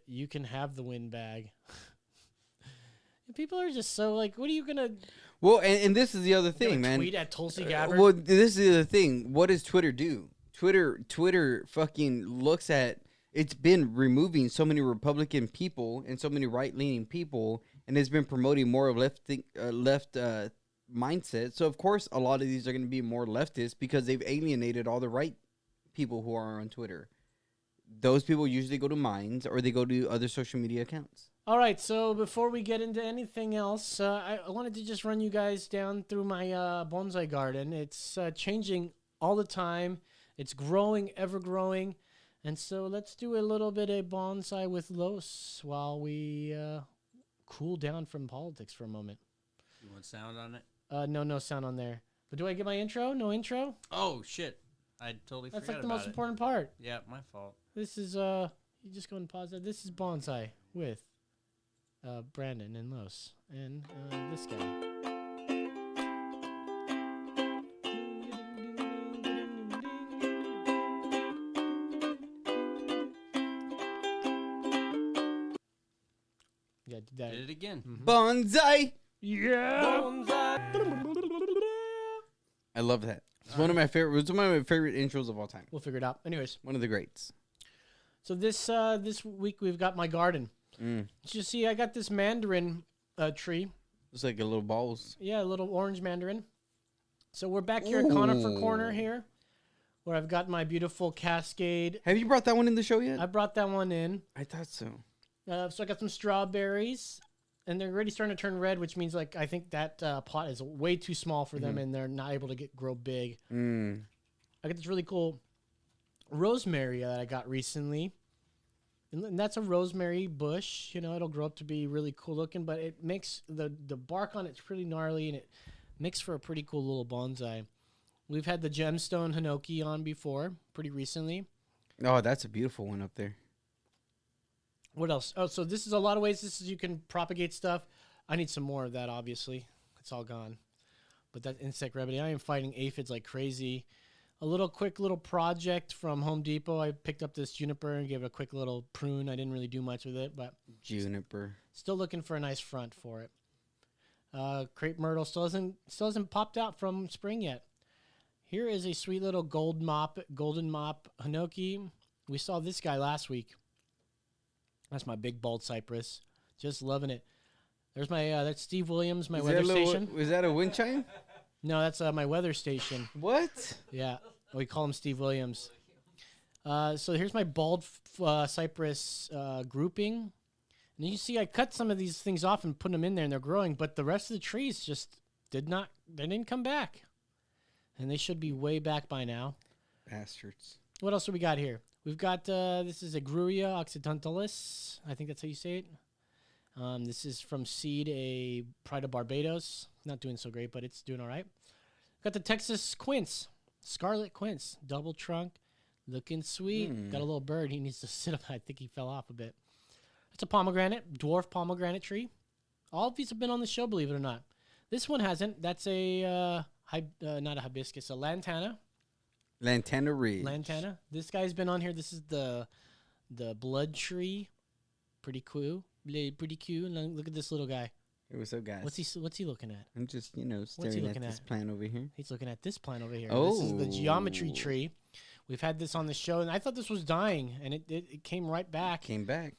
[SPEAKER 1] You can have the windbag. People are just so what are you gonna?
[SPEAKER 3] Well, and this is the other thing, man.
[SPEAKER 1] Tweet at Tulsi Gabbard.
[SPEAKER 3] Well, this is the other thing. What does Twitter do? Twitter fucking looks at. It's been removing so many Republican people and so many right-leaning people, and it's been promoting more of left mindset. So of course, a lot of these are going to be more leftist because they've alienated all the right people who are on Twitter. Those people usually go to Minds or they go to other social media accounts.
[SPEAKER 1] All right, so before we get into anything else, I wanted to just run you guys down through my bonsai garden. It's changing all the time. It's growing, ever growing. And so let's do a little bit of bonsai with Los while we cool down from politics for a moment.
[SPEAKER 4] You want sound on it?
[SPEAKER 1] No sound on there. But do I get my intro? No intro?
[SPEAKER 4] Oh, shit. I totally forgot about it.
[SPEAKER 1] That's the most important part.
[SPEAKER 4] Yeah, my fault.
[SPEAKER 1] This is, you just go and pause that. This is Bonsai with Brandon and Los and this guy. Yeah,
[SPEAKER 4] did it again.
[SPEAKER 1] Mm-hmm.
[SPEAKER 3] Bonsai!
[SPEAKER 1] Yeah!
[SPEAKER 3] Bonsai! I love that. It's one of my favorite. It's one of my favorite intros of all time.
[SPEAKER 1] We'll figure it out. Anyways,
[SPEAKER 3] one of the greats.
[SPEAKER 1] So this week we've got my garden. You see, I got this mandarin tree.
[SPEAKER 3] It's like a little balls.
[SPEAKER 1] Yeah, a little orange mandarin. So we're back here at Conifer Corner here, where I've got my beautiful Cascade.
[SPEAKER 3] Have you brought that one in the show yet?
[SPEAKER 1] I brought that one in.
[SPEAKER 3] I thought so.
[SPEAKER 1] So I got some strawberries, and they're already starting to turn red, which means I think that pot is way too small for them, and they're not able to grow big. I got this really cool rosemary that I got recently, and that's a rosemary bush. You know, it'll grow up to be really cool looking, but it makes the bark on it's pretty gnarly, and it makes for a pretty cool little bonsai. We've had the gemstone hinoki on before, pretty recently.
[SPEAKER 3] Oh, that's a beautiful one up there.
[SPEAKER 1] What else? Oh, so this is a lot of ways. You can propagate stuff. I need some more of that, obviously. It's all gone. But that insect remedy, I am fighting aphids like crazy. A quick little project from Home Depot. I picked up this juniper and gave it a quick little prune. I didn't really do much with it, but
[SPEAKER 3] juniper.
[SPEAKER 1] Still looking for a nice front for it. Crepe myrtle still hasn't popped out from spring yet. Here is a sweet little golden mop hinoki. We saw this guy last week. That's my big bald cypress. Just loving it. There's my that's Steve Williams, my weather station.
[SPEAKER 3] Was that a wind chime?
[SPEAKER 1] No, that's my weather station.
[SPEAKER 3] What?
[SPEAKER 1] Yeah, we call him Steve Williams. So here's my bald cypress grouping. And you see I cut some of these things off and put them in there, and they're growing, but the rest of the trees just didn't come back. And they should be way back by now.
[SPEAKER 3] Bastards.
[SPEAKER 1] What else do we got here? We've got, this is a Gruria occidentalis. I think that's how you say it. This is from Seed, a Pride of Barbados. Not doing so great, but it's doing all right. Got the Texas Quince, Scarlet Quince, double trunk, looking sweet. Got a little bird. He needs to sit up. I think he fell off a bit. It's a pomegranate, dwarf pomegranate tree. All of these have been on the show, believe it or not. This one hasn't. That's a not a hibiscus, a lantana.
[SPEAKER 3] Lantana Ridge.
[SPEAKER 1] Lantana. This guy's been on here. This is the blood tree. Pretty cool. Pretty cute. Look at this little guy.
[SPEAKER 3] Hey, what's up, guys?
[SPEAKER 1] What's he looking at?
[SPEAKER 3] I'm just, staring at this plant over here.
[SPEAKER 1] He's looking at this plant over here.
[SPEAKER 3] Oh.
[SPEAKER 1] This is the geometry tree. We've had this on the show, and I thought this was dying, and it came right back.
[SPEAKER 3] Came back.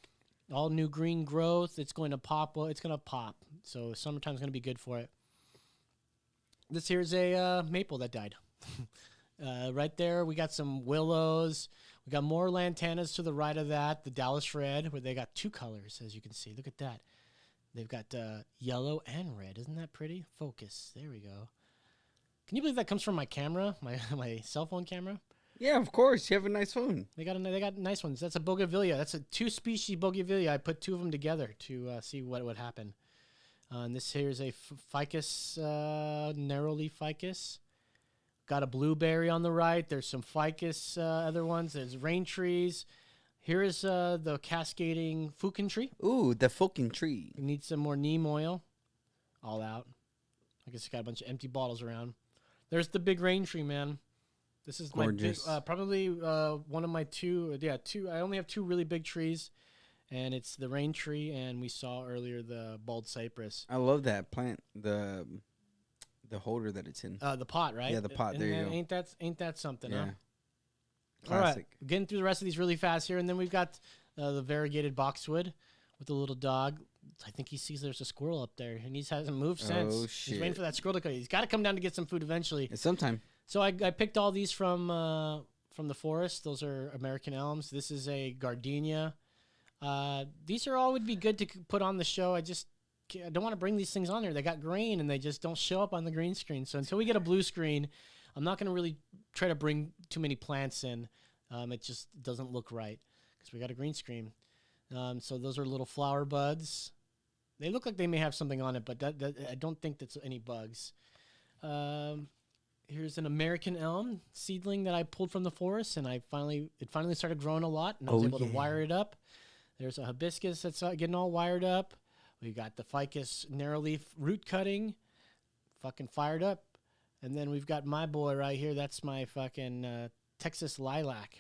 [SPEAKER 1] All new green growth. It's going to pop. Well, it's going to pop. So summertime's going to be good for it. This here's a maple that died. Right there, we got some willows. We got more lantanas to the right of that. The Dallas red, where they got two colors, as you can see. Look at that. They've got yellow and red. Isn't that pretty? Focus. There we go. Can you believe that comes from my camera, my cell phone camera?
[SPEAKER 3] Yeah, of course. You have a nice phone.
[SPEAKER 1] They got nice ones. That's a bougainvillea. That's a two-species bougainvillea. I put two of them together to see what would happen. And this here is a ficus, narrow-leaf ficus. Got a blueberry on the right. There's some ficus other ones. There's rain trees. Here is the cascading fukin tree.
[SPEAKER 3] Ooh, the fukin tree.
[SPEAKER 1] We need some more neem oil. All out. I guess got a bunch of empty bottles around. There's the big rain tree, man. This is
[SPEAKER 3] gorgeous.
[SPEAKER 1] My big, probably one of my two. I only have two really big trees, and it's the rain tree, and we saw earlier the bald cypress.
[SPEAKER 3] I love that plant. The holder that it's in.
[SPEAKER 1] The pot, right?
[SPEAKER 3] Yeah, the pot. There you go.
[SPEAKER 1] Ain't that something?
[SPEAKER 3] Yeah.
[SPEAKER 1] Huh?
[SPEAKER 3] Classic.
[SPEAKER 1] All right, getting through the rest of these really fast here, and then we've got the variegated boxwood with the little dog. I think he sees there's a squirrel up there, and he hasn't moved since.
[SPEAKER 3] Oh, shit.
[SPEAKER 1] He's waiting for that squirrel to come. He's got to come down to get some food eventually.
[SPEAKER 3] It's sometime.
[SPEAKER 1] So I picked all these from the forest. Those are American elms. This is a gardenia. These are all would be good to put on the show. I don't want to bring these things on there. They got green, and they just don't show up on the green screen. So until we get a blue screen, I'm not going to really try to bring too many plants in. It just doesn't look right because we got a green screen. So those are little flower buds. They look like they may have something on it, but I don't think that's any bugs. Here's an American elm seedling that I pulled from the forest, and it finally started growing a lot, and I was able to wire it up. There's a hibiscus that's getting all wired up. We got the ficus narrowleaf root cutting, fucking fired up. And then we've got my boy right here. That's my fucking Texas lilac.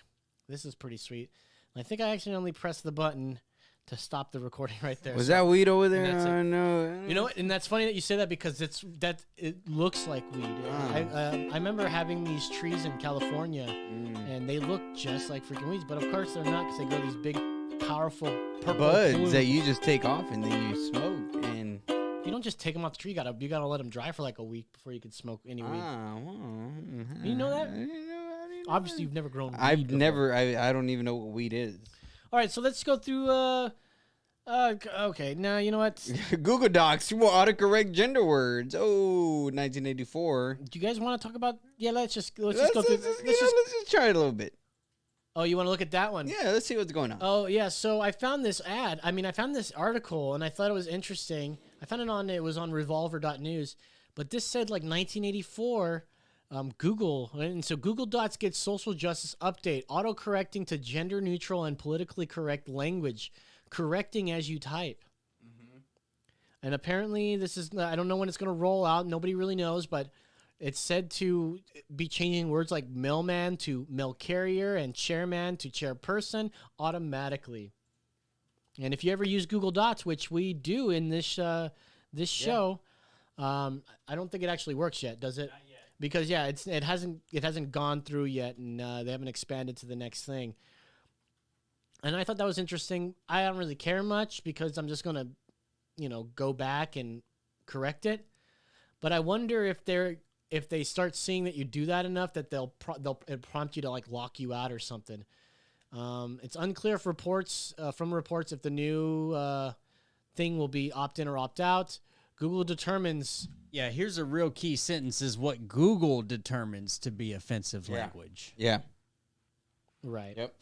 [SPEAKER 1] This is pretty sweet. And I think I accidentally pressed the button to stop the recording right there.
[SPEAKER 3] Was that weed over there?
[SPEAKER 1] Oh,
[SPEAKER 3] no.
[SPEAKER 1] You know what? And that's funny that you say that because it looks like weed. I remember having these trees in California, and they look just like freaking weeds. But of course they're not because they grow these big, powerful purple
[SPEAKER 3] buds
[SPEAKER 1] plumes.
[SPEAKER 3] that you just take off and then you smoke. And
[SPEAKER 1] you don't just take them off the tree. You gotta let them dry for like a week before you can smoke any weed. You know that? Obviously, you've never grown weed
[SPEAKER 3] I've
[SPEAKER 1] before.
[SPEAKER 3] never. I don't even know what weed is.
[SPEAKER 1] All right, so let's go through. Okay, now you know what?
[SPEAKER 3] Google Docs will autocorrect gender words. Oh, 1984.
[SPEAKER 1] Do you guys want to talk about? Yeah, let's just go through.
[SPEAKER 3] Let's just try it a little bit.
[SPEAKER 1] Oh, you want to look at that one?
[SPEAKER 3] Yeah, let's see what's going on.
[SPEAKER 1] Oh, yeah. So I found this ad. I found this article, and I thought it was interesting. I found it was on revolver.news, but this said like 1984. Google, and so Google Docs gets social justice update, auto-correcting to gender-neutral and politically correct language, correcting as you type. And apparently this is, I don't know when it's going to roll out. Nobody really knows, but it's said to be changing words like mailman to mail carrier and chairman to chairperson automatically. And if you ever use Google Docs, which we do in this show, I don't think it actually works yet, does it? Because it hasn't gone through yet, and they haven't expanded to the next thing. And I thought that was interesting. I don't really care much because I'm just gonna, go back and correct it. But I wonder if they start seeing that you do that enough that they'll prompt you to like lock you out or something. It's unclear if reports if the new thing will be opt in or opt out. Google determines.
[SPEAKER 4] Yeah, here's a real key sentence: is what Google determines to be offensive language.
[SPEAKER 3] Yeah.
[SPEAKER 1] Right.
[SPEAKER 3] Yep.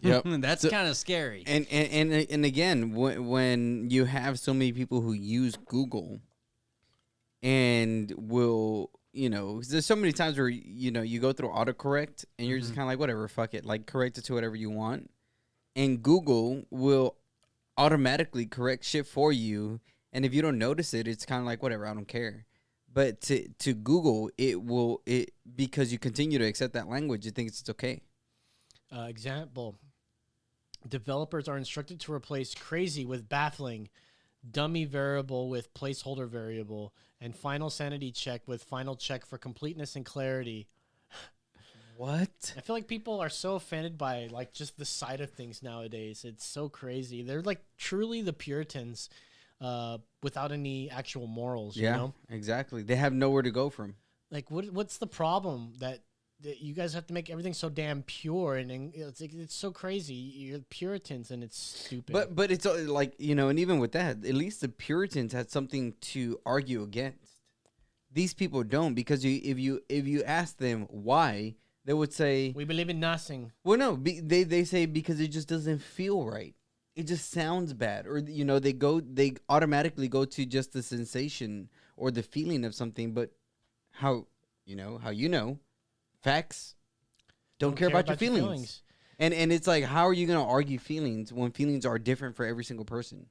[SPEAKER 3] Yep.
[SPEAKER 4] That's
[SPEAKER 3] So-
[SPEAKER 4] kind of scary.
[SPEAKER 3] And again, when you have so many people who use Google and will, there's so many times where, you go through autocorrect and you're just kind of like, whatever, fuck it. Like, correct it to whatever you want. And Google will automatically correct shit for you. And if you don't notice it, it's kind of like, whatever, I don't care. But to Google, because you continue to accept that language, it thinks it's okay.
[SPEAKER 1] Example. Developers are instructed to replace crazy with baffling, dummy variable with placeholder variable, and final sanity check with final check for completeness and clarity.
[SPEAKER 3] What?
[SPEAKER 1] I feel like people are so offended by like just the side of things nowadays. It's so crazy. They're like truly the Puritans without any actual morals,
[SPEAKER 3] Yeah,
[SPEAKER 1] you know?
[SPEAKER 3] exactly. They have nowhere to go from.
[SPEAKER 1] Like what's the problem that you guys have to make everything so damn pure and it's so crazy. You're Puritans and it's stupid.
[SPEAKER 3] But it's like, and even with that, at least the Puritans had something to argue against. These people don't, because if you ask them why, they would say,
[SPEAKER 1] we believe in nothing.
[SPEAKER 3] Well, no, they say because it just doesn't feel right. It just sounds bad, or they automatically go to just the sensation or the feeling of something. But how facts don't care about your feelings. And it's like, how are you going to argue feelings when feelings are different for every single person?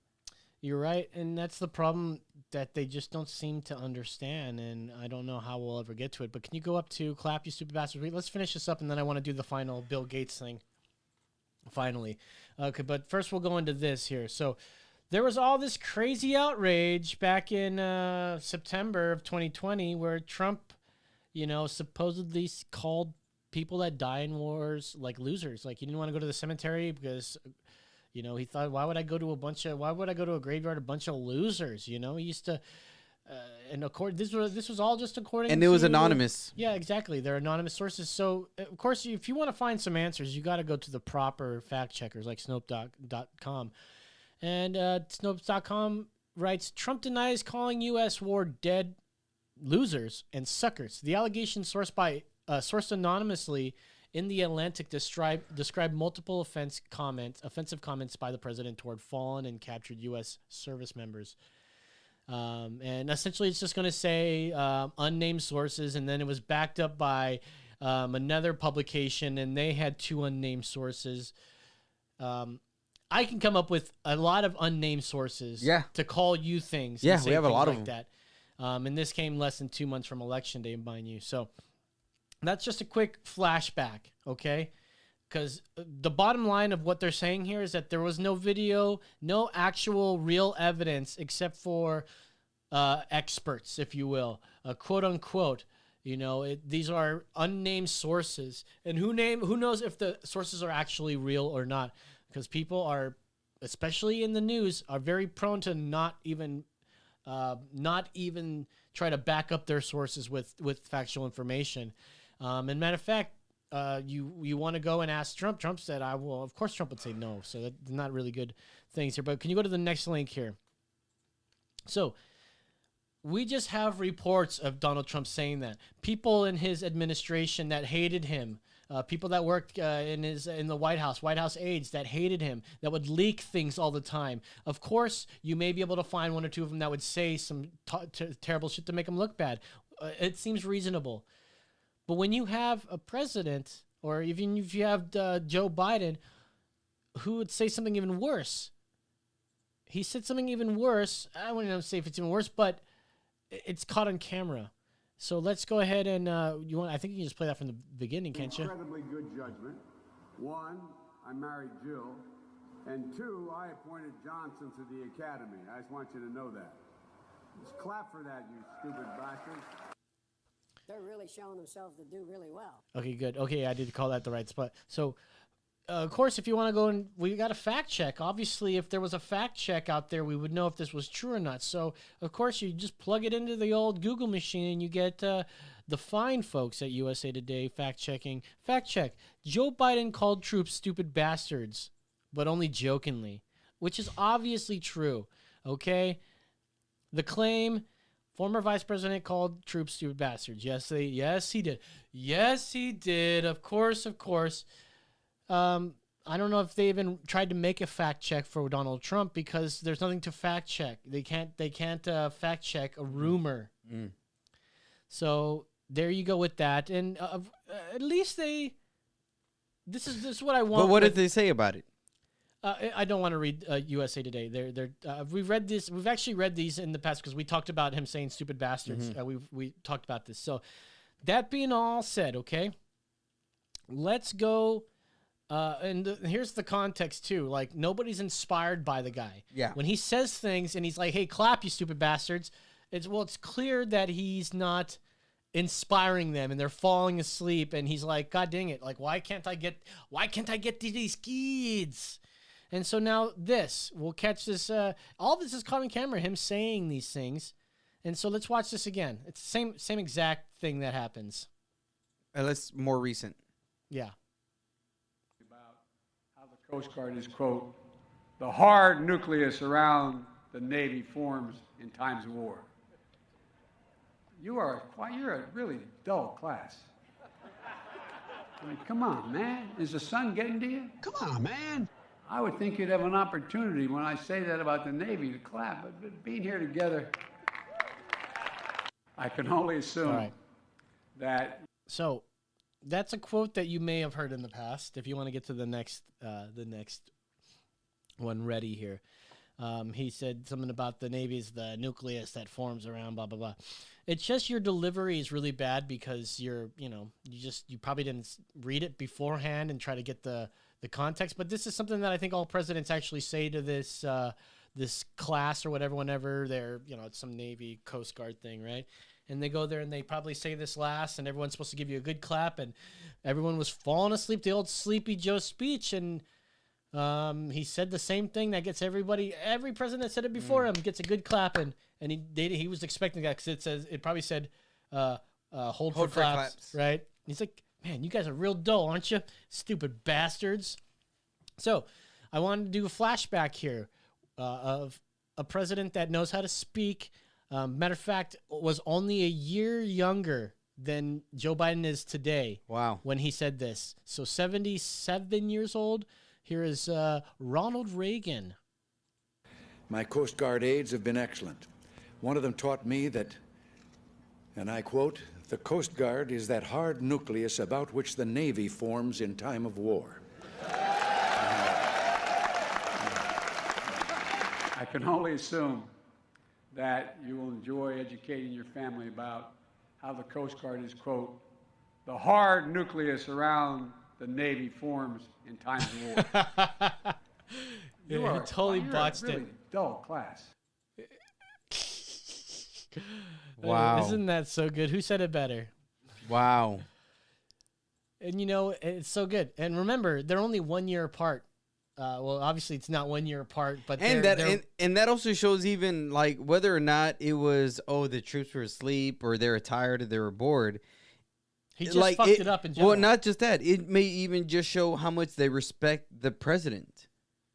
[SPEAKER 1] You're right, and that's the problem that they just don't seem to understand, and I don't know how we'll ever get to it. But can you go up to clap, you stupid bastard? Wait, let's finish this up, and then I want to do the final Bill Gates thing. Finally. Okay, but first we'll go into this here. So there was all this crazy outrage back in September of 2020 where Trump, supposedly called people that die in wars like losers. Like, he didn't want to go to the cemetery because... he thought, why would I go to a graveyard, a bunch of losers? He used to, and this was all just according to...
[SPEAKER 3] And it was anonymous.
[SPEAKER 1] Yeah, exactly. They're anonymous sources. So, of course, if you want to find some answers, you got to go to the proper fact checkers like Snopes.com. And Snopes.com writes, Trump denies calling U.S. war dead losers and suckers. The allegation sourced anonymously in The Atlantic described multiple offensive comments by the president toward fallen and captured U.S. service members. And essentially it's just going to say unnamed sources, and then it was backed up by another publication, and they had 2 unnamed sources. I can come up with a lot of unnamed sources to call you things.
[SPEAKER 3] Yeah,
[SPEAKER 1] and say
[SPEAKER 3] we have a
[SPEAKER 1] things
[SPEAKER 3] lot of
[SPEAKER 1] like
[SPEAKER 3] them.
[SPEAKER 1] that. And this came less than 2 months from Election Day, mind you. So that's just a quick flashback, okay? Because the bottom line of what they're saying here is that there was no video, no actual real evidence except for experts, if you will, quote unquote. These are unnamed sources, and who knows if the sources are actually real or not? Because people are, especially in the news, are very prone to not even try to back up their sources with factual information. And matter of fact, you want to go and ask Trump. Trump said, I will. Of course, Trump would say no. So that's not really good things here. But can you go to the next link here? So we just have reports of Donald Trump saying that. People in his administration that hated him. People that worked in the White House aides that hated him, that would leak things all the time. Of course, you may be able to find 1 or 2 of them that would say some terrible shit to make him look bad. It seems reasonable. But when you have a president, or even if you have Joe Biden, who would say something even worse. He said something even worse. I wouldn't say if it's even worse, but it's caught on camera. So let's go ahead and I think you can just play that from the beginning, can't you?
[SPEAKER 16] Incredibly good judgment. 1, I married Jill, and 2, I appointed Johnson to the academy. I just want you to know that. Just clap for that, you stupid bastards.
[SPEAKER 17] They're really showing themselves to do really well.
[SPEAKER 1] Okay, good. Okay, I did call that the right spot. So, of course, if you want to go and we got a fact check. Obviously, if there was a fact check out there, we would know if this was true or not. So, of course, you just plug it into the old Google machine and you get the fine folks at USA Today fact checking. Fact check. Joe Biden called troops stupid bastards, but only jokingly, which is obviously true. Okay? The claim... Former vice president called troops stupid bastards. Yes, he did. Yes, he did. Of course. I don't know if they even tried to make a fact check for Donald Trump because there's nothing to fact check. They can't fact check a rumor. So there you go with that. And at least this is what I want.
[SPEAKER 3] But what did they say about it?
[SPEAKER 1] I don't want to read USA Today. We've read this. We've actually read these in the past because we talked about him saying "stupid bastards." We talked about this. So that being all said, okay, let's go. Here's the context too. Like nobody's inspired by the guy.
[SPEAKER 3] Yeah.
[SPEAKER 1] When he says things and he's like, "Hey, clap, you stupid bastards," it's clear that he's not inspiring them and they're falling asleep. And he's like, "God dang it! Like, why can't I get to these kids?" And so now we'll catch this. All this is caught on camera, him saying these things. And so let's watch this again. It's the same exact thing that happens.
[SPEAKER 3] Let's more recent.
[SPEAKER 1] Yeah.
[SPEAKER 18] How the Coast Guard is, quote, the hard nucleus around the Navy forms in times of war. You're a really dull class. I mean, come on, man. Is the sun getting to you? Come on, man. I would think you'd have an opportunity when I say that about the Navy to clap, but being here together, I can only assume that.
[SPEAKER 1] So that's a quote that you may have heard in the past. If you want to get to the next one ready here. He said something about the Navy is the nucleus that forms around blah, blah, blah. It's just your delivery is really bad because you probably didn't read it beforehand and try to get the context. But this is something that I think all presidents actually say to this class or whatever whenever they're, it's some Navy Coast Guard thing, right? And they go there and they probably say this last and everyone's supposed to give you a good clap and everyone was falling asleep, the old Sleepy Joe speech, and he said the same thing that gets every president that said it before him gets a good clap, and he was expecting that because it probably said hold for claps, right? He's like, man, you guys are real dull, aren't you, stupid bastards? So I wanted to do a flashback here of a president that knows how to speak. Matter of fact, was only a year younger than Joe Biden is today.
[SPEAKER 3] Wow.
[SPEAKER 1] When he said this. So 77 years old. Here is Ronald Reagan.
[SPEAKER 19] My Coast Guard aides have been excellent. One of them taught me that, and I quote, the Coast Guard is that hard nucleus about which the Navy forms in time of war.
[SPEAKER 18] I can only assume that you will enjoy educating your family about how the Coast Guard is, quote, the hard nucleus around the Navy forms in times of war.
[SPEAKER 1] He totally botched
[SPEAKER 18] really
[SPEAKER 1] it.
[SPEAKER 18] Dull class.
[SPEAKER 3] Wow.
[SPEAKER 1] Isn't that so good? Who said it better?
[SPEAKER 3] Wow.
[SPEAKER 1] And it's so good. And remember, they're only 1 year apart. Well, obviously it's not 1 year apart, but
[SPEAKER 3] that also shows even like whether or not it was the troops were asleep or they were tired or they were bored.
[SPEAKER 1] He just fucked it up in general.
[SPEAKER 3] Well, not just that. It may even just show how much they respect the president,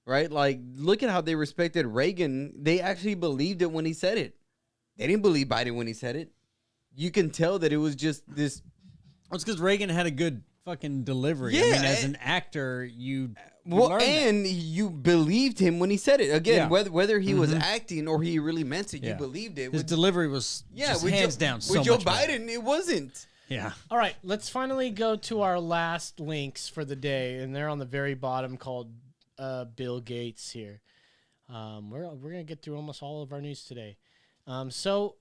[SPEAKER 3] right? Like, look at how they respected Reagan. They actually believed it when he said it. They didn't believe Biden when he said it. You can tell that it was just this.
[SPEAKER 4] It's because Reagan had a good fucking delivery.
[SPEAKER 3] Yeah,
[SPEAKER 4] I mean, as an actor, you
[SPEAKER 3] you believed him when he said it. Again, whether he was acting or he really meant it, you believed it.
[SPEAKER 4] His delivery was just hands down so
[SPEAKER 3] with Joe
[SPEAKER 4] much better.
[SPEAKER 3] Biden, it wasn't.
[SPEAKER 4] Yeah.
[SPEAKER 1] All right, let's finally go to our last links for the day, and they're on the very bottom called Bill Gates here. We're gonna get through almost all of our news today. So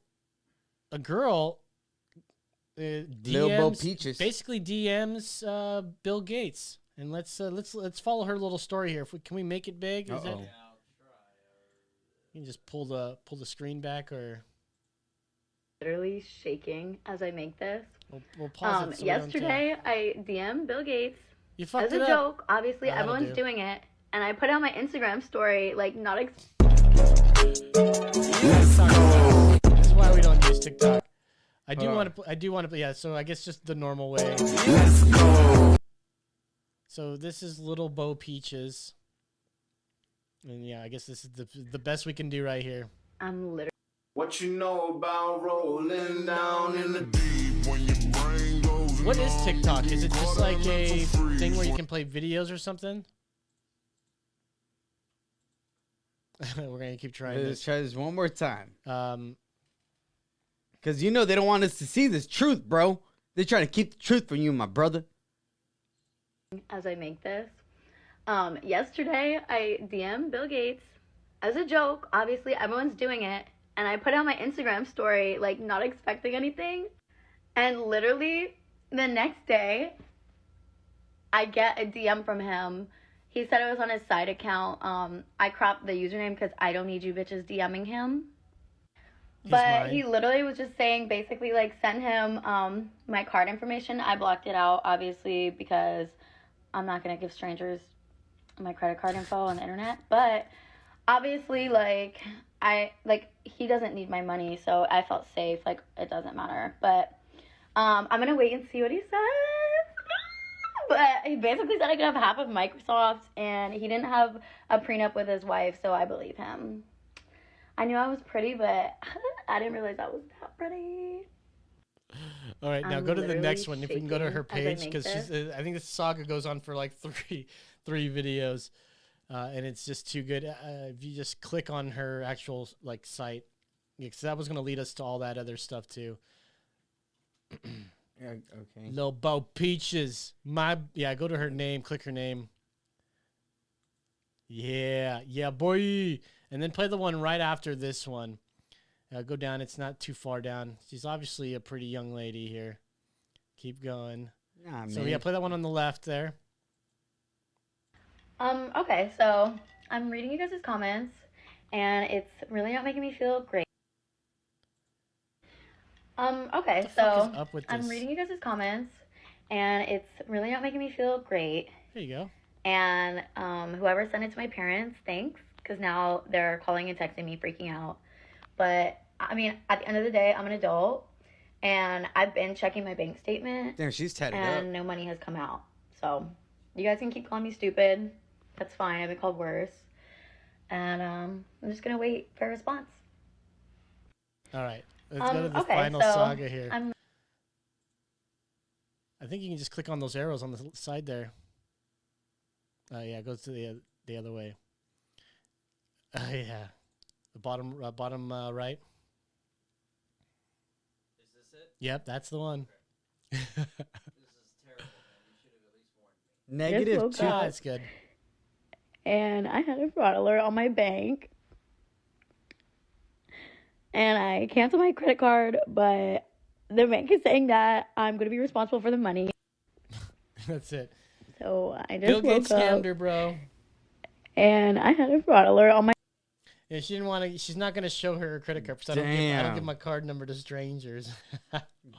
[SPEAKER 1] a girl basically DMs Bill Gates, and let's follow her little story here. Can we make it big? Is that, you can just pull the screen back or.
[SPEAKER 20] Literally shaking as I make this.
[SPEAKER 1] We'll pause it so
[SPEAKER 20] yesterday, I DM Bill Gates
[SPEAKER 1] you fucked
[SPEAKER 20] as
[SPEAKER 1] it
[SPEAKER 20] a
[SPEAKER 1] up.
[SPEAKER 20] joke. Obviously,
[SPEAKER 1] That'll
[SPEAKER 20] everyone's
[SPEAKER 1] do.
[SPEAKER 20] doing it, and I put out my Instagram story, like not.
[SPEAKER 1] This is why we don't use TikTok. I do want to. Yeah. So I guess just the normal way. Let's go. So this is Little Bo Peaches, and yeah, I guess this is the best we can do right here.
[SPEAKER 20] I'm literally.
[SPEAKER 2] What you know about rolling down in the deep when your brain goes
[SPEAKER 1] What is TikTok? Is it just like a thing where you can play videos or something? We're gonna keep trying
[SPEAKER 3] Let's
[SPEAKER 1] this.
[SPEAKER 3] try this one more time. Because you know they don't want us to see this truth, bro. They're trying to keep the truth from you, my brother.
[SPEAKER 20] As I make this. Yesterday, I DM'd Bill Gates as a joke. Obviously, everyone's doing it. And I put out my Instagram story, like, not expecting anything. And literally, the next day, I get a DM from him. He said it was on his side account. I cropped the username because I don't need you bitches DMing him. But he literally was just saying, basically, like, send him my card information. I blocked it out, obviously, because I'm not going to give strangers my credit card info on the internet. But obviously, like, he doesn't need my money, so I felt safe. Like, it doesn't matter. But I'm going to wait and see what he says. But he basically said I could have half of Microsoft, and he didn't have a prenup with his wife, so I believe him. I knew I was pretty, but I didn't realize I was that pretty.
[SPEAKER 1] All right, now
[SPEAKER 20] I'm
[SPEAKER 1] go to the next
[SPEAKER 20] literally
[SPEAKER 1] one. If we can go to her
[SPEAKER 20] shaking as I
[SPEAKER 1] page,
[SPEAKER 20] make
[SPEAKER 1] because
[SPEAKER 20] this.
[SPEAKER 1] I think this saga goes on for like three videos, and it's just too good. If you just click on her actual like site, because that was going to lead us to all that other stuff too.
[SPEAKER 3] Yeah, okay.
[SPEAKER 1] Lil Bo Peaches, go to her name, click her name. Yeah, boy, and then play the one right after this one. Go down. It's not too far down. She's obviously a pretty young lady here. Keep going.
[SPEAKER 3] Nah,
[SPEAKER 1] so
[SPEAKER 3] man.
[SPEAKER 1] yeah, play that one on the left there.
[SPEAKER 20] Okay, so I'm reading you guys' comments, and it's really not making me feel great. Okay, so
[SPEAKER 1] up with
[SPEAKER 20] I'm
[SPEAKER 1] this?
[SPEAKER 20] reading you guys' comments, and it's really not making me feel great.
[SPEAKER 1] There you go.
[SPEAKER 20] And whoever sent it to my parents, thanks, because now they're calling and texting me, freaking out. But, I mean, at the end of the day, I'm an adult, and I've been checking my bank statement.
[SPEAKER 3] Damn, she's tatted
[SPEAKER 20] and
[SPEAKER 3] up.
[SPEAKER 20] no money has come out. So, you guys can keep calling me stupid. That's fine. I've been called worse. And I'm just going to wait for a response.
[SPEAKER 1] All right. Let's go to the
[SPEAKER 20] okay,
[SPEAKER 1] final
[SPEAKER 20] so
[SPEAKER 1] saga here.
[SPEAKER 20] I'm
[SPEAKER 1] I think you can just click on those arrows on the side there. Yeah, it goes to the other way. Yeah. The bottom right.
[SPEAKER 4] Is this it?
[SPEAKER 1] Yep, that's the one.
[SPEAKER 4] This is terrible, man. You should have at least warned me.
[SPEAKER 3] Negative
[SPEAKER 20] woke
[SPEAKER 3] 2.
[SPEAKER 20] up.
[SPEAKER 1] That's good.
[SPEAKER 20] And I had a fraud alert on my bank. And I canceled my credit card, but the bank is saying that I'm going to be responsible for the money.
[SPEAKER 1] That's it.
[SPEAKER 20] So I just
[SPEAKER 1] Bill Gates
[SPEAKER 20] woke up,
[SPEAKER 1] scammed her, bro.
[SPEAKER 20] and I had a fraud alert on my.
[SPEAKER 1] Yeah, she didn't want to. She's not gonna show her credit card. So I don't
[SPEAKER 3] Damn.
[SPEAKER 1] give my card number to strangers.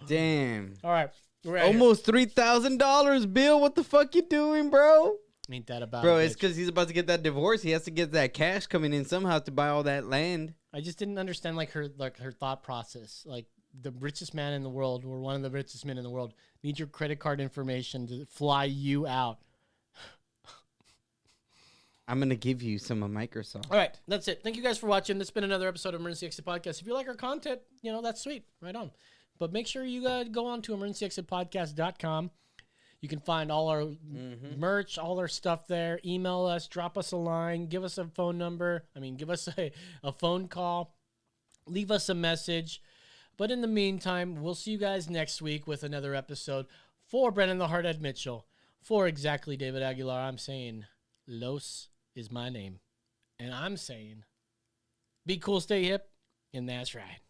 [SPEAKER 3] Damn.
[SPEAKER 1] All right, we're out here.
[SPEAKER 3] Almost $3,000, Bill. What the fuck you doing, bro?
[SPEAKER 1] Ain't that about
[SPEAKER 3] Bro,
[SPEAKER 1] it,
[SPEAKER 3] it's
[SPEAKER 1] bitch.
[SPEAKER 3] because he's about to get that divorce. He has to get that cash coming in somehow to buy all that land.
[SPEAKER 1] I just didn't understand her thought process. Like the richest man in the world, or one of the richest men in the world, needs your credit card information to fly you out.
[SPEAKER 3] I'm going to give you some of Microsoft.
[SPEAKER 1] All right, that's it. Thank you guys for watching. This has been another episode of Emergency Exit Podcast. If you like our content, that's sweet. Right on. But make sure you go on to emergencyexitpodcast.com. You can find all our merch, all our stuff there. Email us, drop us a line, give us a phone number. Give us a phone call. Leave us a message. But in the meantime, we'll see you guys next week with another episode. For Brennan the Hardhead Mitchell, for exactly David Aguilar, I'm saying Los is my name. And I'm saying be cool, stay hip, and that's right.